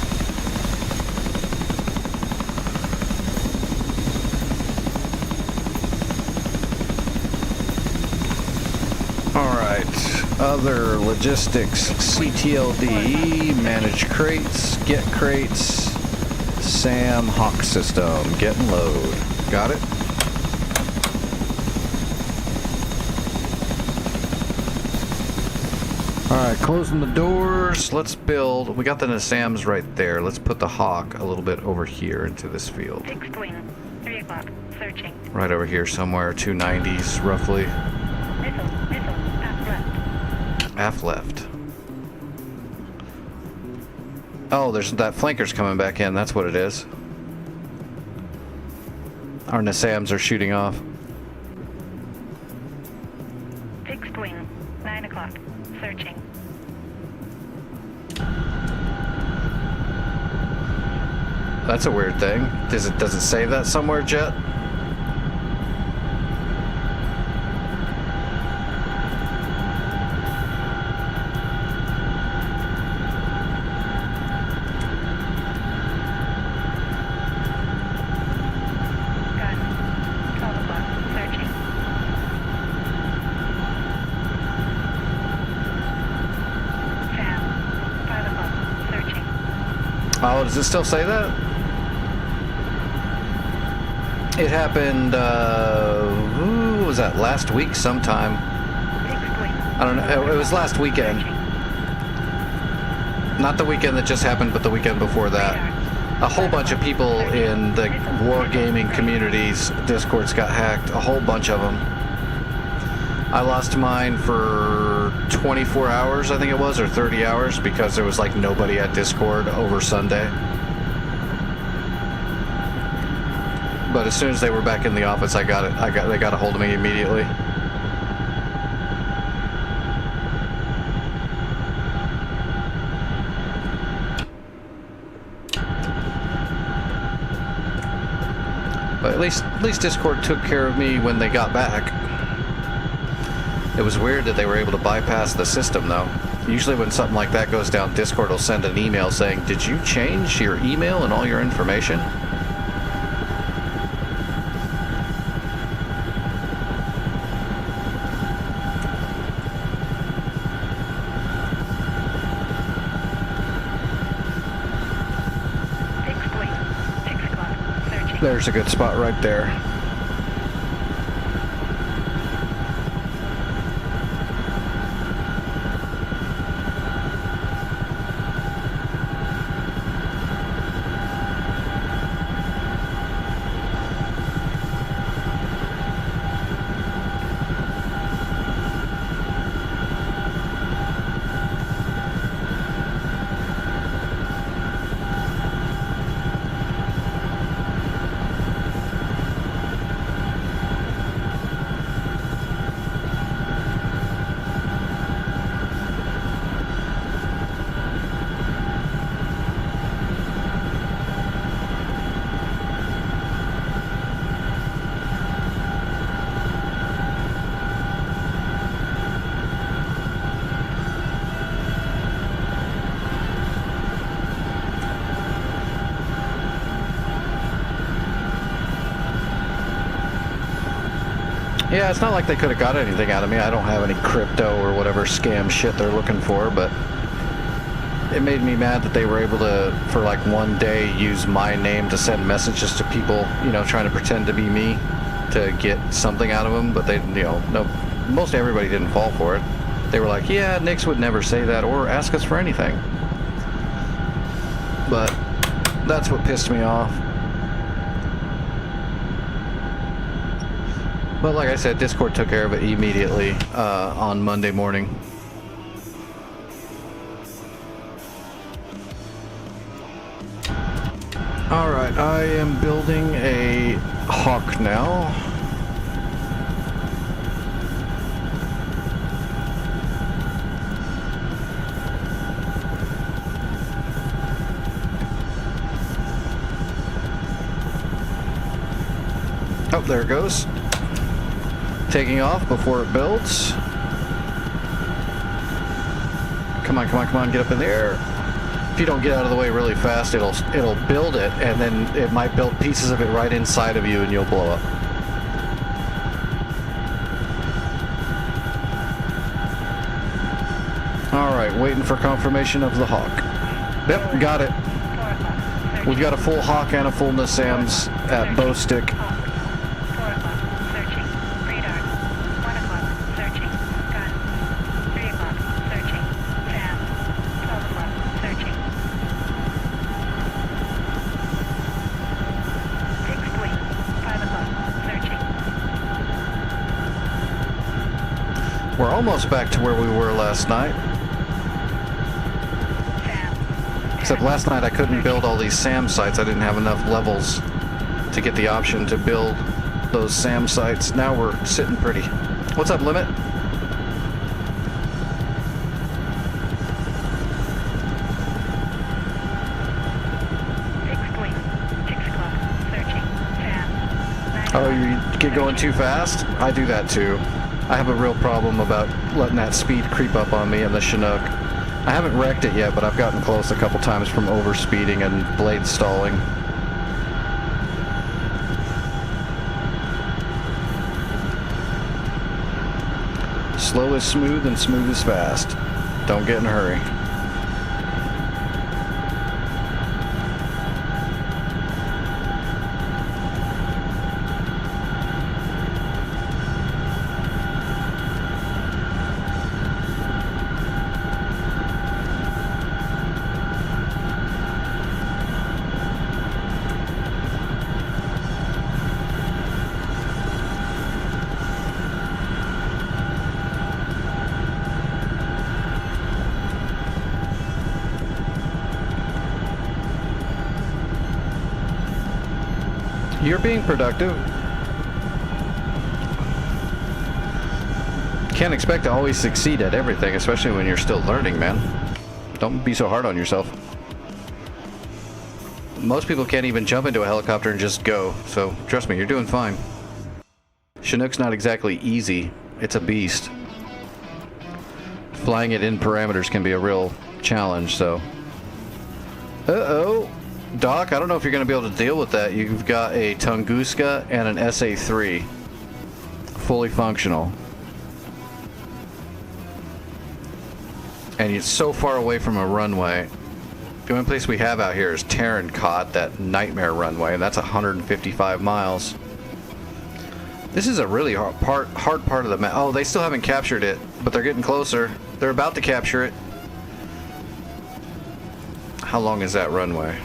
Alright, other logistics, CTLD, manage crates, get crates, SAM, Hawk system, get and load. Got it? Alright, closing the doors. Let's build. We got the Nassams right there. Let's put the Hawk a little bit over here into this field. 6.3 o'clock. Searching. Right over here somewhere, 290s roughly. Missile. Aft left. Aft left. Oh, there's that flanker's coming back in. That's what it is. Our Nassams are shooting off. 6.9 o'clock. Searching. That's a weird thing. Does it say that somewhere, Jet? Gun. 12 o'clock. Searching. Sam. 5 o'clock. Searching. Oh, does it still say that? It happened, what was that, last week sometime? 6.3. I don't know, it was last weekend. Not the weekend that just happened, but the weekend before that. A whole bunch of people in the wargaming communities Discords got hacked, a whole bunch of them. I lost mine for 24 hours, I think it was, or 30 hours, because there was like nobody at Discord over Sunday. But as soon as they were back in the office, they got a hold of me immediately. But at least Discord took care of me when they got back. It was weird that they were able to bypass the system, though. Usually when something like that goes down, Discord will send an email saying, "Did you change your email and all your information?" There's a good spot right there. Yeah, it's not like they could have got anything out of me. I don't have any crypto or whatever scam shit they're looking for, but it made me mad that they were able to, for like one day, use my name to send messages to people, you know, trying to pretend to be me to get something out of them, but they, you know, no, most everybody didn't fall for it. They were like, yeah, Nix would never say that or ask us for anything. But that's what pissed me off. But like I said, Discord took care of it immediately on Monday morning. Alright, I am building a Hawk now. Oh, there it goes. Taking off before it builds. Come on, come on, come on, get up in the air. If you don't get out of the way really fast, it'll build it, and then it might build pieces of it right inside of you, and you'll blow up. All right, waiting for confirmation of the Hawk. Yep, got it. We've got a full Hawk and a full Nassams at bow stick. 4 o'clock, searching. Radar. 1 o'clock, searching. Gun. 3 o'clock, searching. Sam. 12 o'clock, searching. Fixed wing. 5 o'clock, searching. We're almost back to where we were last night. Except last night I couldn't build all these SAM sites. I didn't have enough levels to get the option to build those SAM sites. Now we're sitting pretty. What's up, Limit? Fixed wing. 6 o'clock, searching. Sam. 9 Oh, you o'clock, get going searching. too fast? I do that too. I have a real problem about letting that speed creep up on me in the Chinook. I haven't wrecked it yet, but I've gotten close a couple times from overspeeding and blade stalling. Slow is smooth and smooth is fast. Don't get in a hurry. You're being productive. Can't expect to always succeed at everything, especially when you're still learning, man. Don't be so hard on yourself. Most people can't even jump into a helicopter and just go, so trust me, you're doing fine. Chinook's not exactly easy. It's a beast. Flying it in parameters can be a real challenge, so... Uh-oh! Doc, I don't know if you're going to be able to deal with that. You've got a Tunguska and an SA-3. Fully functional. And it's so far away from a runway. The only place we have out here is Terran Cot, that nightmare runway, and that's 155 miles. This is a really hard part of the map. Oh, they still haven't captured it, but they're getting closer. They're about to capture it. How long is that runway?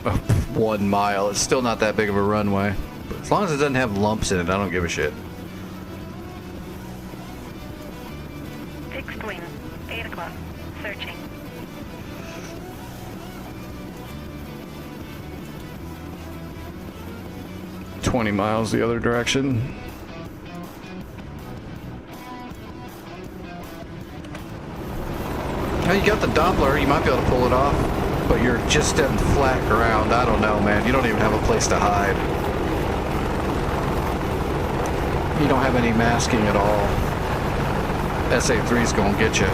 Oh, 1 mile. It's still not that big of a runway. But as long as it doesn't have lumps in it, I don't give a shit. Fixed wing. 8 o'clock, searching. "20 miles the other direction." Now you got the Doppler, you might be able to pull it off, but you're just in flat ground. I don't know, man. You don't even have a place to hide. You don't have any masking at all. SA-3's gonna get you.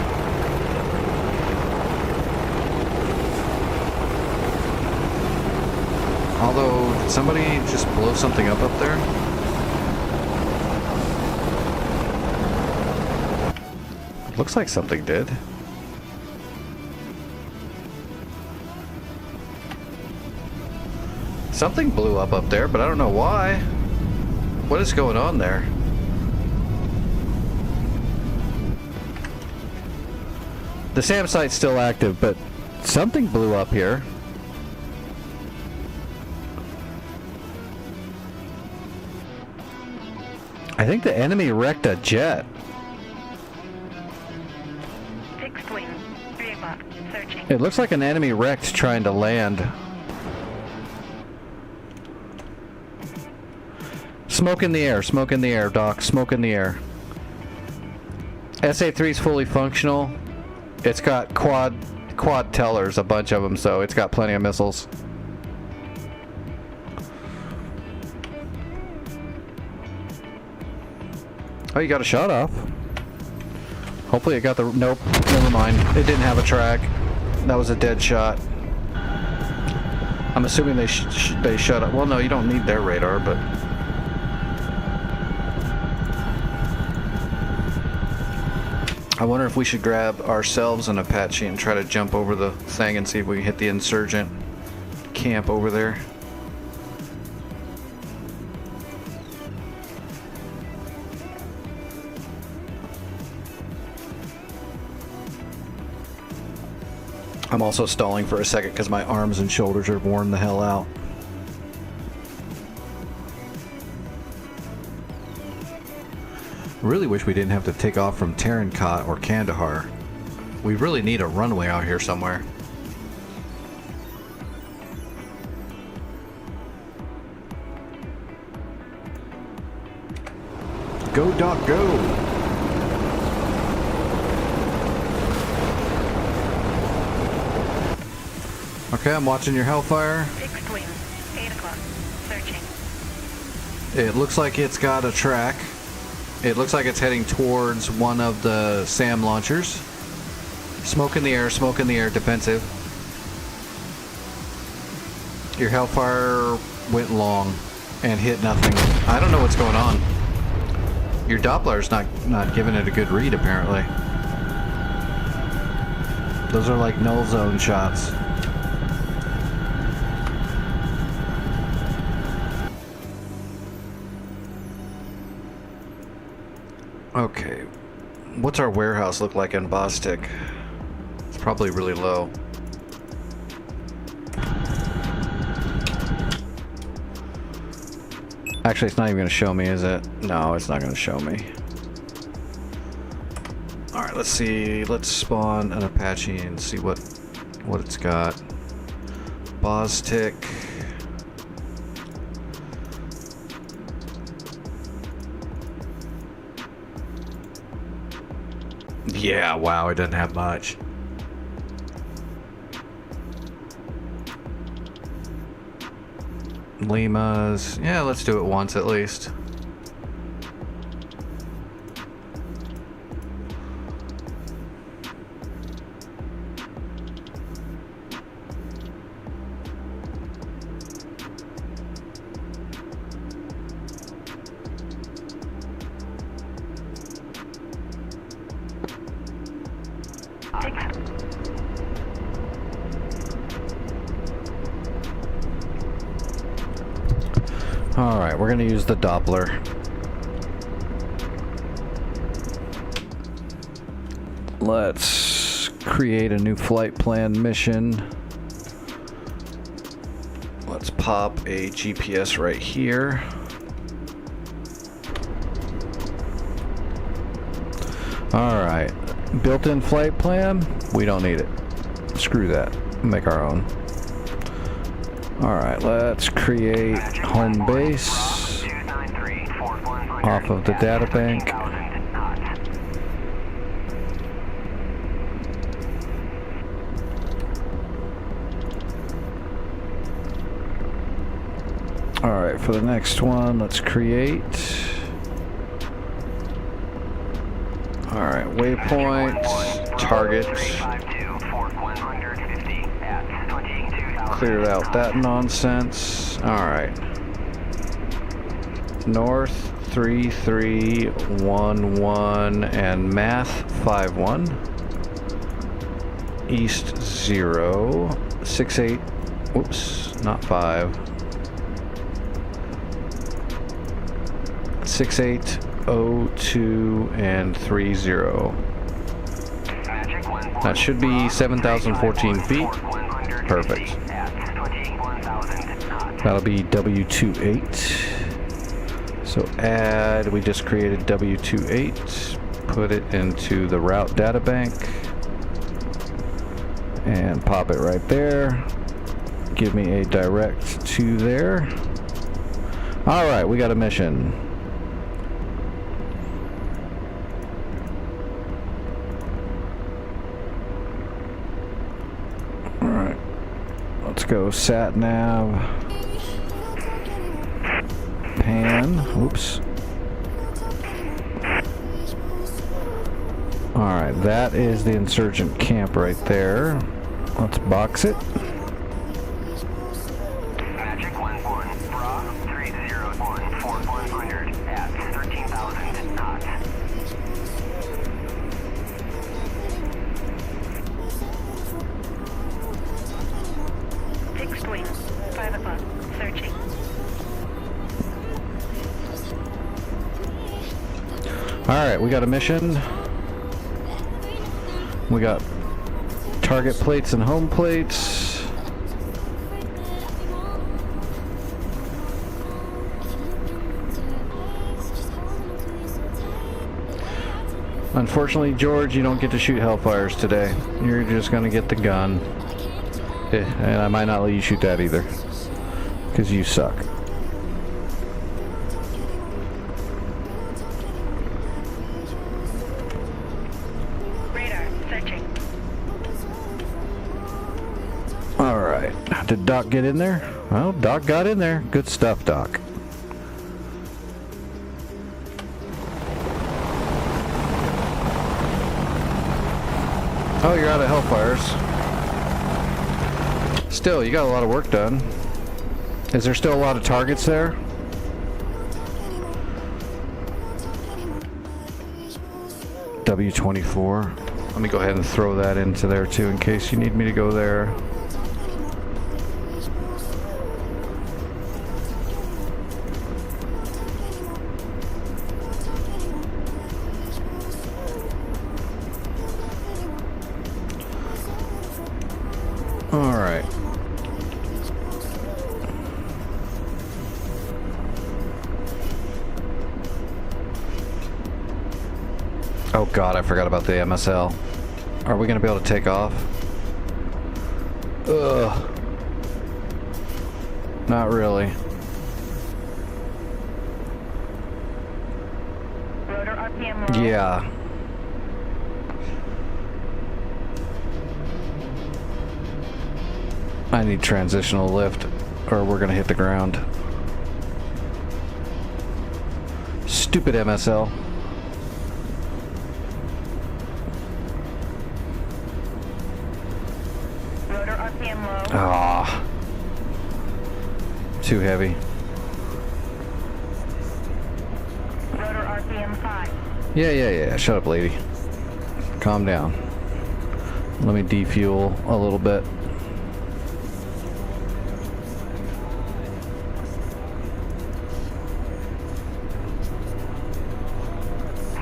Although, did somebody just blow something up there? Looks like something did. Something blew up there, but I don't know why. What is going on there? The SAM site's still active, but something blew up here. I think the enemy wrecked a jet. Fixed wing. 3 o'clock. Searching. It looks like an enemy wrecked trying to land. Smoke in the air, Doc. Smoke in the air. SA-3 is fully functional. It's got quad tellers, a bunch of them, so it's got plenty of missiles. Oh, you got a shot off. Hopefully it got the... Nope, never mind. It didn't have a track. That was a dead shot. I'm assuming they shut up. Well, no, you don't need their radar, but... I wonder if we should grab ourselves an Apache and try to jump over the thing and see if we can hit the insurgent camp over there. I'm also stalling for a second because my arms and shoulders are worn the hell out. Really wish we didn't have to take off from Terran Cot or Kandahar. We really need a runway out here somewhere. Go, Doc, go! Okay, I'm watching your Hellfire. Fixed wing. 8 o'clock. Searching. It looks like it's got a track. It looks like it's heading towards one of the SAM launchers. Smoke in the air, defensive. Your Hellfire went long and hit nothing. I don't know what's going on. Your Doppler's not giving it a good read, apparently. Those are like null zone shots. Okay, what's our warehouse look like in Bostik? It's probably really low. Actually, it's not even going to show me, is it? No, it's not going to show me. Alright, let's see. Let's spawn an Apache and see what it's got. Bostik. Yeah, wow, it doesn't have much. Limas. Yeah, let's do it once at least. Alright, we're gonna use the Doppler. Let's create a new flight plan mission. Let's pop a GPS right here. Alright, built-in flight plan? We don't need it. Screw that. Make our own. Alright, let's create home base off of the data bank. Alright, for the next one, let's create. Alright, waypoint, target. Cleared out that nonsense. Alright. North 3311 and math 51. East 0. 68. Whoops, not 5. 6802 and 30. That should be 7,014 feet. Perfect. That'll be W28. So add, we just created W28, put it into the route data bank, and pop it right there. Give me a direct to there. Alright, we got a mission. Alright, let's go sat nav. Pan, oops. Alright, that is the insurgent camp right there. Let's box it. Magic 1-1, Bra 301, 4100 at 13,000 knots. Fixed wing, 5 o'clock, searching. Alright, we got a mission. We got target plates and home plates. Unfortunately, George, you don't get to shoot Hellfires today. You're just gonna get the gun. And I might not let you shoot that either, because you suck. Radar, searching. Alright, did Doc get in there? Well, Doc got in there. Good stuff, Doc. Oh, you're out of Hellfires. Still, you got a lot of work done. Is there still a lot of targets there? W24. Let me go ahead and throw that into there too in case you need me to go there. All right. Oh God, I forgot about the MSL. Are we gonna be able to take off? Ugh. Not really. Rotor RPM low. Yeah. I need transitional lift, or we're gonna hit the ground. Stupid MSL. Rotor RPM low. Ah. Too heavy. Rotor RPM 5. Yeah. Shut up, lady. Calm down. Let me defuel a little bit.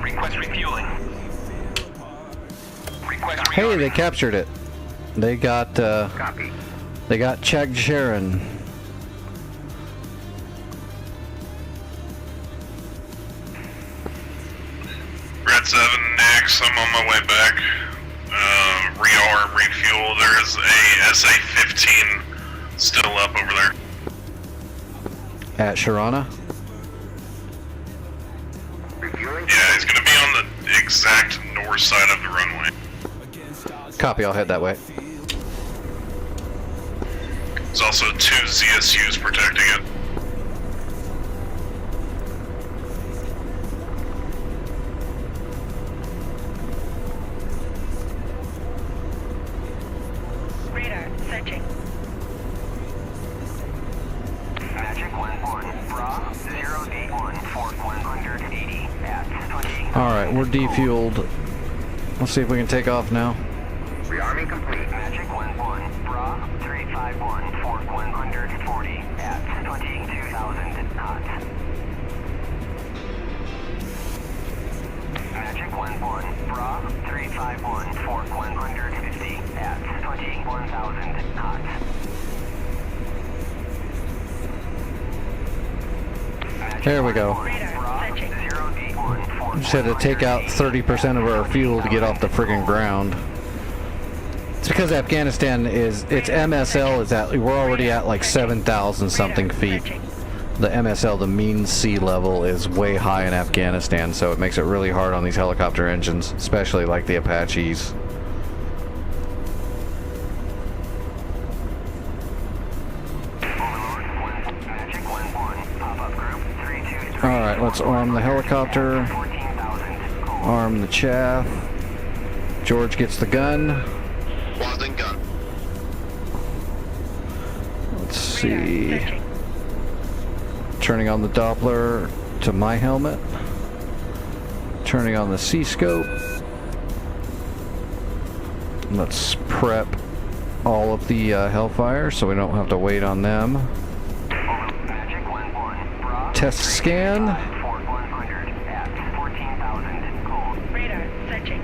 Request refueling. Request Hey, they captured it. They got Copy. they got Chag Sharon. Red 7, Nix, I'm on my way back. Rearm, refuel. There is a SA-15 still up over there. At Sharana? Refueling. Yeah, he's gonna be on the exact north side of the runway. Copy, I'll head that way. There's also 2 ZSUs protecting it. Radar, searching. Alright, we're defueled. Let's see if we can take off now. Rearming complete. Magic 1-1. Bra 351. Fork 140 at 22,000 knots. Magic 1-1. Bra 351. Fork 150 at 21,000 knots. There we go. Just had to take out 30% of our fuel to get off the friggin' ground. It's because Afghanistan is, its MSL is at, we're already at like 7,000 something feet. The MSL, the mean sea level, is way high in Afghanistan, so it makes it really hard on these helicopter engines, especially like the Apaches. Alright, let's arm the helicopter, arm the chaff. George gets the gun. Let's see. Turning on the Doppler to my helmet. Turning on the C-scope. Let's prep all of the Hellfire so we don't have to wait on them. Test scan. Radar searching.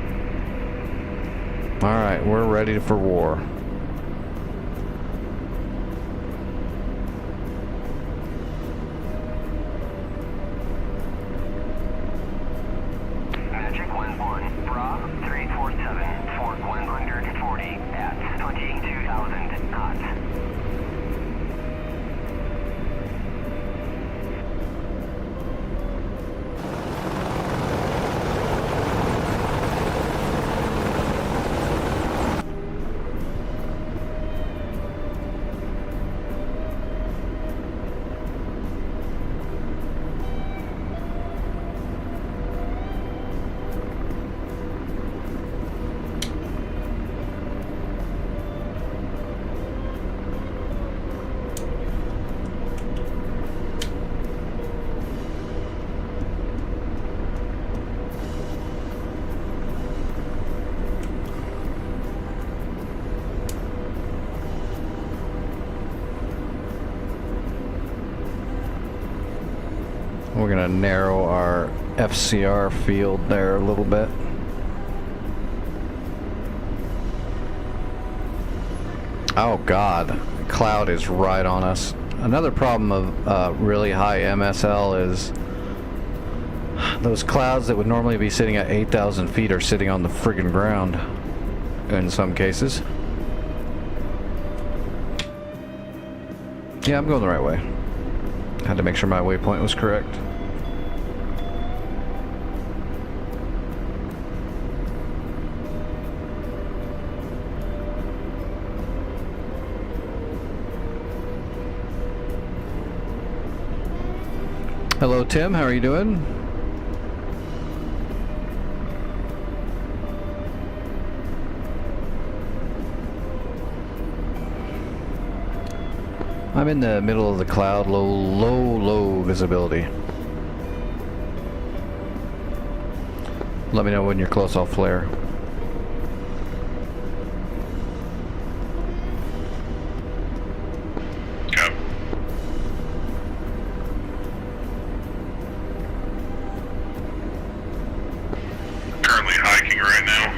Alright, we're ready for war. Magic 1-1. Bra 347. Fork 140 at 22,000 knots. We're gonna narrow our FCR field there a little bit. Oh God, cloud is right on us. Another problem of really high MSL is those clouds that would normally be sitting at 8,000 feet are sitting on the friggin' ground in some cases. Yeah, I'm going the right way. Had to make sure my waypoint was correct. Hello Tim, how are you doing? I'm in the middle of the cloud, low visibility. Let me know when you're close, I'll flare. Go. Currently hiking right now.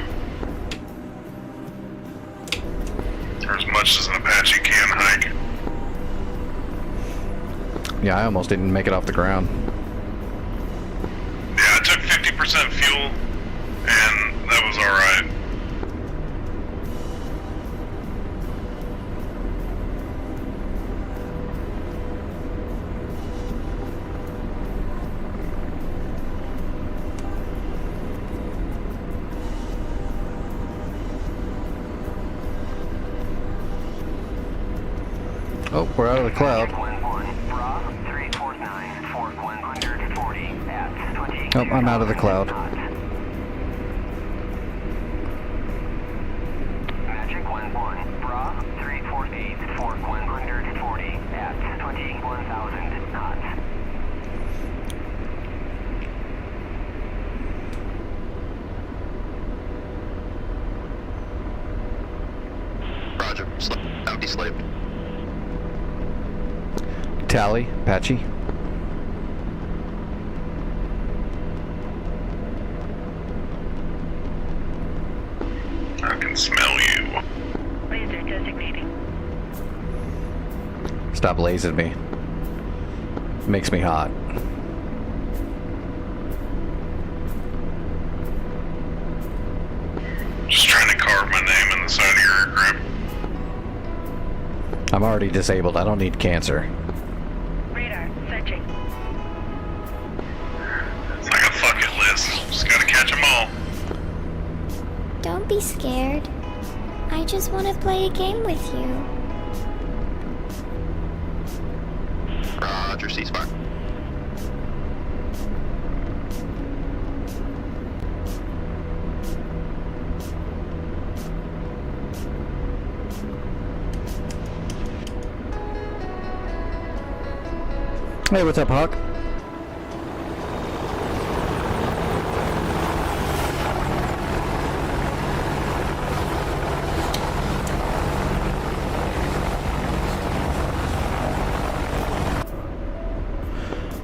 Or as much as an Apache can hike. Yeah, I almost didn't make it off the ground. Yeah, I took 50% fuel, and that was alright. Oh, we're out of the cloud. Oh, I'm out of the cloud. Magic 1-1. Bra 348. Fork 140 at 21,000 knots. Valley, Apache. I can smell you. Laser designating. Stop lasing me. Makes me hot. Just trying to carve my name in the side of your aircraft. I'm already disabled. I don't need cancer. Radar searching. It's like a bucket list. Just gotta catch them all. Don't be scared. I just want to play a game with you. Roger, ceasefire. Hey, what's up, Hawk?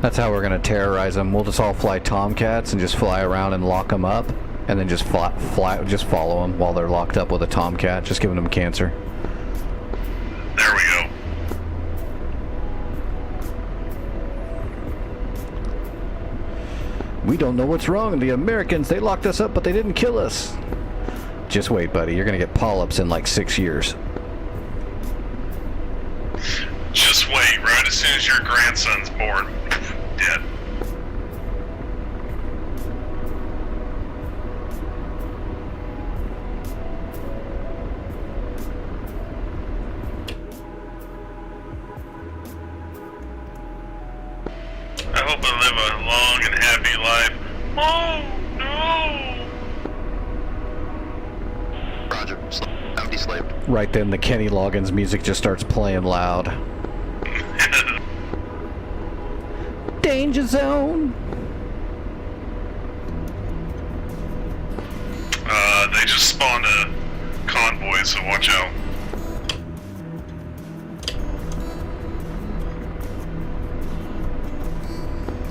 That's how we're gonna terrorize them. We'll just all fly Tomcats and just fly around and lock them up, and then just just follow them while they're locked up with a Tomcat, just giving them cancer. There we go. We don't know what's wrong. The Americans, they locked us up, but they didn't kill us. Just wait, buddy. You're gonna get polyps in like 6 years. Just wait, right as soon as your grandson's born. Dead. I hope I live a long and happy life. Oh, no! Roger. Empty slave. Right then, the Kenny Loggins music just starts playing loud. Danger zone. They just spawned a convoy, so watch out.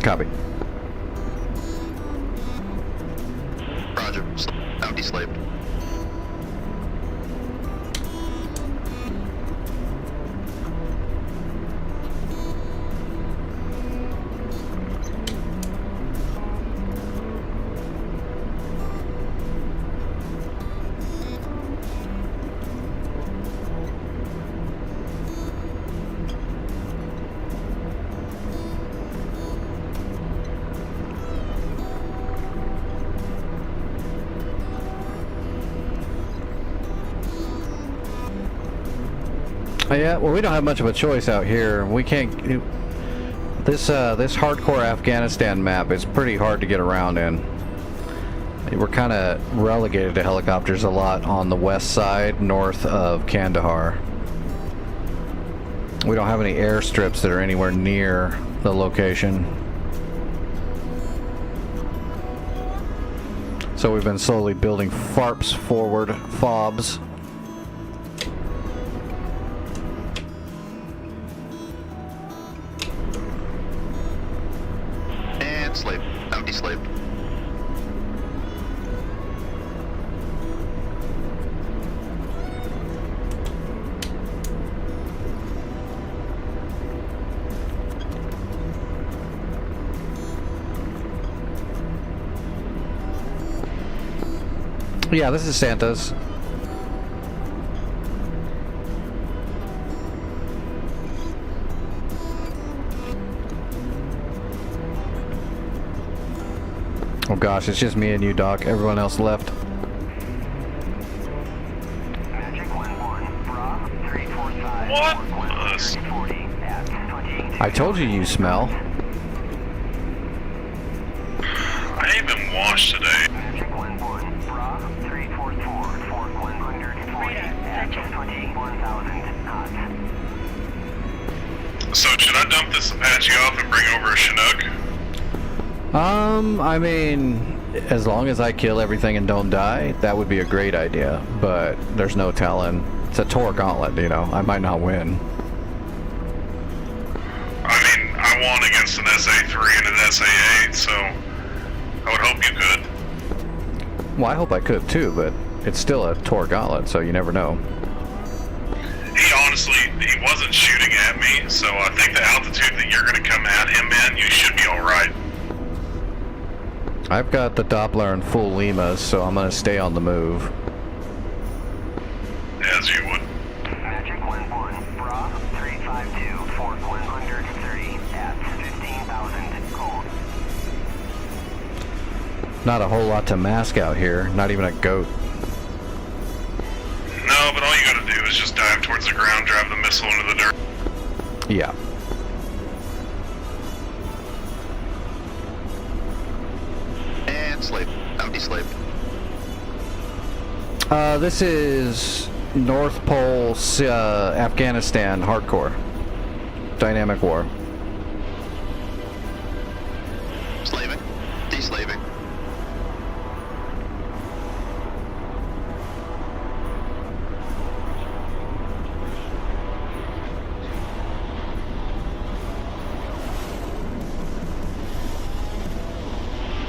Copy. Roger. Empty slave. Yeah, well, we don't have much of a choice out here. We can't. This hardcore Afghanistan map is pretty hard to get around in. We're kind of relegated to helicopters a lot on the west side, north of Kandahar. We don't have any airstrips that are anywhere near the location. So we've been slowly building FARPs forward, FOBs. And slave. Empty slave. Yeah, this is Santa's. Oh gosh, it's just me and you, Doc. Everyone else left. Magic 1-1. Bra 345. What? 140 at 20. I told you you smell. I ain't been washed today. Magic 1-1. Bra 344. 140 at 21,000 knots. So should I dump this Apache off and bring over a Chinook? I mean, as long as I kill everything and don't die, that would be a great idea. But there's no telling. It's a Tor gauntlet, you know. I might not win. I mean, against an SA-3 and an SA-8, so I would hope you could. Well, I hope I could too, but it's still a Tor Gauntlet, so you never know. He wasn't shooting at me, so I think the altitude that you're going to come at him in, you should be alright. I've got the Doppler in full Limas, so I'm going to stay on the move. As you would. Magic 1-1, Bra 352, Fort 130 at 15,000 cold. Not a whole lot to mask out here, not even a goat. No, but all you gotta do is just dive towards the ground, drive the missile into the dirt. Yeah. And sleep. Empty sleep. This is North Pole, Afghanistan, hardcore. Dynamic war. Slaving. Deslaving.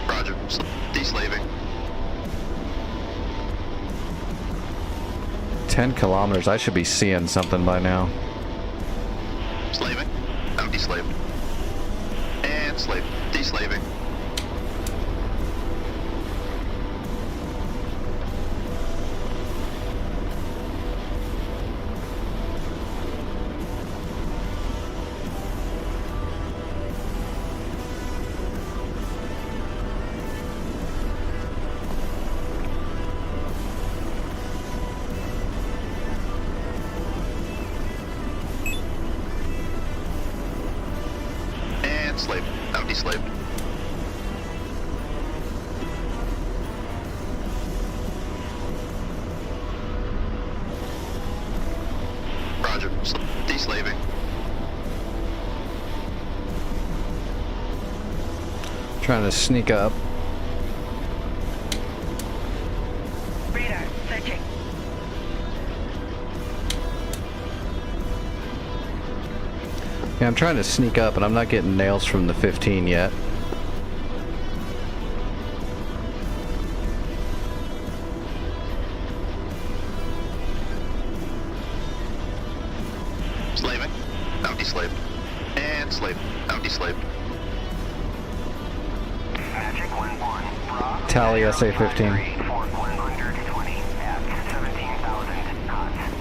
Roger. Deslaving. 10 kilometers, I should be seeing something by now. Slaving. Empty slaved. And slave. Deslaving. Slave. Empty slave. Roger. Deslaving. Trying to sneak up. Radar searching. Yeah, I'm trying to sneak up, and I'm not getting nails from the 15 yet. Slaving. Empty slaved. And slave. Empty slaved. Magic 1-1, Bra Tally SA-15. Fort 120 at 17,000 knots.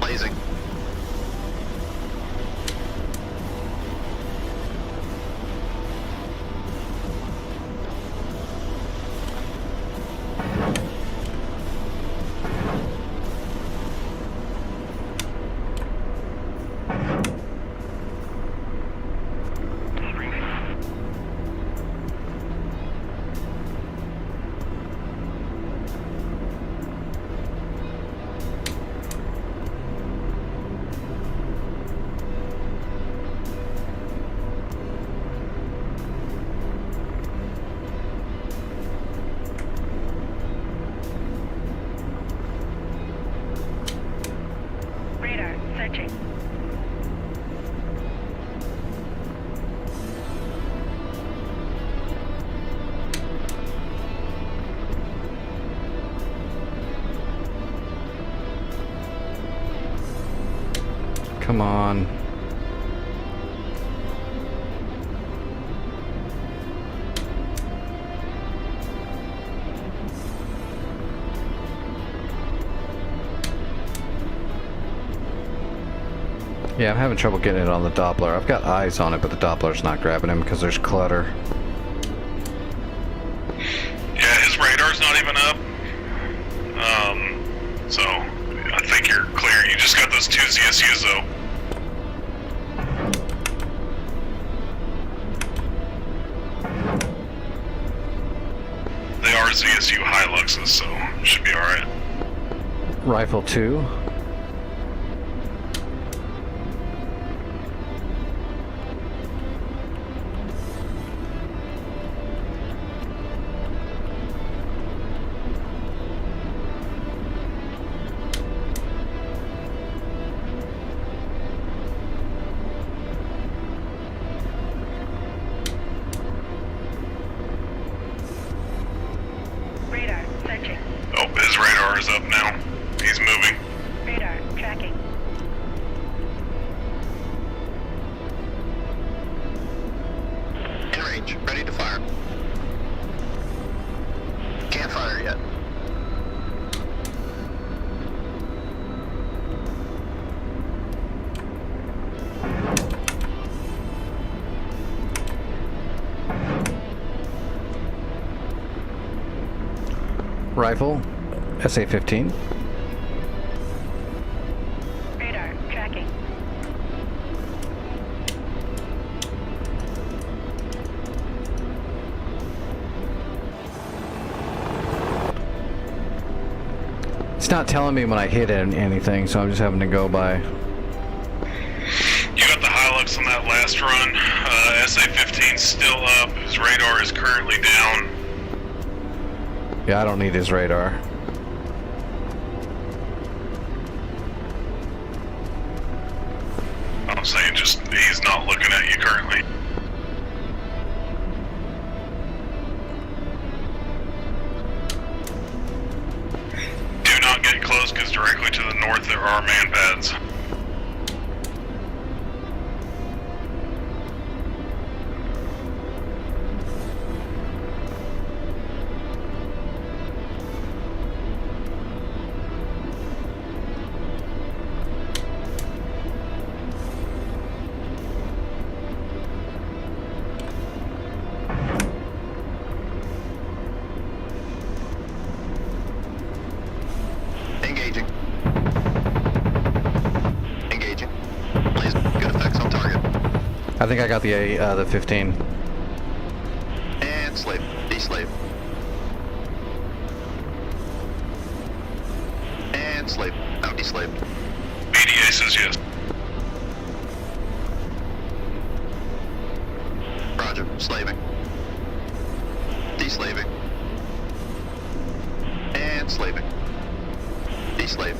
Blazing. Radar searching. Come on. Yeah, I'm having trouble getting it on the Doppler. I've got eyes on it, but the Doppler's not grabbing him because there's clutter. Yeah, his radar's not even up. So I think you're clear. You just got those two ZSUs though. They are ZSU Hiluxes, so it should be alright. Rifle 2. range. Ready to fire. Can't fire yet. Rifle, SA-15. Radar tracking. It's not telling me when I hit anything, so I'm just having to go by. You got the Hilux on that last run. SA-15's still up. His radar is currently down. Yeah, I don't need his radar. I'm saying just he's not looking at you currently. Do not get close because directly to the north there are man pads. Engaging. Engaging. Please, good effects on target. I think I got the 15. And slave. De-slave. And slave. Now de-slave. BDA says yes. Roger. Slaving. De-slaving. And slaving. De-slave.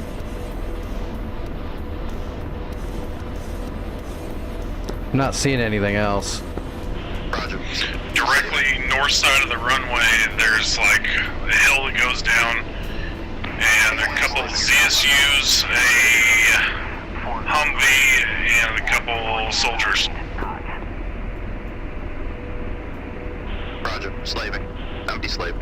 I'm not seeing anything else. Roger. Directly north side of the runway, there's like a hill that goes down, and a couple of ZSUs, a Humvee, and a couple soldiers. Roger. Slaving. Now de-slave.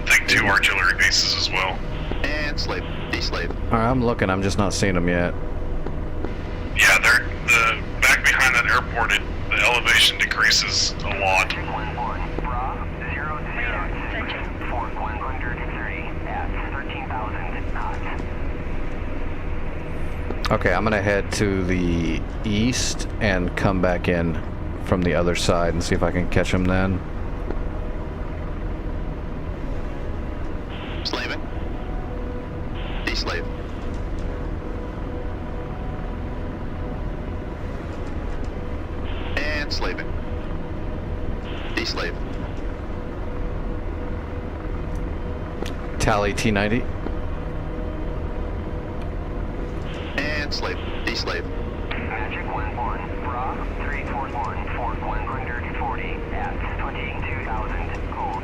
I think 2 artillery pieces as well. And slave. De-slave. Alright, I'm looking, I'm just not seeing them yet. Yeah, they're the back behind that airport. The elevation decreases a lot. 1-1, Bra, 006, Fort 130 at 13,000 knots. Okay, I'm gonna head to the east and come back in from the other side and see if I can catch them then. Slaving. De-slave. And slaving. De-slave. Tally T-90. And slave. De-slave. Magic 1-1, Bra, 341, Fort 140 at 22,000 cold.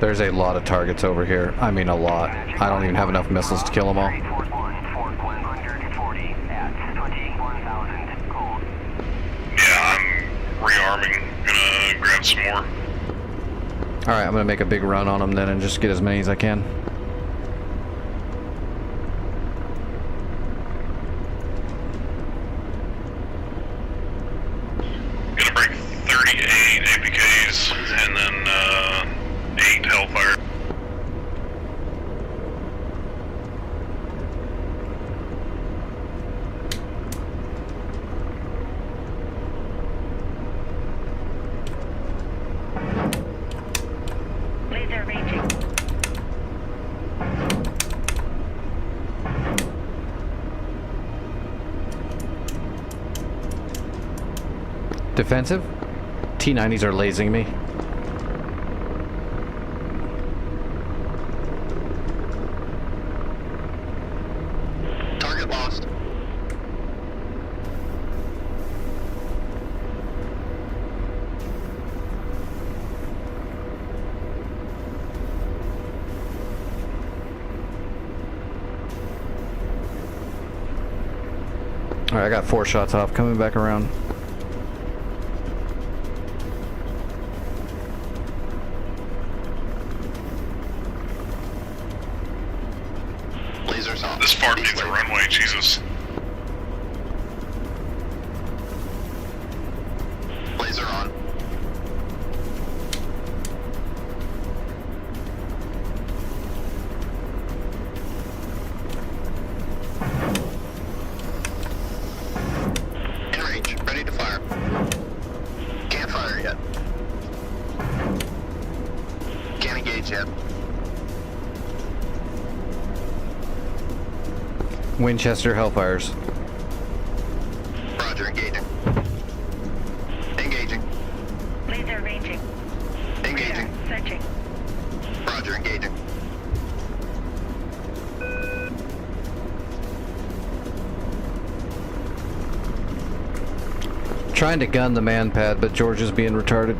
There's a lot of targets over here. I mean a lot. I don't even have enough missiles to kill them all. 341, Fort 140 at 21,000 cold. Yeah, I'm rearming. Gonna grab some more. Alright, I'm gonna make a big run on them then and just get as many as I can. Gonna break 38 APKs and then 8 Hellfire. Laser ranging. Defensive? T-90s are lasing me. Target lost. Alright, I got 4 shots off, coming back around. Lasers off. This far needs a runway, Jesus. Laser on. In range, ready to fire. Can't fire yet. Can't engage yet. Winchester Hellfires. Roger, engaging. Engaging. Laser ranging. Engaging. Radar searching. Roger, engaging. Trying to gun the man pad, but George is being retarded.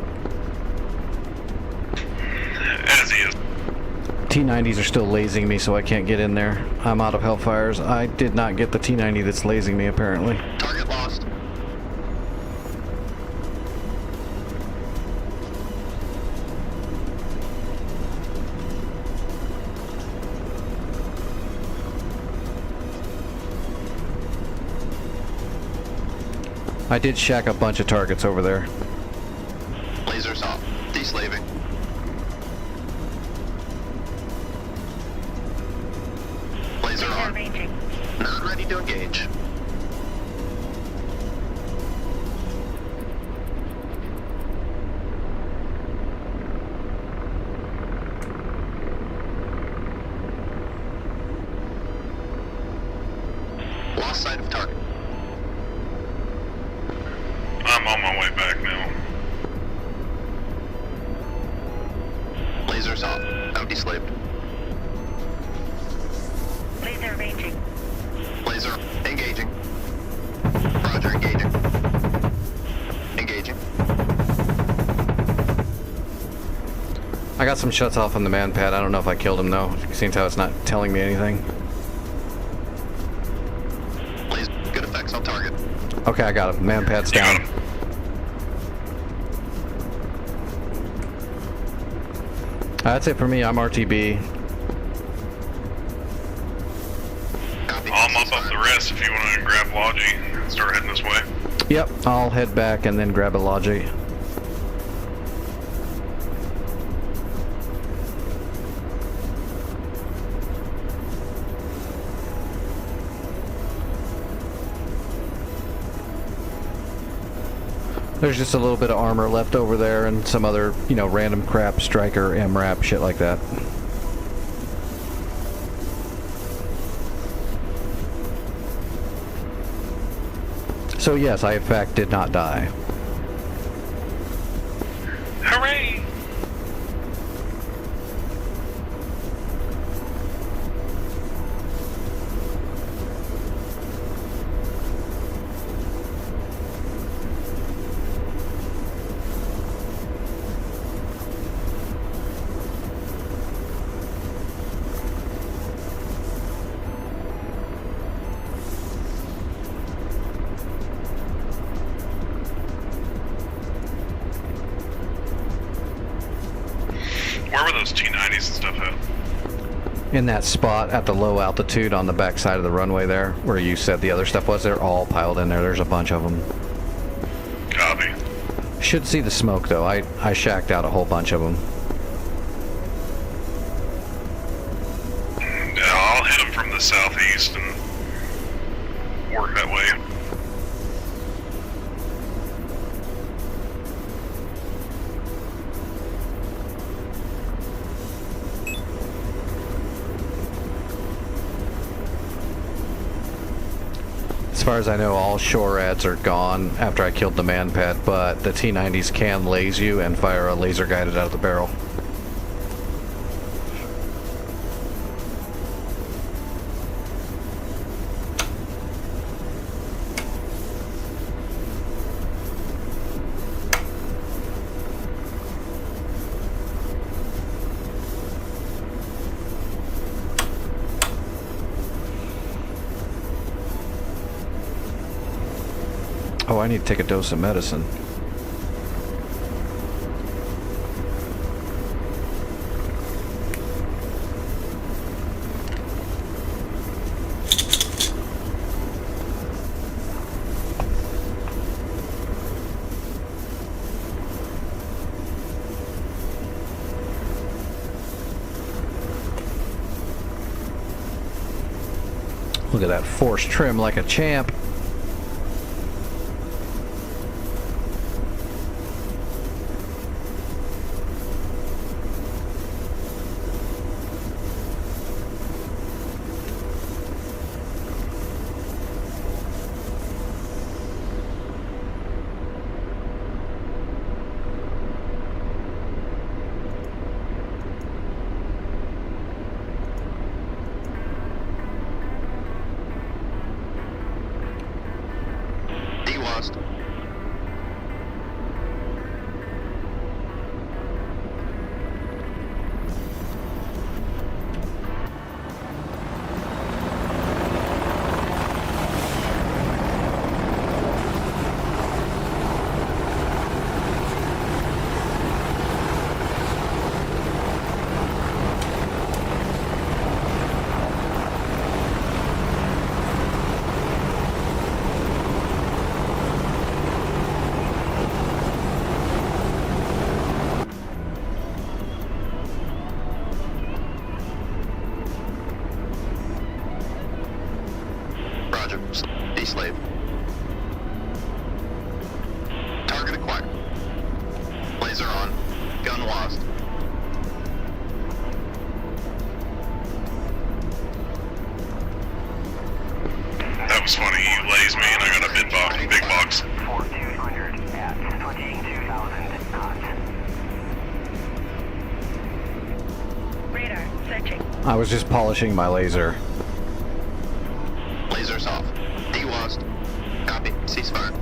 As he is. T-90s are still lasing me, so I can't get in there. I'm out of Hellfires. I did not get the T-90 that's lasing me, apparently. Target lost. I did shack a bunch of targets over there. Lasers off. Deslaving. Laser Laser on. ranging. Not ready to engage. Lost sight of target. I'm on my way back now. Lasers off. Out deslaved. Laser ranging. Laser engaging. Roger, engaging. Engaging. I got some shots off on the man pad. I don't know if I killed him though. Seems how it's not telling me anything. Laser. Good effects on target. Okay, I got him. Man pad's down. That's it for me. I'm RTB. Copy. I'll mop up the rest if you want to grab Logi and start heading this way. Yep, I'll head back and then grab a Logi. There's just a little bit of armor left over there and some other, you know, random crap, striker, MRAP, shit like that. So yes, I in fact did not die. Hooray! Where were those T-90s and stuff at? In that spot at the low altitude on the back side of the runway there, where you said the other stuff was, they're all piled in there. There's a bunch of them. Copy. Should see the smoke though. I shacked out a whole bunch of them. Yeah, I'll hit them from the southeast and work that way. As far as I know, all shore ads are gone after I killed the man pad, but the T-90s can laze you and fire a laser guided out of the barrel. Oh, I need to take a dose of medicine. Look at that force trim like a champ. D-slave. Target acquired. Laser on. Gun lost. That was funny. He lays me and I got a big box. 4200 at 22,000 knots. Radar, searching. I was just polishing my laser. Lasers off. D-lost. Copy. Ceasefire.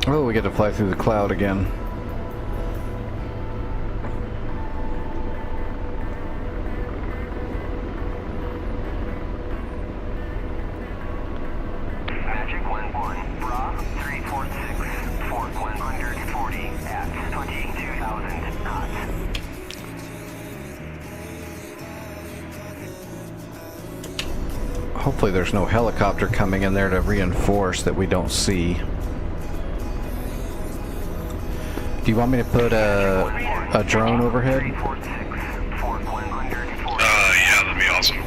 Oh, we get to fly through the cloud again. Magic 1-1, Bra 346, Fort 140 at 22,000 knots. Hopefully there's no helicopter coming in there to reinforce that we don't see. Do you want me to put a drone overhead? Yeah, that'd be awesome.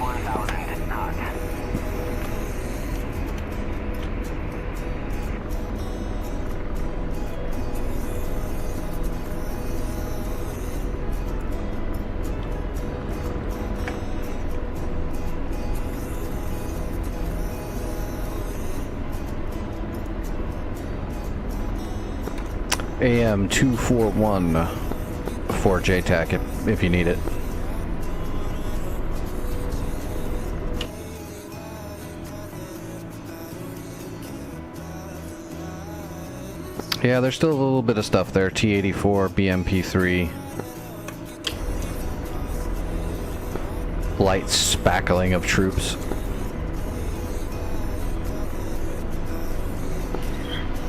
AM 241 for JTAC if you need it. Yeah, there's still a little bit of stuff there. T-84, BMP-3. Light spackling of troops.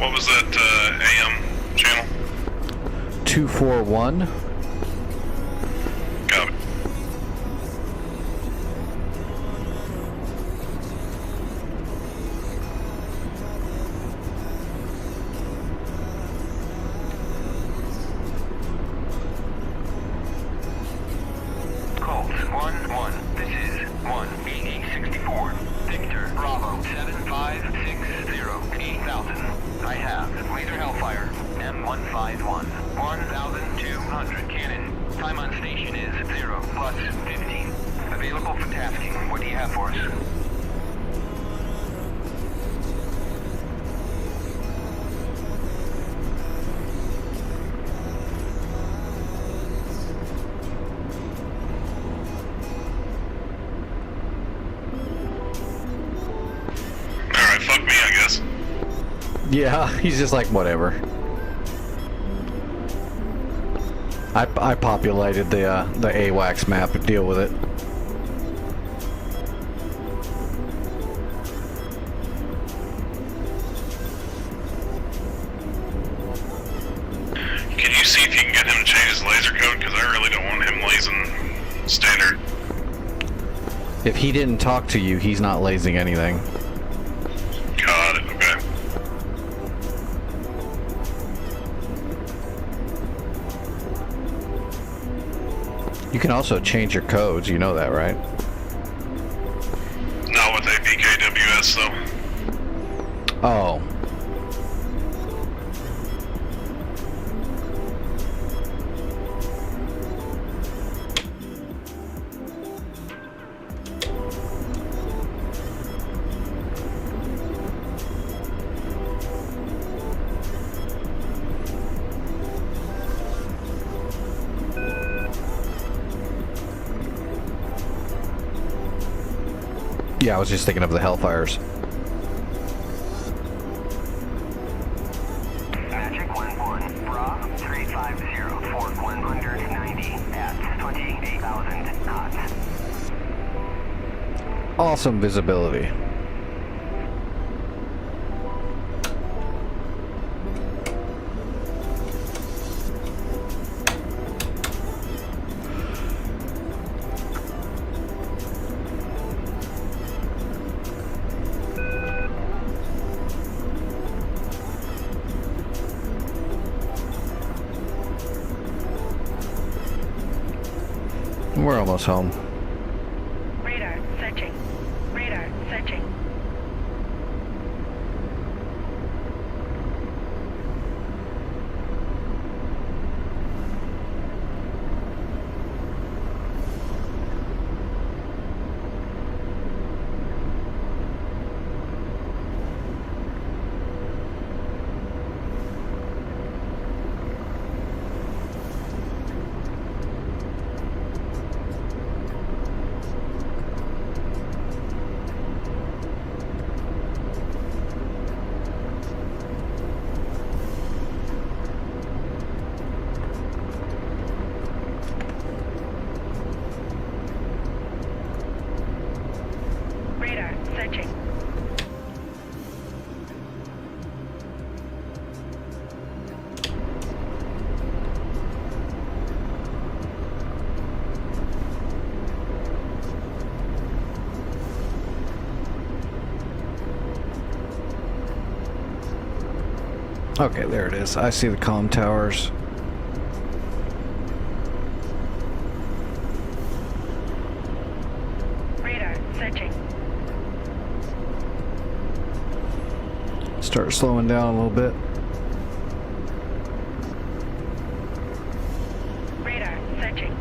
What was that AM channel? 241. Got it. Colt 1-1, this is 1-8064. Victor, Bravo 7560, 80,000. I have laser hellfire, M151, 1,200 cannon. Time on station is 0 plus 15. Available for tasking. What do you have for us? Yeah, he's just like, whatever. I populated the AWACS map to deal with it. Can you see if you can get him to change his laser code? Because I really don't want him lasing standard. If he didn't talk to you, he's not lasing anything. Got it, okay. You can also change your codes, you know that, right? Not with APKWS though. Oh. Yeah, I was just thinking of the Hellfires. Magic 1-1, Bra 350, Fort 190 at 28,000 knots. Awesome visibility. We're almost home. Radar searching. Radar searching. Radar searching. Okay, there it is. I see the comm towers. Radar searching. Start slowing down a little bit. Radar searching.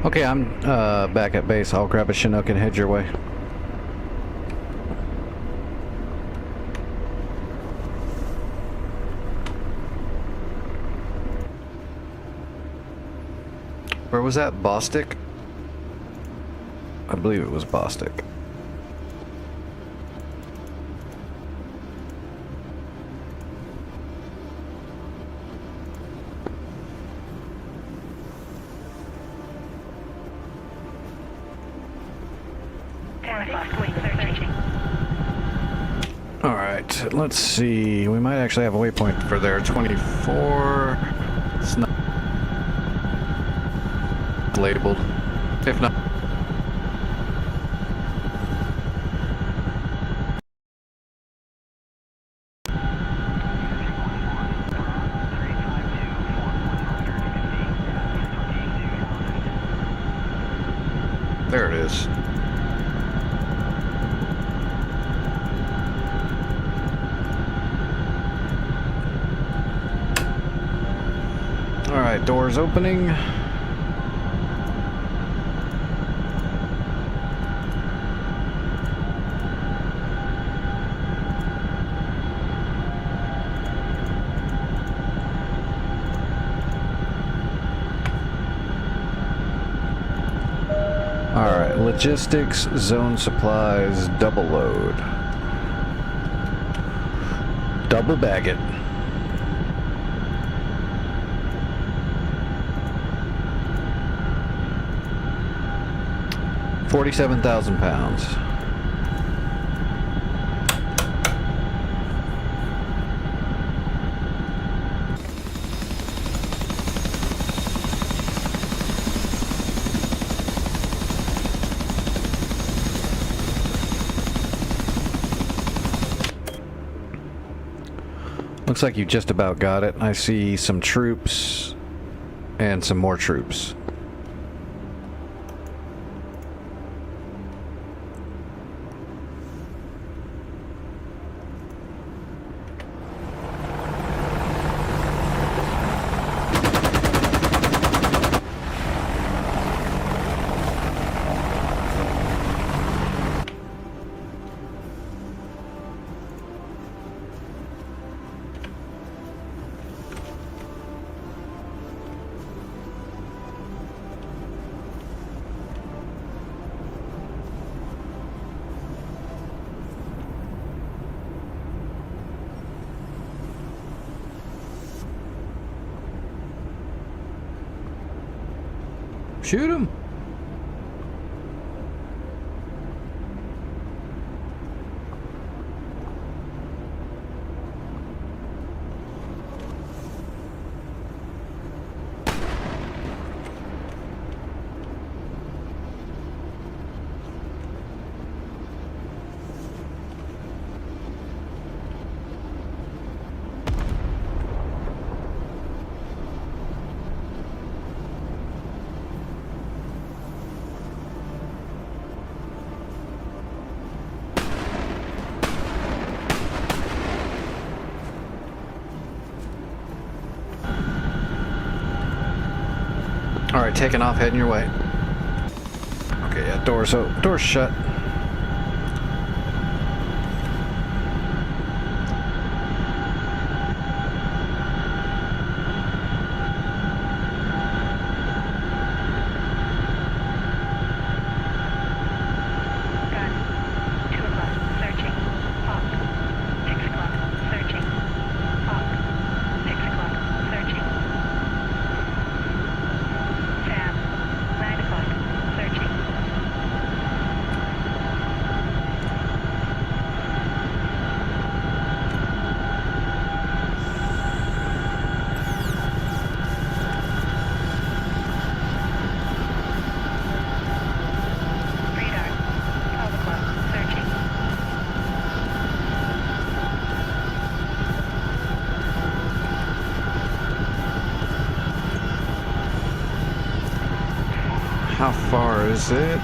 Okay, I'm back at base. I'll grab a Chinook and head your way. Where was that? Bostic? I believe it was Bostic. Alright, let's see. We might actually have a waypoint for there. 24. It's not labeled. If not. There it is. Alright, doors opening. Alright, logistics, zone supplies, double load. Double bag it. £47,000. Looks like you just about got it. I see some troops and some more troops. Shoot him! Alright, taking off, heading your way. Okay, yeah, doors shut. How far is it?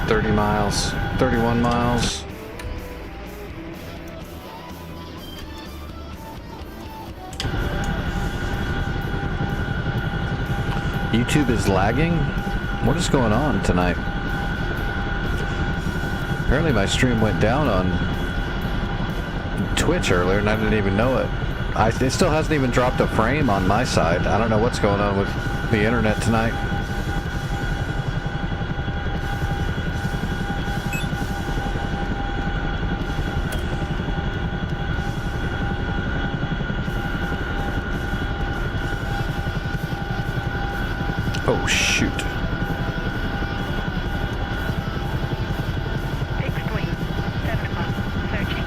30 miles, 31 miles. YouTube is lagging? What is going on tonight? Apparently my stream went down on Twitch earlier and I didn't even know it. It still hasn't even dropped a frame on my side. I don't know what's going on with the internet tonight. Oh, shoot. Fixed wing, 7 o'clock, searching.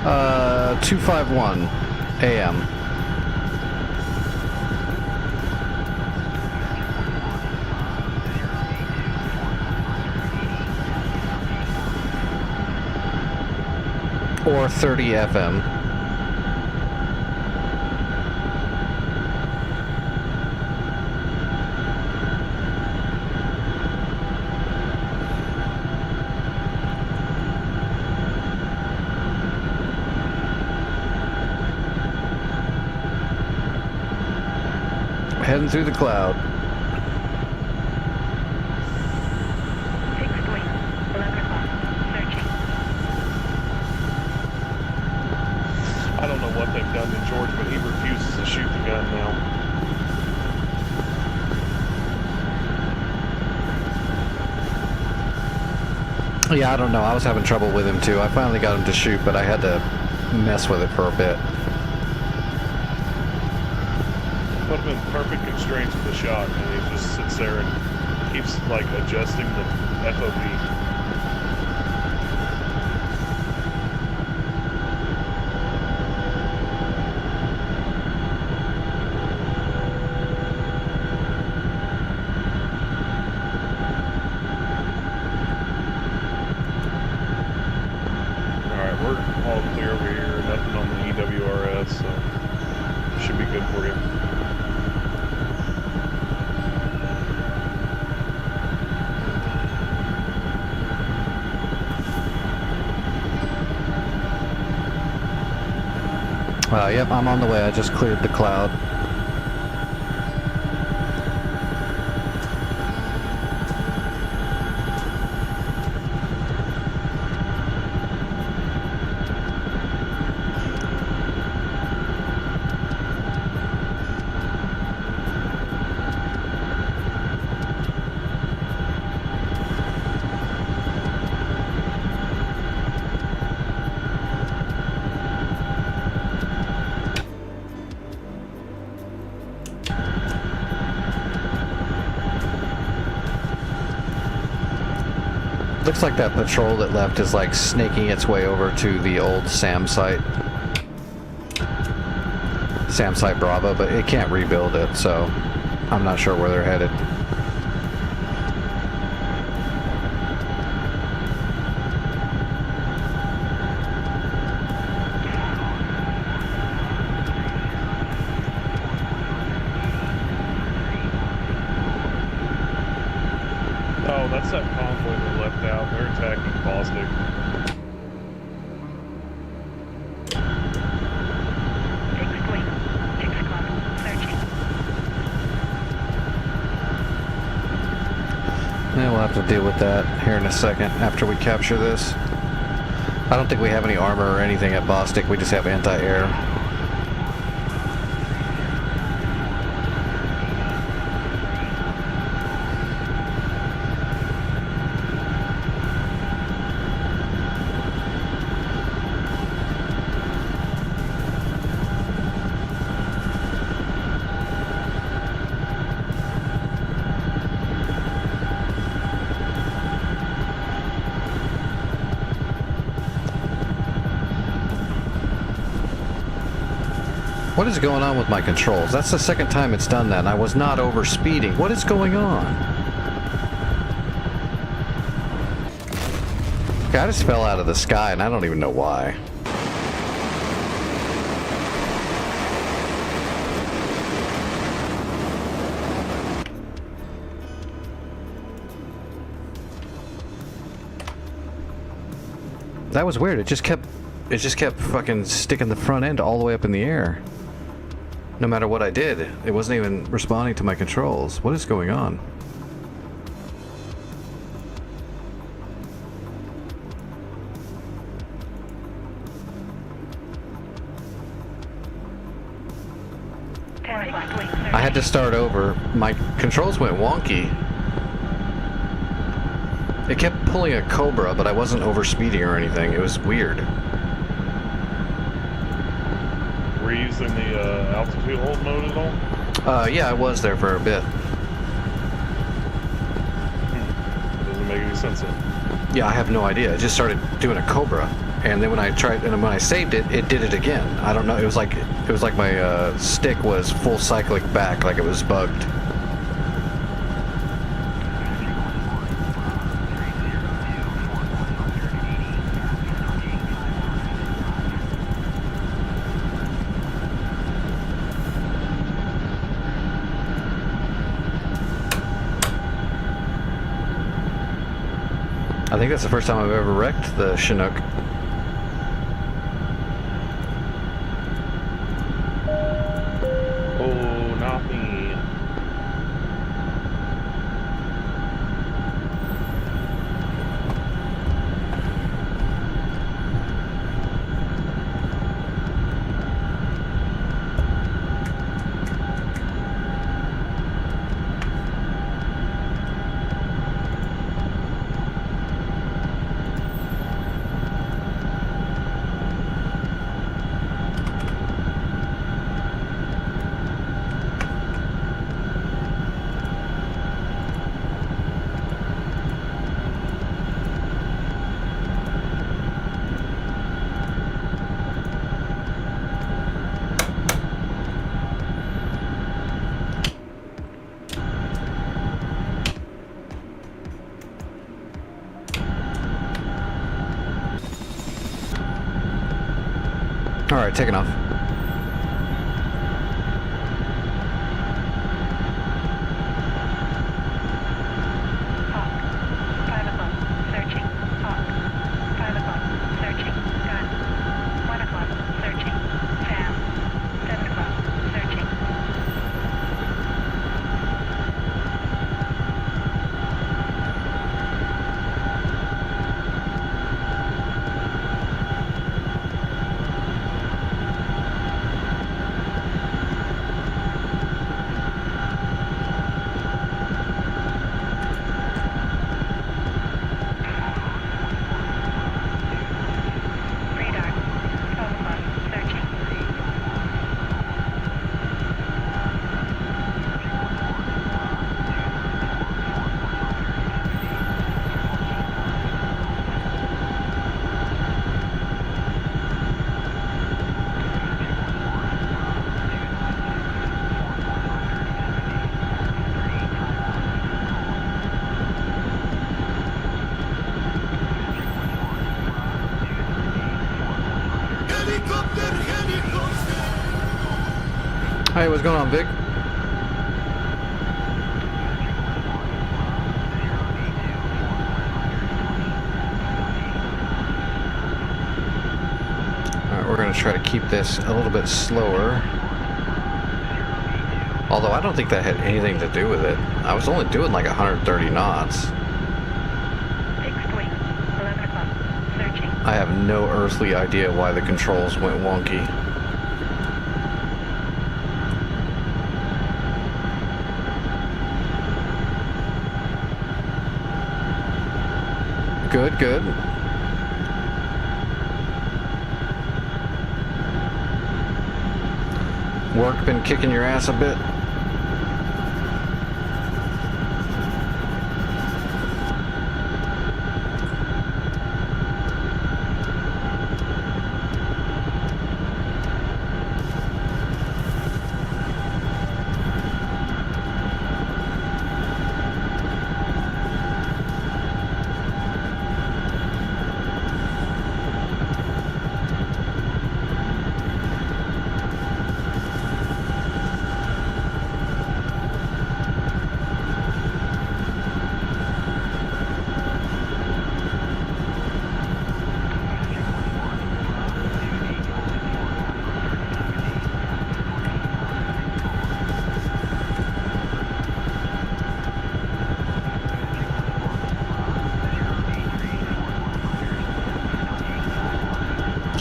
Uh, 251 AM. Or 30 FM. Heading through the cloud. Fixed wing, 11 o'clock, searching. I don't know what they've done to George, but he refuses to shoot the gun now. Yeah, I don't know. I was having trouble with him too. I finally got him to shoot, but I had to mess with it for a bit. Put him in perfect constraints with the shot, and he just sits there and keeps like adjusting the FOV. Alright, we're all clear over here, nothing on the EWRS, so should be good for you. Yep, I'm on the way. I just cleared the cloud. Looks like that patrol that left is like snaking its way over to the old SAM site. SAM site Bravo, but it can't rebuild it, so I'm not sure where they're headed. Oh, that's that convoy they left out. They're attacking Bostic. Fixed wing, 6 o'clock, searching. Yeah, we'll have to deal with that here in a second after we capture this. I don't think we have any armor or anything at Bostic. We just have anti-air. What is going on with my controls? That's the second time it's done that, and I was not over speeding. What is going on? Okay, I just fell out of the sky and I don't even know why. That was weird. It just kept fucking sticking the front end all the way up in the air. No matter what I did, it wasn't even responding to my controls. What is going on? I had to start over. My controls went wonky. It kept pulling a Cobra, but I wasn't overspeeding or anything. It was weird. Were you using the altitude hold mode at all? Yeah, I was there for a bit. Doesn't make any sense then. Yeah, I have no idea. I just started doing a Cobra, and then when I saved it, it did it again. I don't know. It was like my stick was full cyclic back, like it was bugged. I think that's the first time I've ever wrecked the Chinook. Oh, not me. Alright, taking off. Hey, what's going on, Vic? Alright, we're going to try to keep this a little bit slower. Although I don't think that had anything to do with it. I was only doing like 130 knots. I have no earthly idea why the controls went wonky. Good, good. Work been kicking your ass a bit?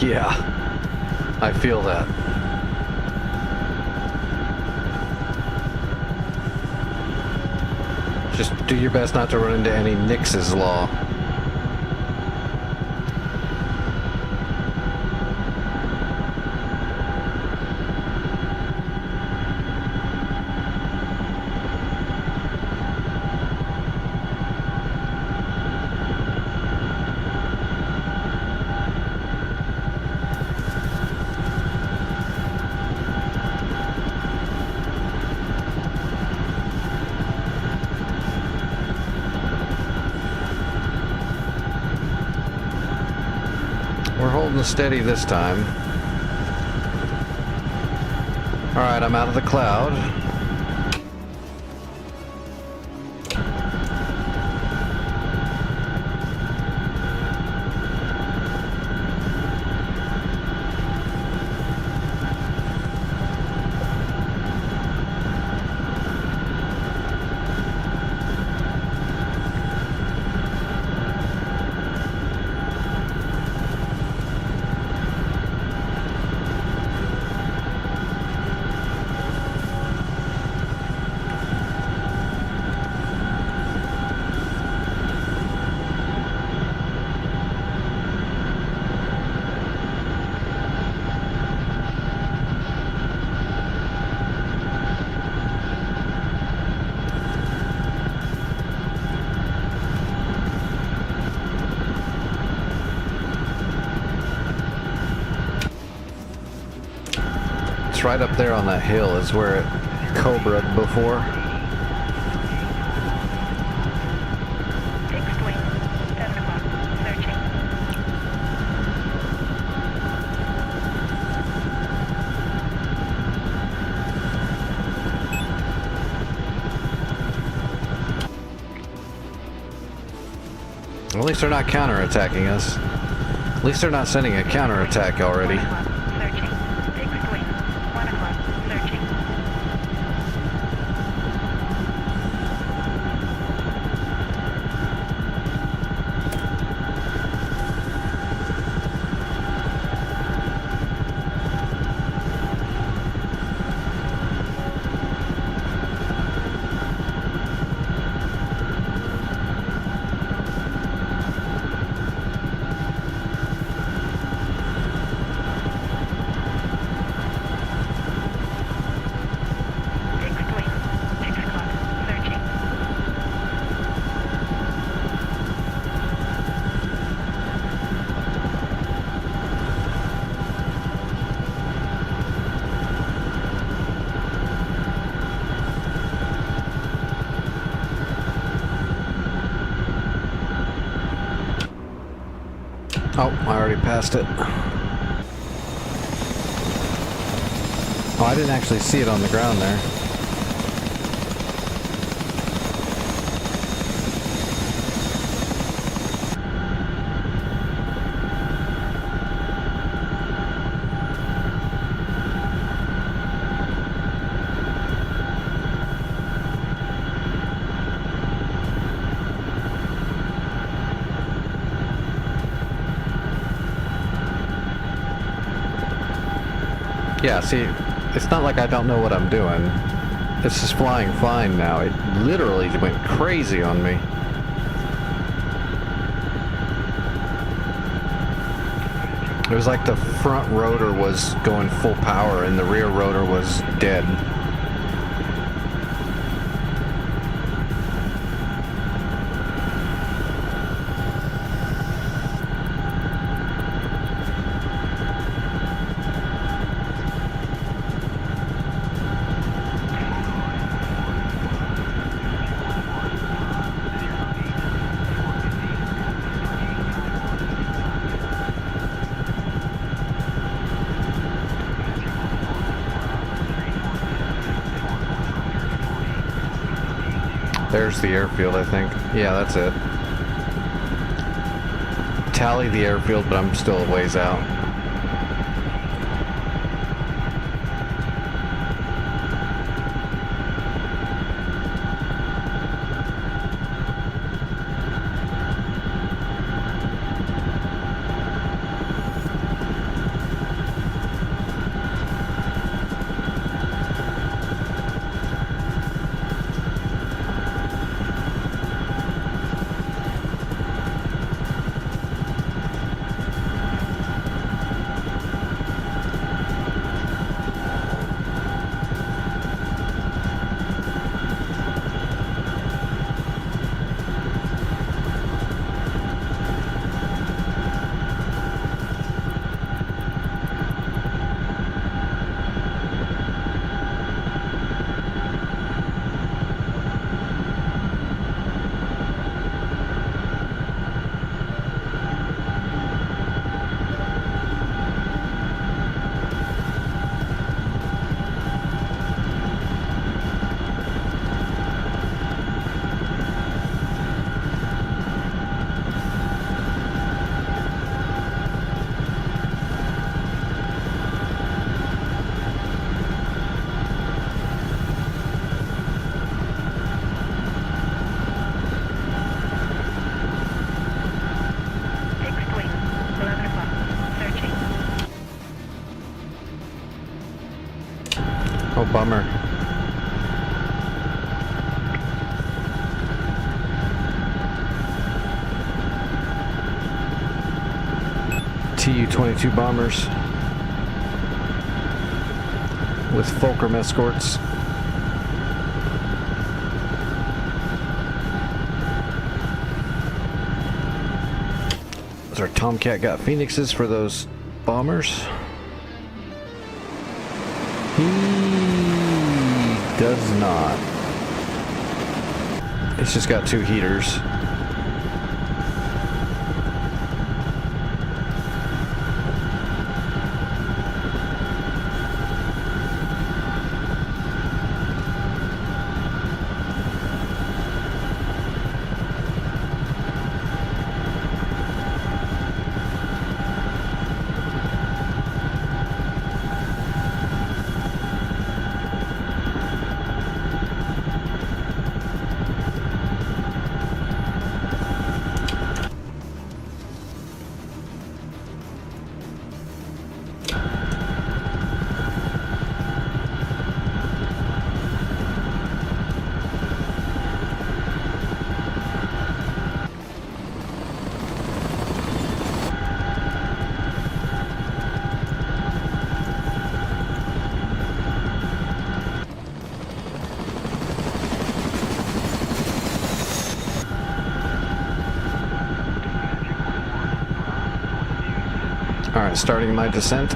Yeah, I feel that. Just do your best not to run into any Nix's Law. We're holding steady this time. Alright, I'm out of the cloud. It's right up there on that hill is where it cobra'd before. Fixed wing, 7 o'clock, searching. At least they're not counterattacking us. At least they're not sending a counterattack already. 1 o'clock, searching. Fixed wing, 1 o'clock, searching. Fixed wing, 6 o'clock, searching. Oh, I already passed it. Oh, I didn't actually see it on the ground there. Yeah, see, it's not like I don't know what I'm doing. This is flying fine now. It literally went crazy on me. It was like the front rotor was going full power and the rear rotor was dead. There's the airfield, I think. Yeah, that's it. Tally the airfield, but I'm still a ways out. Oh, bummer. Tu-22 bombers with Fulcrum escorts. Our Tomcat got Phoenixes for those bombers. He does not. It's just got 2 heaters. Alright, starting my descent.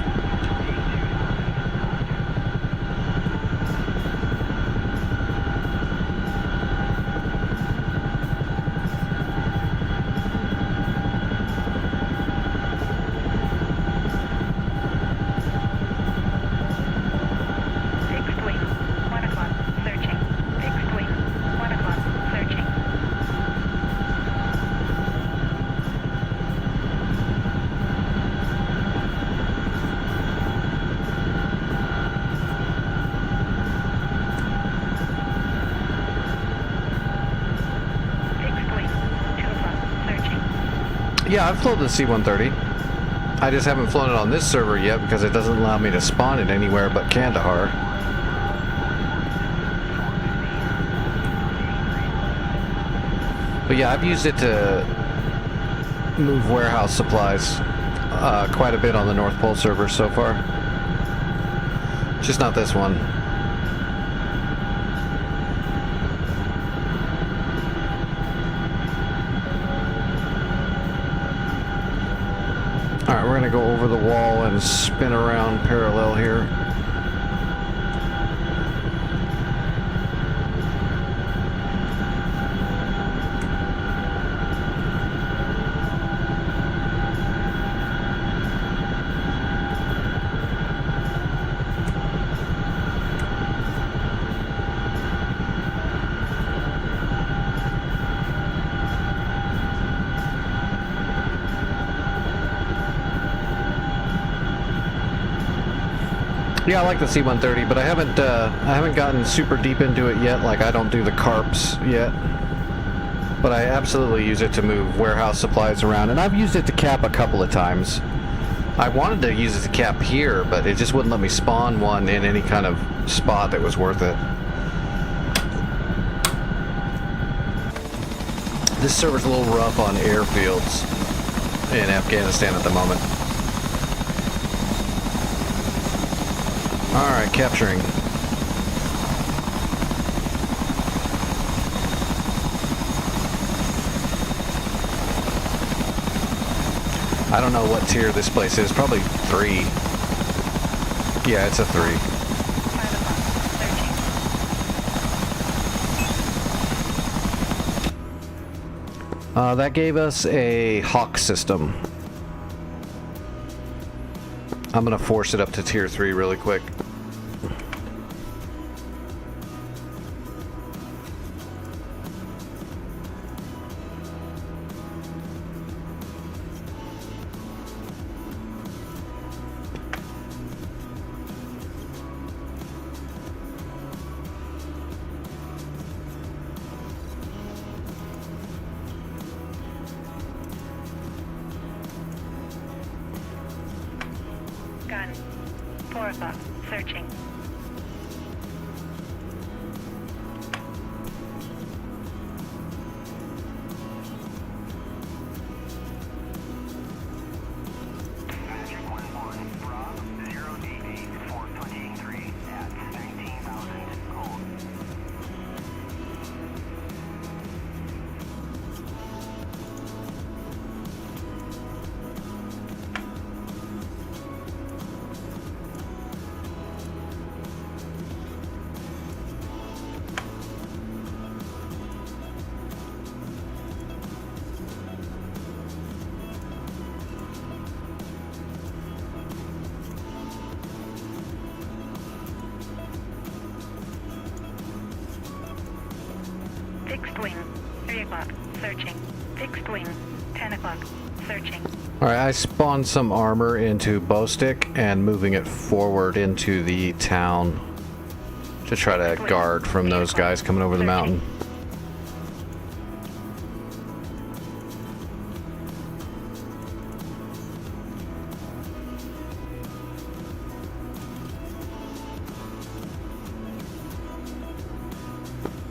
Yeah, I've flown the C-130. I just haven't flown it on this server yet because it doesn't allow me to spawn it anywhere but Kandahar. But yeah, I've used it to move warehouse supplies quite a bit on the North Pole server so far. Just not this one. Alright, we're gonna go over the wall and spin around parallel here. Yeah, I like the C-130, but I haven't gotten super deep into it yet. Like, I don't do the carps yet, but I absolutely use it to move warehouse supplies around, and I've used it to cap a couple of times. I wanted to use it to cap here, but it just wouldn't let me spawn one in any kind of spot that was worth it. This server's a little rough on airfields in Afghanistan at the moment. Alright, capturing. I don't know what tier this place is. Probably 3. Yeah, it's a 3. That gave us a Hawk system. I'm gonna force it up to tier 3 really quick. Gun. 4 o'clock. Searching. Searching. Fixed wing. 10 o'clock. Searching. Alright, I spawned some armor into Bowstick and moving it forward into the town to try to guard from those guys coming over the mountain.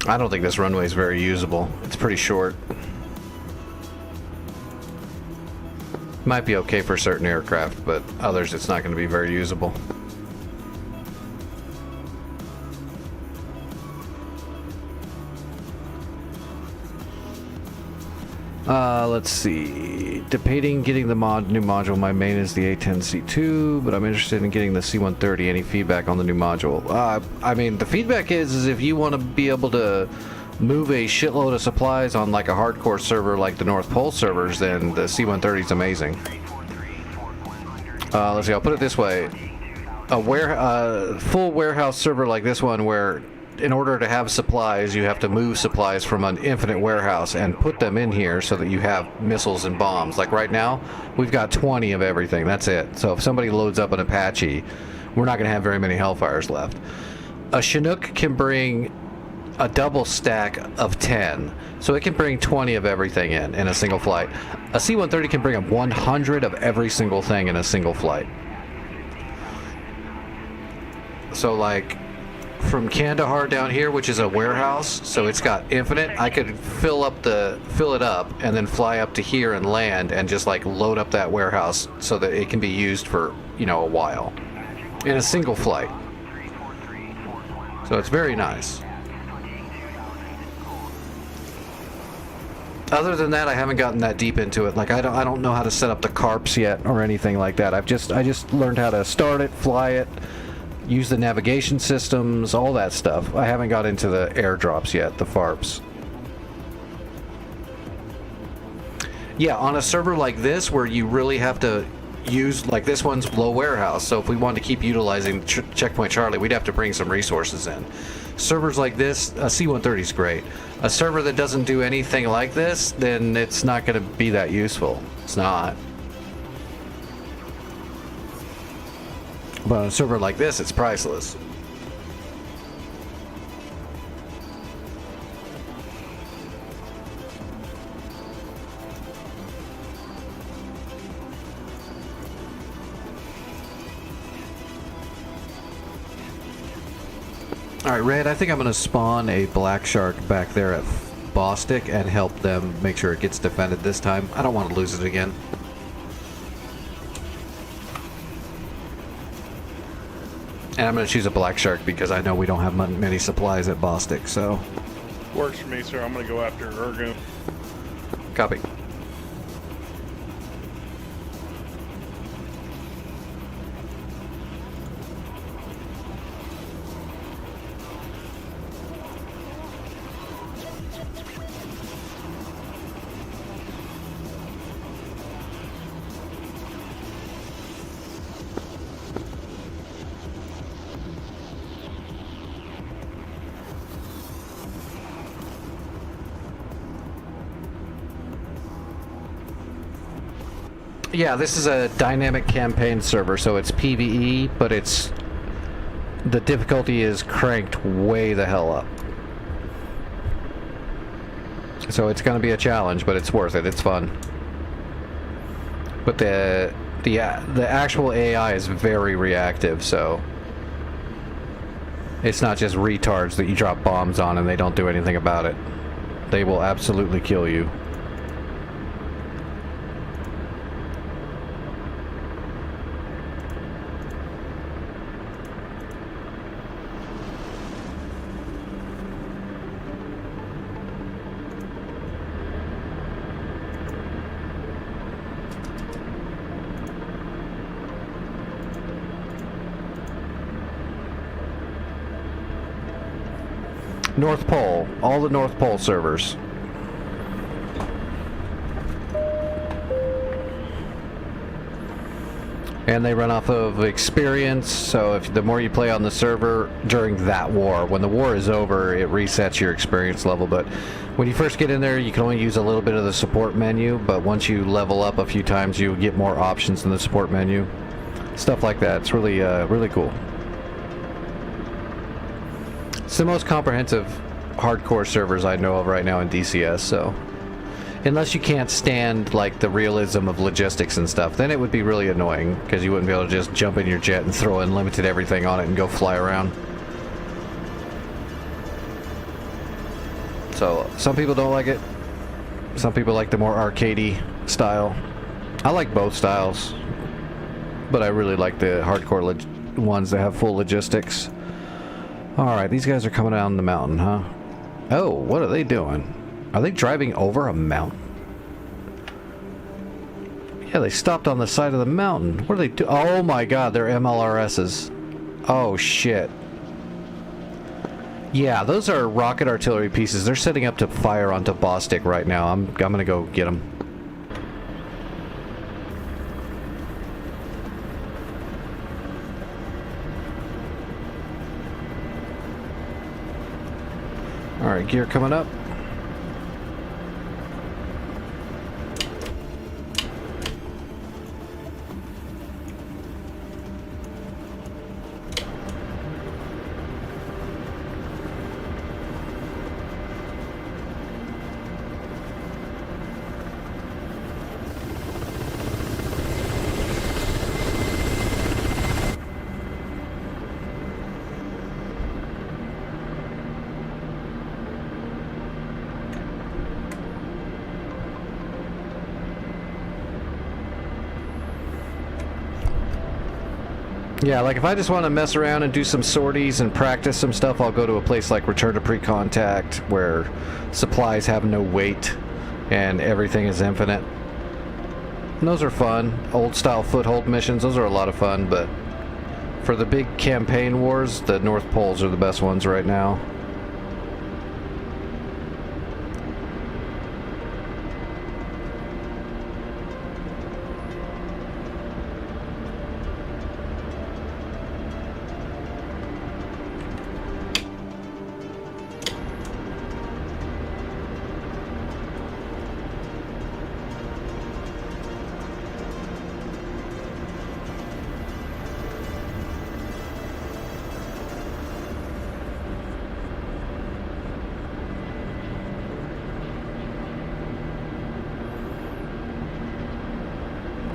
I don't think this runway is very usable. It's pretty short. Might be okay for certain aircraft, but others it's not going to be very usable. Let's see. Debating getting the new module. My main is the A10C2, but I'm interested in getting the C130. Any feedback on the new module? I mean, the feedback is if you want to be able to move a shitload of supplies on like a hardcore server like the North Pole servers, then the C130 is amazing. Let's see, I'll put it this way. A full warehouse server like this one, where in order to have supplies, you have to move supplies from an infinite warehouse and put them in here so that you have missiles and bombs. Like right now, we've got 20 of everything. That's it. So if somebody loads up an Apache, we're not going to have very many Hellfires left. A Chinook can bring a double stack of 10. So it can bring 20 of everything in a single flight. A C-130 can bring up 100 of every single thing in a single flight. So like from Kandahar down here, which is a warehouse, so it's got infinite, I could fill it up and then fly up to here and land and just like load up that warehouse so that it can be used for, you know, a while in a single flight. So it's very nice. Other than that, I haven't gotten that deep into it. Like I don't know how to set up the carps yet or anything like that. I just learned how to start it, fly it, use the navigation systems, all that stuff. I haven't got into the airdrops yet, the FARPs. Yeah, on a server like this where you really have to use, like this one's low warehouse, so if we wanted to keep utilizing Checkpoint Charlie, we'd have to bring some resources in. Servers like this, a C-130 is great. A server that doesn't do anything like this, then it's not going to be that useful. It's not. But on a server like this, it's priceless. Alright, Red, I think I'm going to spawn a Black Shark back there at Bostic and help them make sure it gets defended this time. I don't want to lose it again. And I'm going to choose a Black Shark because I know we don't have many supplies at Bostic, so... Works for me, sir. I'm going to go after Urgoon. Copy. Yeah, this is a dynamic campaign server, so it's PvE, but the difficulty is cranked way the hell up. So it's going to be a challenge, but it's worth it. It's fun. But the actual AI is very reactive, so it's not just retards that you drop bombs on and they don't do anything about it. They will absolutely kill you. North Pole, all the North Pole servers. And they run off of experience, so if the more you play on the server during that war, when the war is over, it resets your experience level. But when you first get in there, you can only use a little bit of the support menu, but once you level up a few times, you get more options in the support menu. Stuff like that. It's really, really cool. It's the most comprehensive hardcore servers I know of right now in DCS, so... Unless you can't stand, like, the realism of logistics and stuff, then it would be really annoying, because you wouldn't be able to just jump in your jet and throw unlimited everything on it and go fly around. So, some people don't like it. Some people like the more arcadey style. I like both styles, but I really like the hardcore ones that have full logistics. Alright, these guys are coming down the mountain, huh? Oh, what are they doing? Are they driving over a mountain? Yeah, they stopped on the side of the mountain. What are they doing? Oh my god, they're MLRSs. Oh shit. Yeah, those are rocket artillery pieces. They're setting up to fire onto Bostic right now. I'm gonna go get them. Alright, gear coming up. Yeah, like if I just want to mess around and do some sorties and practice some stuff, I'll go to a place like Return to Pre-Contact, where supplies have no weight and everything is infinite. And those are fun. Old style foothold missions, those are a lot of fun, but for the big campaign wars, the North Poles are the best ones right now.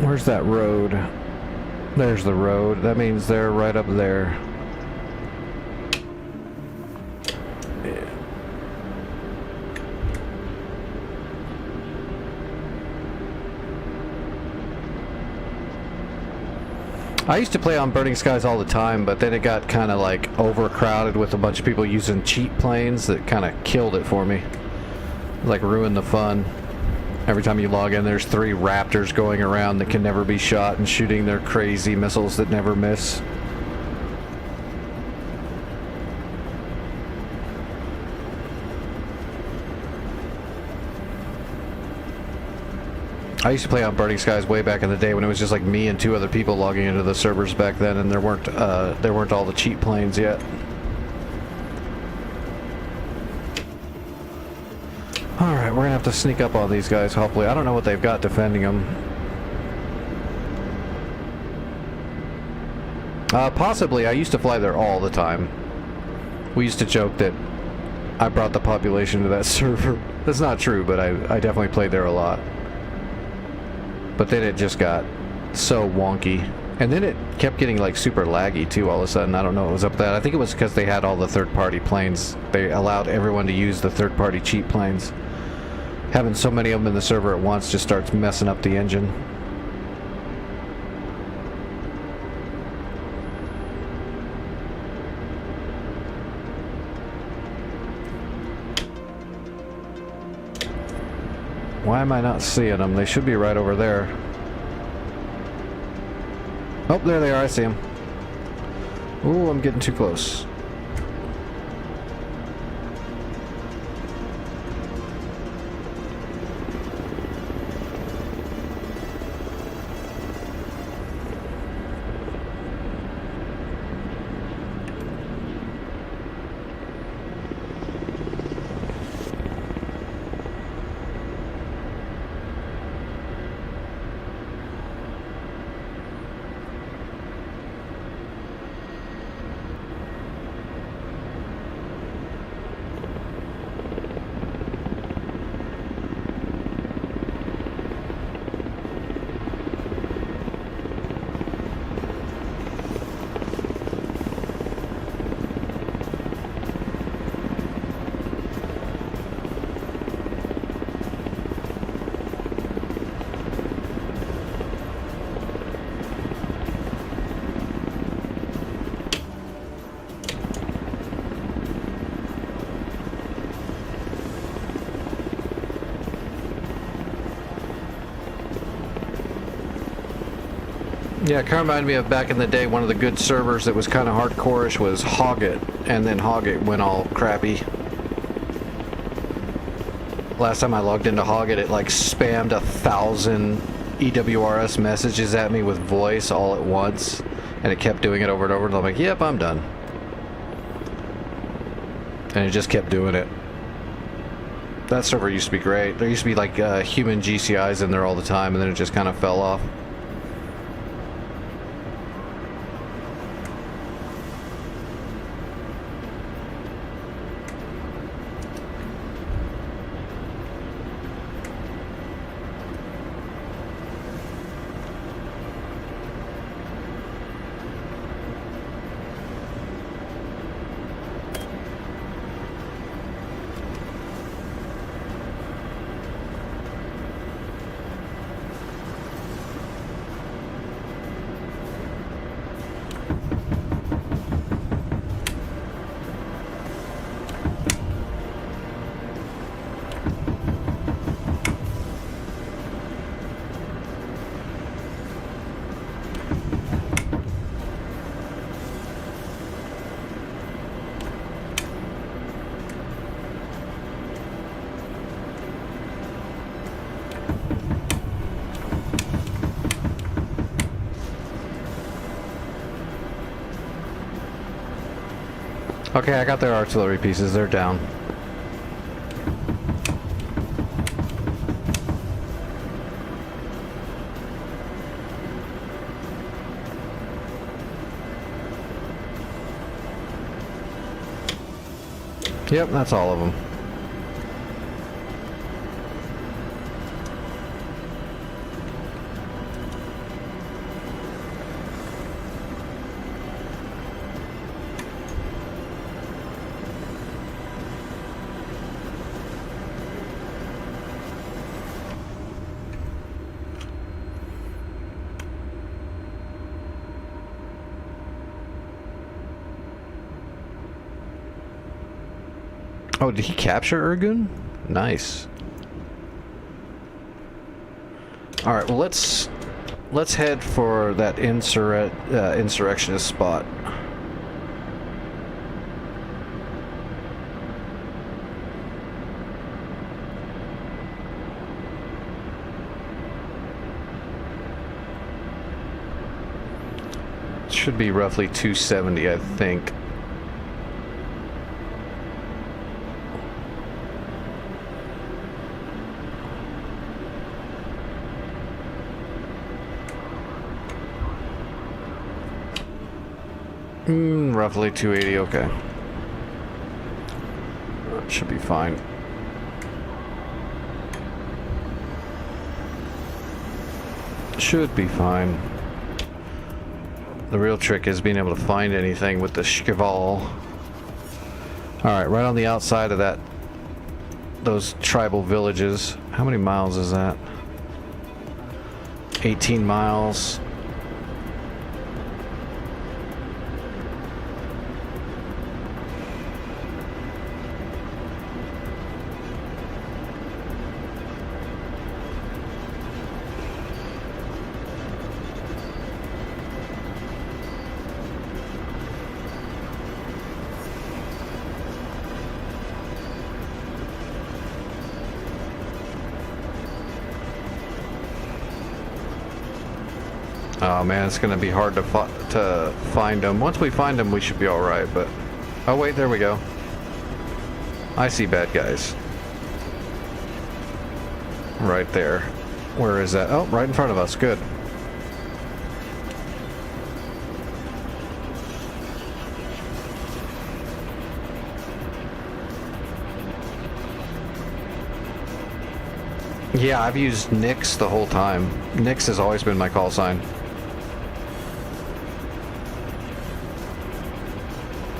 Where's that road? There's the road. That means they're right up there. Yeah. I used to play on Burning Skies all the time, but then it got kind of like overcrowded with a bunch of people using cheap planes that kind of killed it for me. Like ruined the fun. Every time you log in, there's 3 Raptors going around that can never be shot and shooting their crazy missiles that never miss. I used to play on Burning Skies way back in the day when it was just like me and 2 other people logging into the servers back then, and there weren't all the cheap planes yet. Alright, we're gonna have to sneak up on these guys, hopefully. I don't know what they've got defending them. Possibly. I used to fly there all the time. We used to joke that I brought the population to that server. That's not true, but I definitely played there a lot. But then it just got so wonky. And then it kept getting like super laggy too all of a sudden. I don't know what was up with that. I think it was because they had all the third-party planes. They allowed everyone to use the third-party cheap planes. Having so many of them in the server at once just starts messing up the engine. Why am I not seeing them? They should be right over there. Oh, there they are. I see them. Ooh, I'm getting too close. Yeah, it kind of reminded me of back in the day, one of the good servers that was kind of hardcore-ish was Hoggit, and then Hoggit went all crappy. Last time I logged into Hoggit, it like spammed 1,000 EWRS messages at me with voice all at once, and it kept doing it over and over, and I'm like, yep, I'm done. And it just kept doing it. That server used to be great. There used to be like human GCIs in there all the time, and then it just kind of fell off. Okay, I got their artillery pieces. They're down. Yep, that's all of them. Oh, did he capture Urgun? Nice. All right, well let's head for that insurrectionist spot. Should be roughly 270, I think. Roughly 280, okay. Should be fine. Should be fine. The real trick is being able to find anything with the Shkval. Alright, right on the outside of those tribal villages. How many miles is that? 18 miles. Oh man, it's gonna be hard to find them. Once we find them, we should be all right. But oh wait, there we go. I see bad guys. Right there. Where is that? Oh, right in front of us. Good. Yeah, I've used Nix the whole time. Nix has always been my call sign.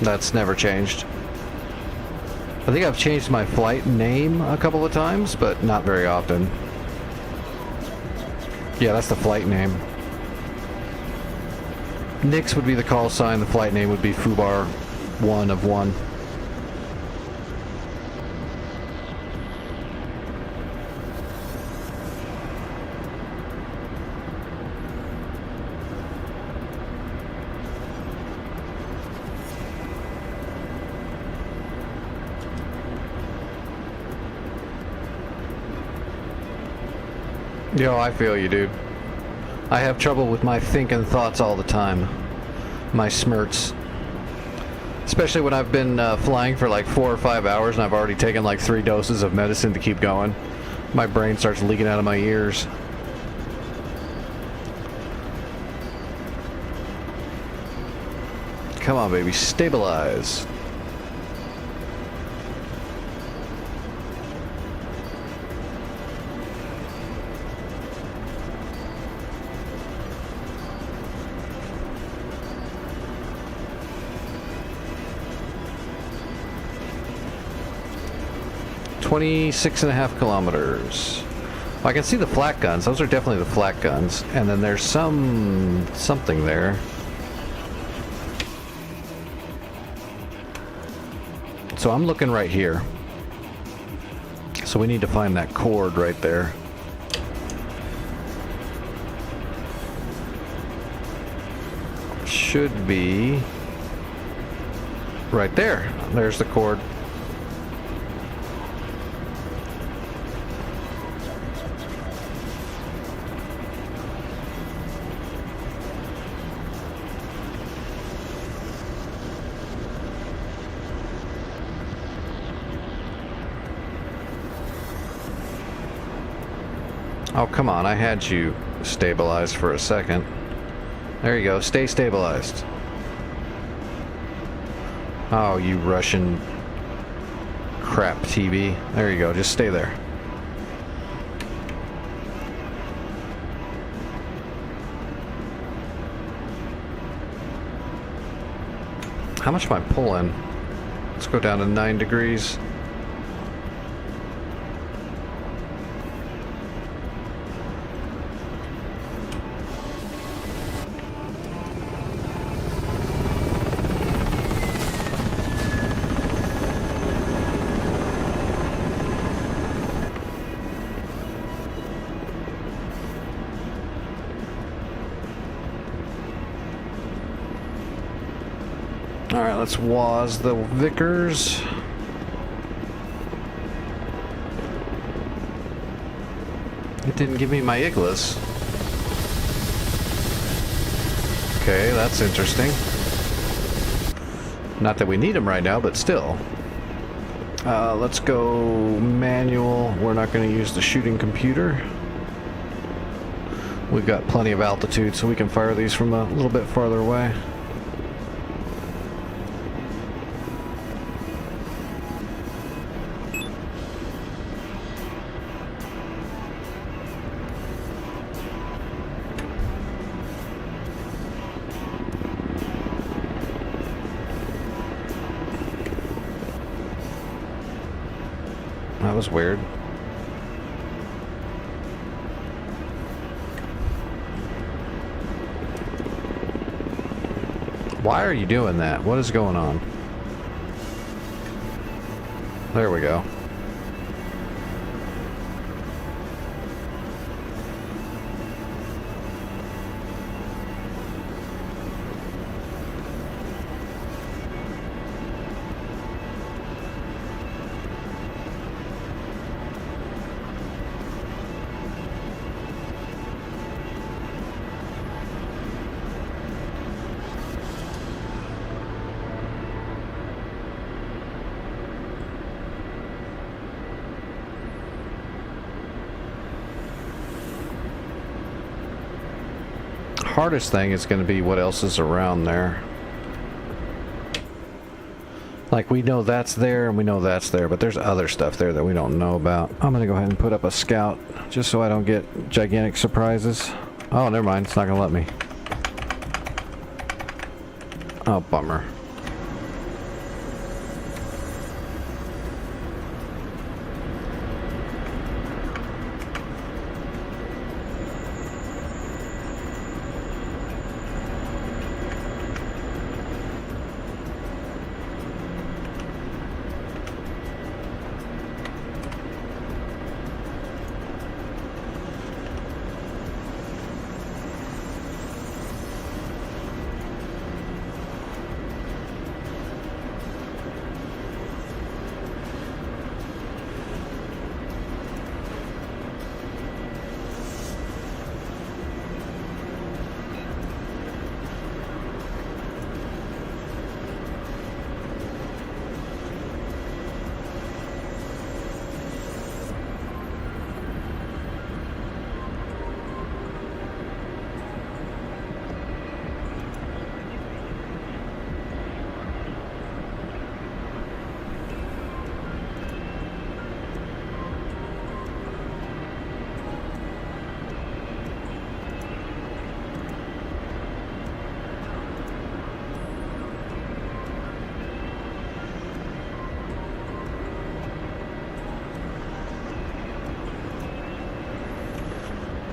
That's never changed. I think I've changed my flight name a couple of times, but not very often. Yeah, that's the flight name. Nix would be the call sign, the flight name would be Fubar 1 of 1. Yo, I feel you, dude. I have trouble with my thinking thoughts all the time. My smirts. Especially when I've been flying for like 4 or 5 hours and I've already taken like 3 doses of medicine to keep going. My brain starts leaking out of my ears. Come on, baby, stabilize. .26.5 kilometers. I can see the flak guns. Those are definitely the flak guns. And then there's something there. So I'm looking right here. So we need to find that cord right there. Should be right there. There's the cord. Oh, come on, I had you stabilized for a second. There you go, stay stabilized. Oh, you Russian crap TV. There you go, just stay there. How much am I pulling? Let's go down to 9 degrees. Alright, let's waz the Vickers. It didn't give me my Iglas. Okay, that's interesting. Not that we need them right now, but still. Let's go manual. We're not going to use the shooting computer. We've got plenty of altitude, so we can fire these from a little bit farther away. That was weird. Why are you doing that? What is going on? There we go. Hardest thing is going to be what else is around there. Like, we know that's there and we know that's there, but there's other stuff there that we don't know about. I'm going to go ahead and put up a scout just so I don't get gigantic surprises. Oh, never mind. It's not going to let me. Oh, bummer.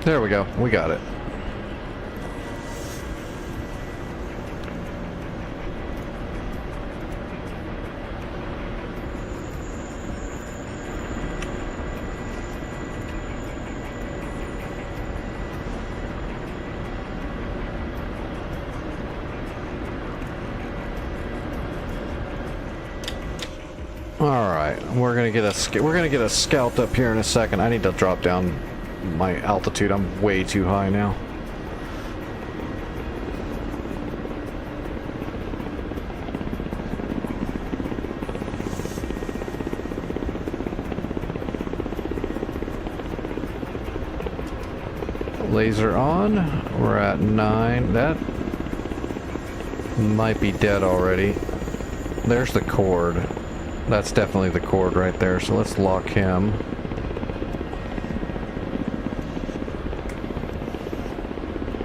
There we go. We got it. Alright, we're gonna get a scout up here in a second. I need to drop down my altitude. I'm way too high now. Laser on. We're at 9. That might be dead already. There's the cord. That's definitely the cord right there, so let's lock him.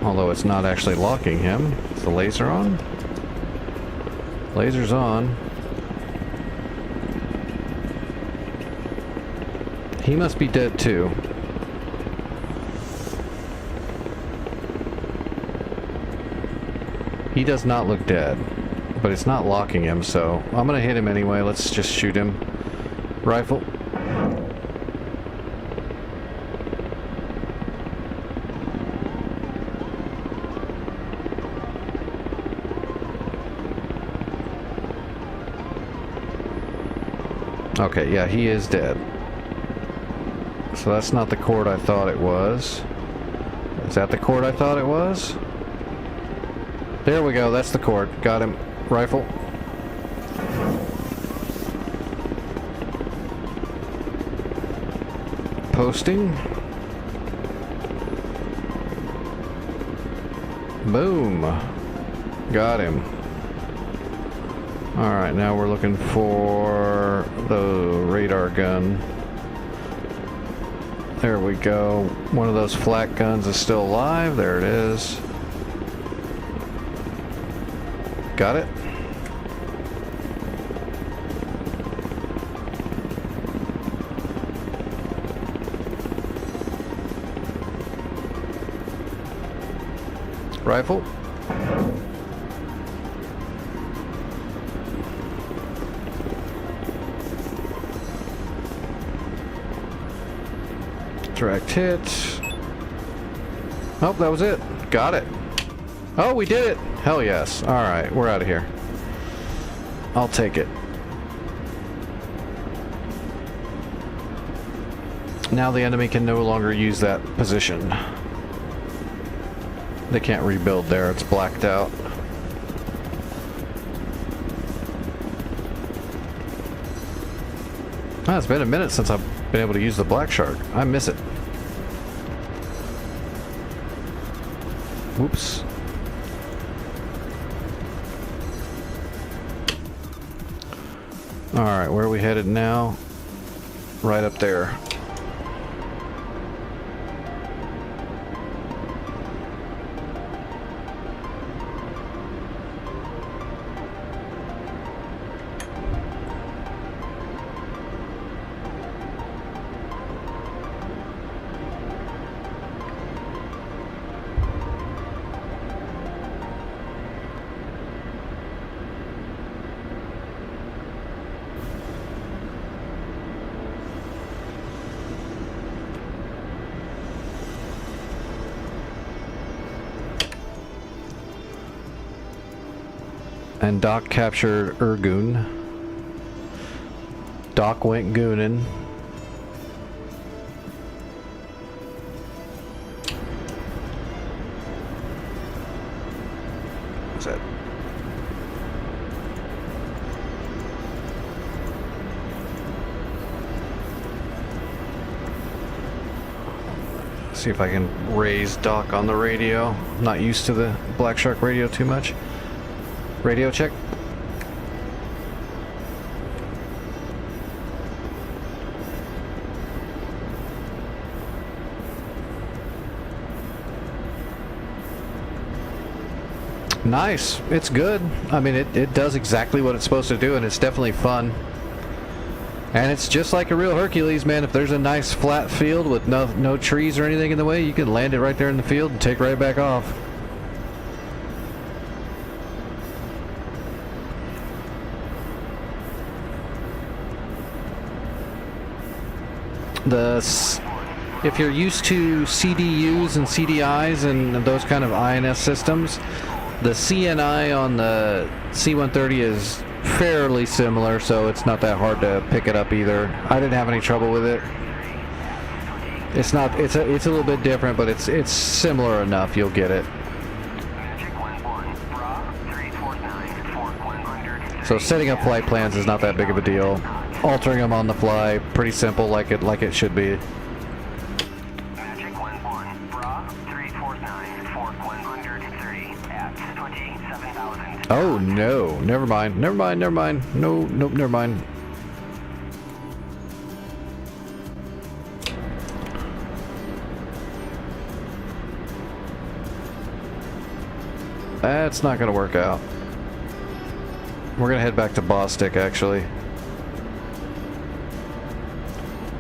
Although it's not actually locking him. Is the laser on? Laser's on. He must be dead too. He does not look dead. But it's not locking him, so I'm gonna hit him anyway. Let's just shoot him. Rifle. Okay, yeah, he is dead. So that's not the cord I thought it was. Is that the cord I thought it was? There we go, that's the cord. Got him. Rifle. Posting. Boom. Got him. Alright, now we're looking for the radar gun. There we go. One of those flak guns is still alive. There it is. Got it. Rifle. Direct hit. Oh, that was it. Got it. Oh, we did it. Hell yes. Alright, we're out of here. I'll take it. Now the enemy can no longer use that position. They can't rebuild there, it's blacked out. Ah, it's been a minute since I've been able to use the Black Shark. I miss it. Whoops. Alright, where are we headed now? Right up there. And Doc captured Urgoon. Doc went goonin'. What's that? See if I can raise Doc on the radio. I'm not used to the Black Shark radio too much. Radio check. Nice. It's good. I mean, it does exactly what it's supposed to do, and it's definitely fun. And it's just like a real Hercules, man. If there's a nice flat field with no trees or anything in the way, you can land it right there in the field and take right back off. If you're used to CDUs and CDIs and those kind of INS systems, the CNI on the C-130 is fairly similar, so it's not that hard to pick it up either. I didn't have any trouble with it. It's a little bit different, but it's similar enough. You'll get it. So setting up flight plans is not that big of a deal. Altering them on the fly, pretty simple, like it should be. Oh no! Never mind. Never mind. Never mind. No. Nope. Never mind. That's not gonna work out. We're gonna head back to Bostic, actually.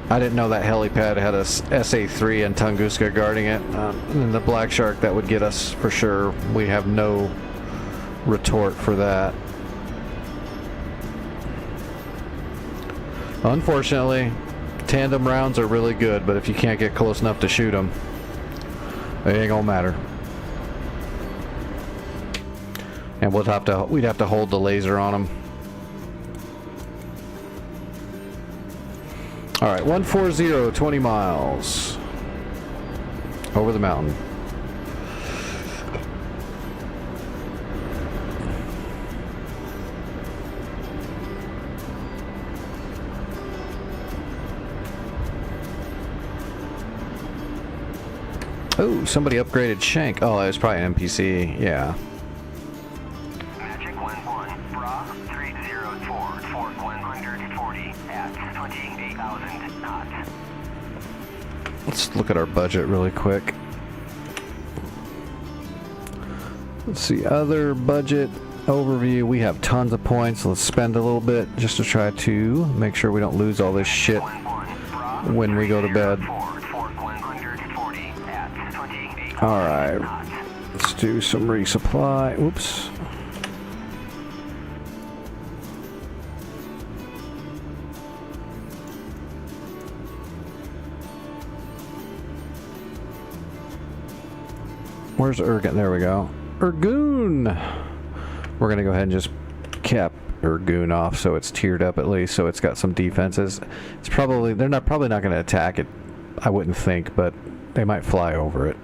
I didn't know that helipad had a SA-3 and Tunguska guarding it. And the Black Shark, that would get us for sure. We have no retort for that. Unfortunately, tandem rounds are really good, but if you can't get close enough to shoot them, it ain't gonna matter. And we'd have to hold the laser on them. All right, 140, 20 miles over the mountain. Oh, somebody upgraded Shank. Oh, it was probably an NPC. Yeah. Magic 1-1, Bra 304, Fort 140 at 28,000 knots. Let's look at our budget really quick. Let's see, other budget overview. We have tons of points. Let's spend a little bit just to try to make sure we don't lose all this shit when we go to bed. Alright, let's do some resupply. Oops. Where's Ergun? There we go. Ergun! We're gonna go ahead and just cap Ergun off so it's tiered up at least, so it's got some defenses. It's probably, they're probably not gonna attack it, I wouldn't think, but they might fly over it.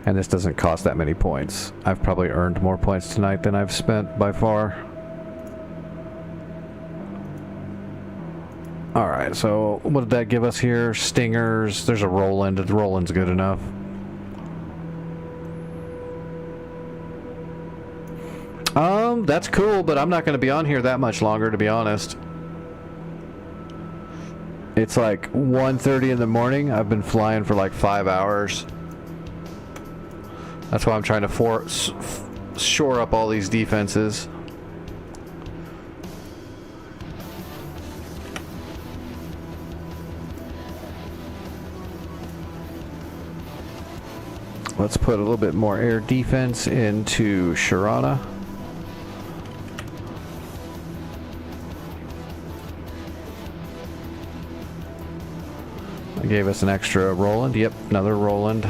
And this doesn't cost that many points. I've probably earned more points tonight than I've spent by far. Alright, so what did that give us here? Stingers. There's a Roland. The Roland's good enough. That's cool, but I'm not going to be on here that much longer, to be honest. It's like 1:30 in the morning. I've been flying for like 5 hours. That's why I'm trying to shore up all these defenses. Let's put a little bit more air defense into Sharana. I gave us an extra Roland. Yep, another Roland.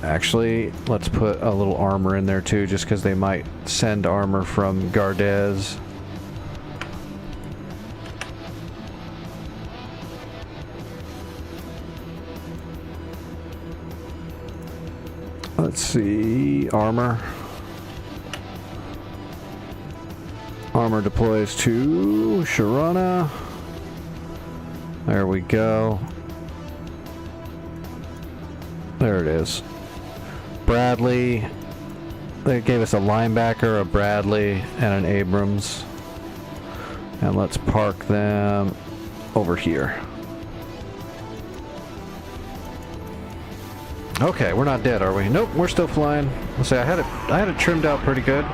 Actually, let's put a little armor in there too, just because they might send armor from Gardez. Let's see, armor. Armor deploys to Sharana. There we go. There it is. Bradley. They gave us a linebacker, a Bradley, and an Abrams. And let's park them over here. Okay, we're not dead, are we? Nope, we're still flying. Let's say I had it trimmed out pretty good.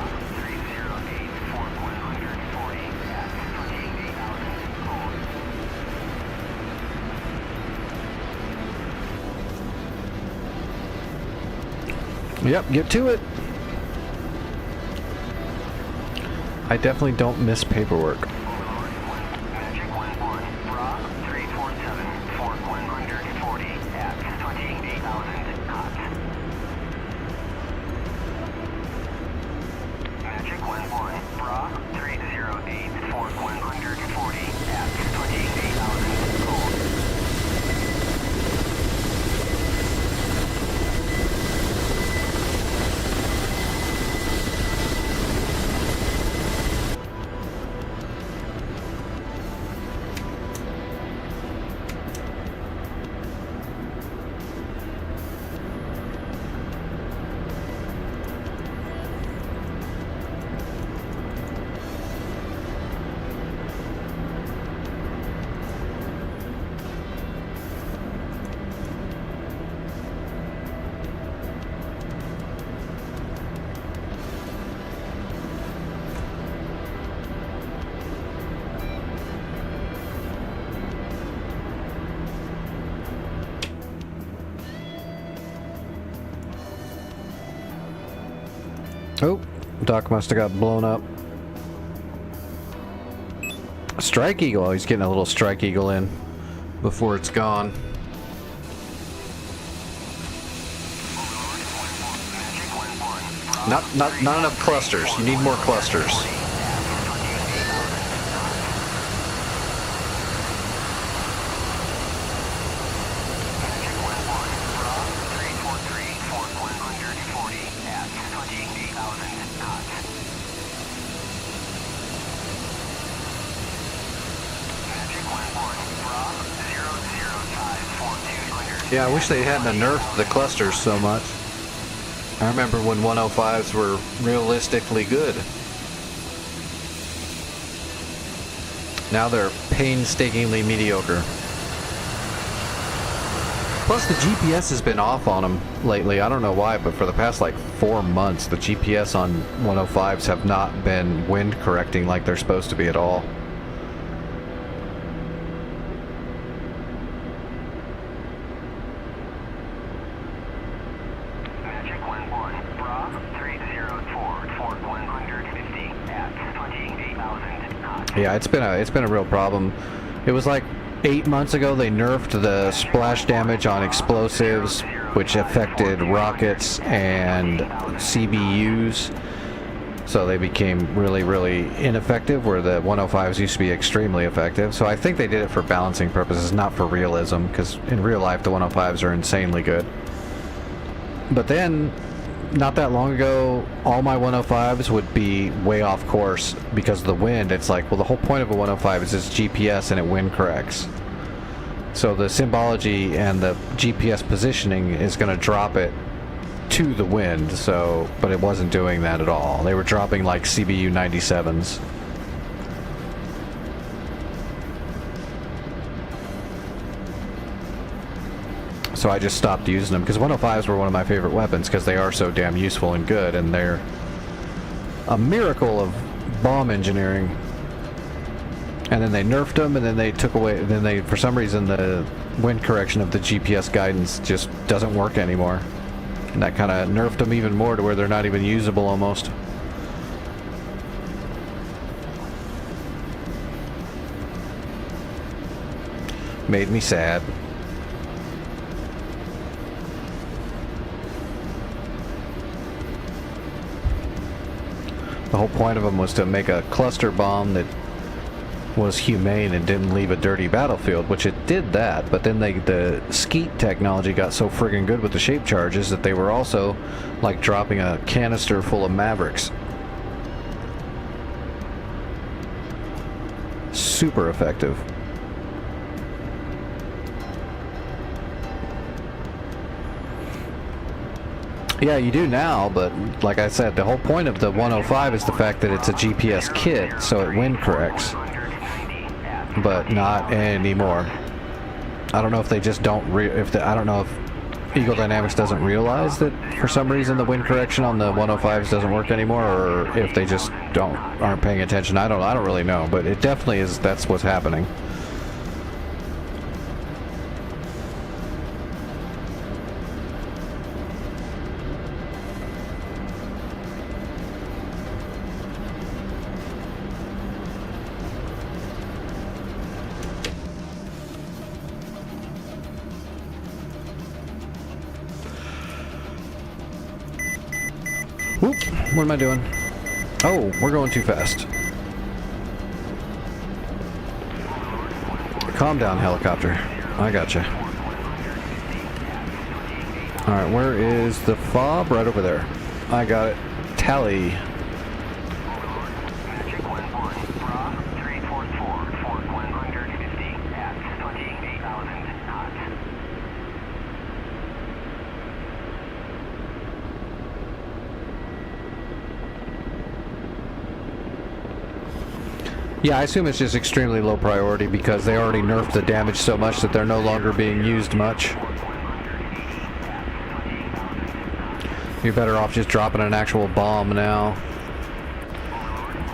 Yep, get to it. I definitely don't miss paperwork. Oh, Doc must have got blown up. Strike Eagle. Oh, he's getting a little Strike Eagle in before it's gone. Not enough clusters. You need more clusters. Yeah, I wish they hadn't nerfed the clusters so much. I remember when 105s were realistically good. Now they're painstakingly mediocre. Plus the GPS has been off on them lately. I don't know why, but for the past like 4 months, the GPS on 105s have not been wind correcting like they're supposed to be at all. Yeah, it's been a real problem. It was like 8 months ago they nerfed the splash damage on explosives, which affected rockets and CBUs. So they became really, really ineffective, where the 105s used to be extremely effective. So I think they did it for balancing purposes, not for realism, because in real life the 105s are insanely good. But then, not that long ago, all my 105s would be way off course because of the wind. It's like, well, the whole point of a 105 is it's GPS and it wind corrects. So the symbology and the GPS positioning is going to drop it to the wind. So, but it wasn't doing that at all. They were dropping like CBU 97s. So I just stopped using them, because 105s were one of my favorite weapons because they are so damn useful and good, and they're a miracle of bomb engineering. And then they nerfed them, and then they took away, then they, for some reason, the wind correction of the GPS guidance just doesn't work anymore. And that kind of nerfed them even more to where they're not even usable almost. Made me sad. The whole point of them was to make a cluster bomb that was humane and didn't leave a dirty battlefield, which it did that, but then the skeet technology got so friggin' good with the shape charges that they were also like dropping a canister full of Mavericks. Super effective. Yeah, you do now, but like I said, the whole point of the 105 is the fact that it's a GPS kit, so it wind corrects. But not anymore. I don't know if they just don't I don't know if Eagle Dynamics doesn't realize that for some reason the wind correction on the 105s doesn't work anymore, or if they just aren't paying attention. I don't really know, but it definitely is. That's what's happening. Whoop, what am I doing? Oh, we're going too fast. Calm down, helicopter. I gotcha. Alright, where is the fob? Right over there. I got it. Tally. Yeah, I assume it's just extremely low priority because they already nerfed the damage so much that they're no longer being used much. You're better off just dropping an actual bomb now.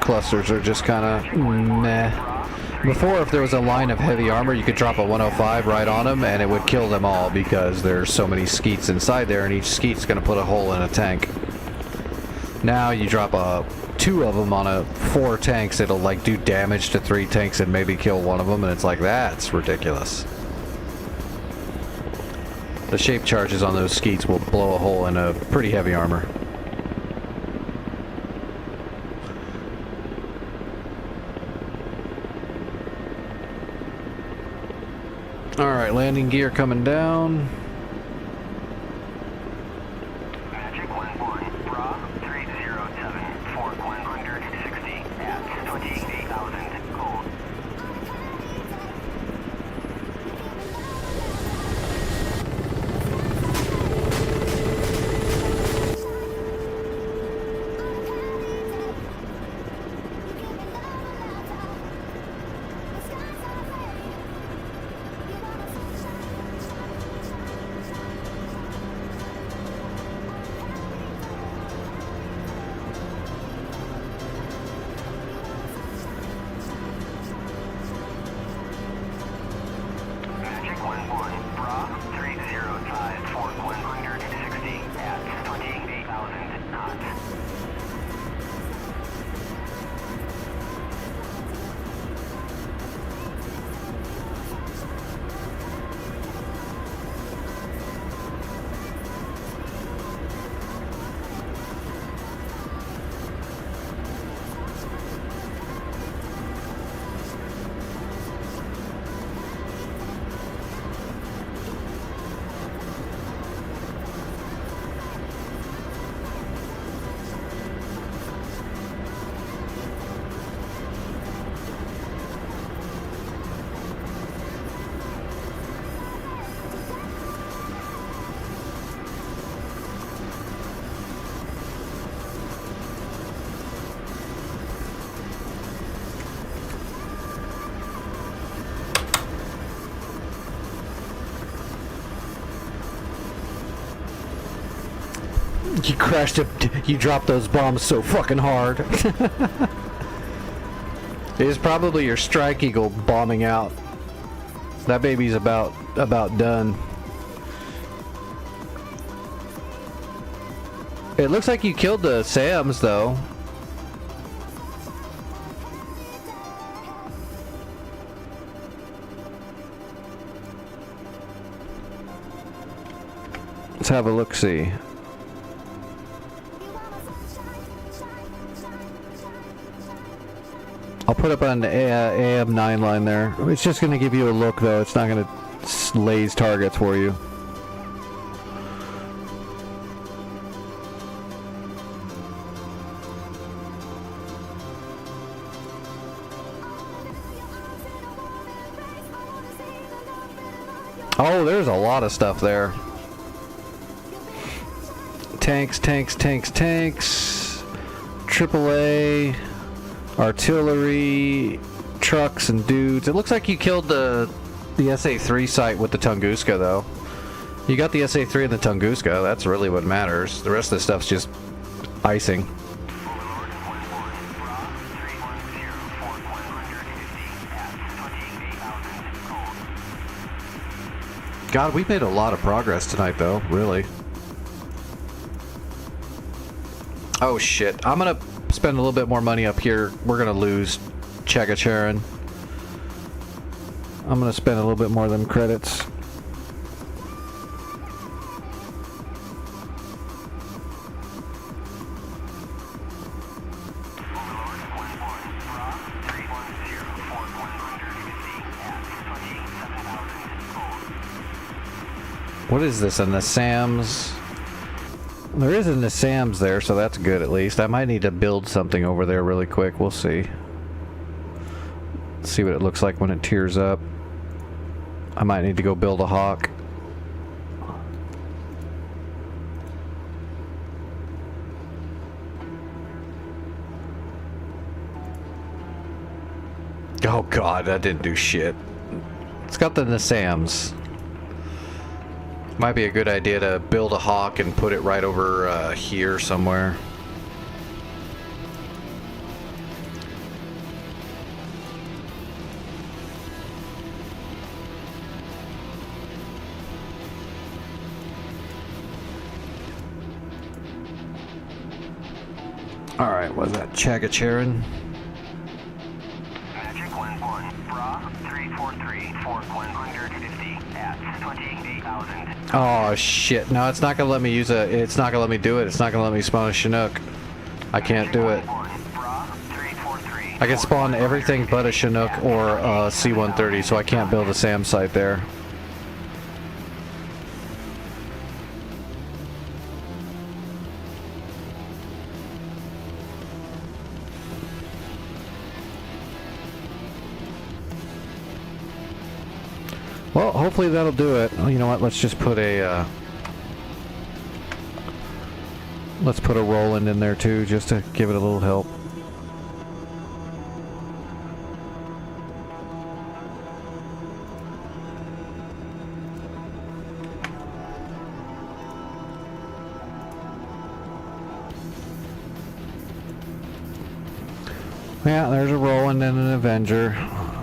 Clusters are just kind of meh. Before, if there was a line of heavy armor, you could drop a 105 right on them and it would kill them all because there's so many skeets inside there and each skeet's going to put a hole in a tank. Now you drop two of them on 4 tanks, it'll like do damage to 3 tanks and maybe kill one of them, and it's like, that's ridiculous. The shape charges on those skeets will blow a hole in a pretty heavy armor. Alright, landing gear coming down. You crashed it. You dropped those bombs so fucking hard. It is probably your Strike Eagle bombing out. That baby's about done. It looks like you killed the SAMs though. Let's have a look-see. I'll put up on the AM9 line there. It's just going to give you a look though. It's not going to laze targets for you. Oh, there's a lot of stuff there. Tanks, tanks, tanks, tanks. AAA. Artillery, trucks, and dudes. It looks like you killed the SA-3 site with the Tunguska, though. You got the SA-3 and the Tunguska. That's really what matters. The rest of the stuff's just icing. God, we've made a lot of progress tonight, though. Really. Oh shit! I'm gonna spend a little bit more money up here. We're gonna lose Chagacharan. I'm gonna spend a little bit more of them credits. What is this, a Nassams? There is a Nassams there, so that's good at least. I might need to build something over there really quick. We'll see. See what it looks like when it tears up. I might need to go build a Hawk. Oh god, that didn't do shit. It's got the Nassams. Might be a good idea to build a Hawk and put it right over here somewhere. Alright, what's that? Chagacharan? Magic 1-1, Bra 343, Fort 150 at 28,000. Oh shit, no, it's not gonna let me use a, it's not gonna let me do it, it's not gonna let me spawn a Chinook. I can't do it. I can spawn everything but a Chinook or a C-130, so I can't build a SAM site there. Well, hopefully that'll do it. Oh, you know what? Let's just put a let's put a Roland in there too, just to give it a little help. Yeah, there's a Roland and an Avenger.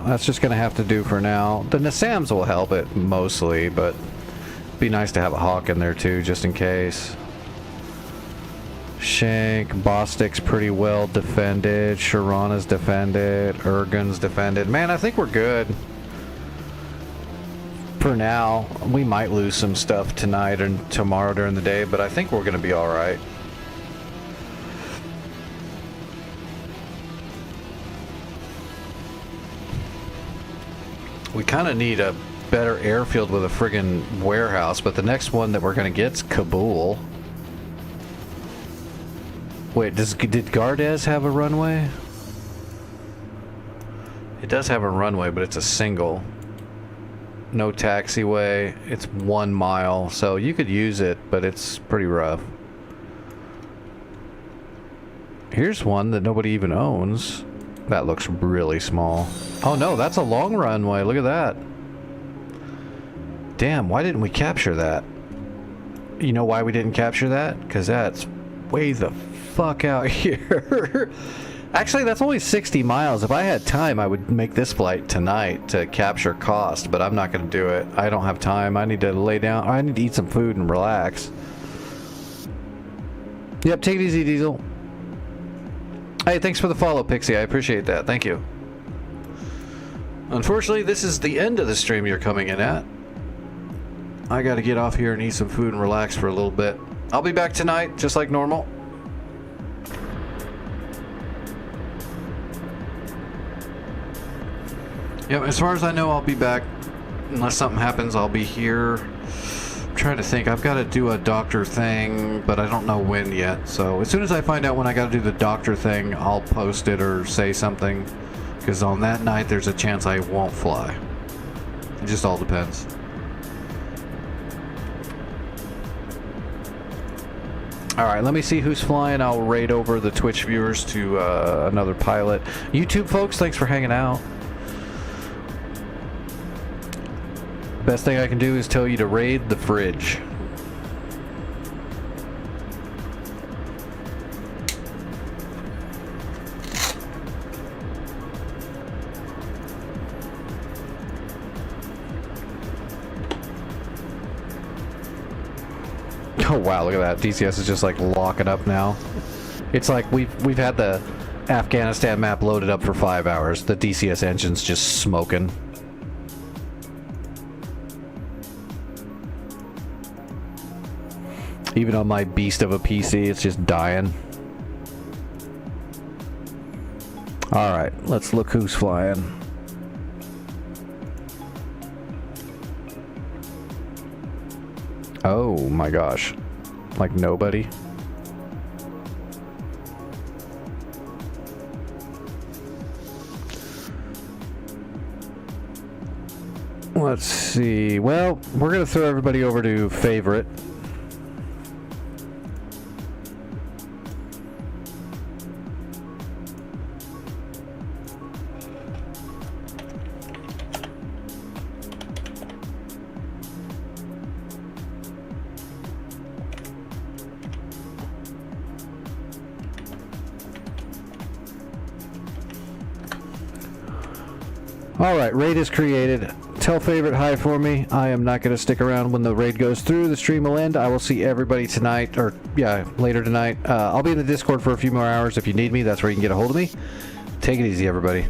That's just gonna have to do for now. The Nassams will help it mostly, but it'd be nice to have a Hawk in there too, just in case. Shank, Bostic's pretty well defended. Sharana's defended. Ergun's defended. Man, I think we're good. For now, we might lose some stuff tonight and tomorrow during the day, but I think we're gonna be alright. We kind of need a better airfield with a friggin' warehouse, but the next one that we're gonna get's Kabul. Wait, did Gardez have a runway? It does have a runway, but it's a single. No taxiway. It's 1 mile, so you could use it, but it's pretty rough. Here's one that nobody even owns. That looks really small. Oh no, that's a long runway. Look at that. Damn, why didn't we capture that? You know why we didn't capture that? Because that's way the fuck out here. Actually, that's only 60 miles. If I had time, I would make this flight tonight to capture cost, but I'm not going to do it. I don't have time. I need to lay down. I need to eat some food and relax. Yep, take it easy, Diesel. Hey, thanks for the follow, Pixie. I appreciate that. Thank you. Unfortunately, this is the end of the stream you're coming in at. I gotta get off here and eat some food and relax for a little bit. I'll be back tonight, just like normal. Yep, as far as I know, I'll be back. Unless something happens, I'll be here. I'm trying to think. I've got to do a doctor thing, but I don't know when yet. So as soon as I find out when I got to do the doctor thing, I'll post it or say something. Because on that night, there's a chance I won't fly. It just all depends. Alright, let me see who's flying. I'll raid over the Twitch viewers to another pilot. YouTube folks, thanks for hanging out. Best thing I can do is tell you to raid the fridge. Oh wow, look at that. DCS is just like locking up now. It's like we've had the Afghanistan map loaded up for 5 hours. The DCS engine's just smoking. Even on my beast of a PC, it's just dying. Alright, let's look who's flying. Oh my gosh. Like nobody. Let's see. Well, we're going to throw everybody over to favorite. Alright, raid is created. Tell favorite hi for me. I am not going to stick around when the raid goes through. The stream will end. I will see everybody tonight, or yeah, later tonight. I'll be in the Discord for a few more hours if you need me. That's where you can get a hold of me. Take it easy, everybody.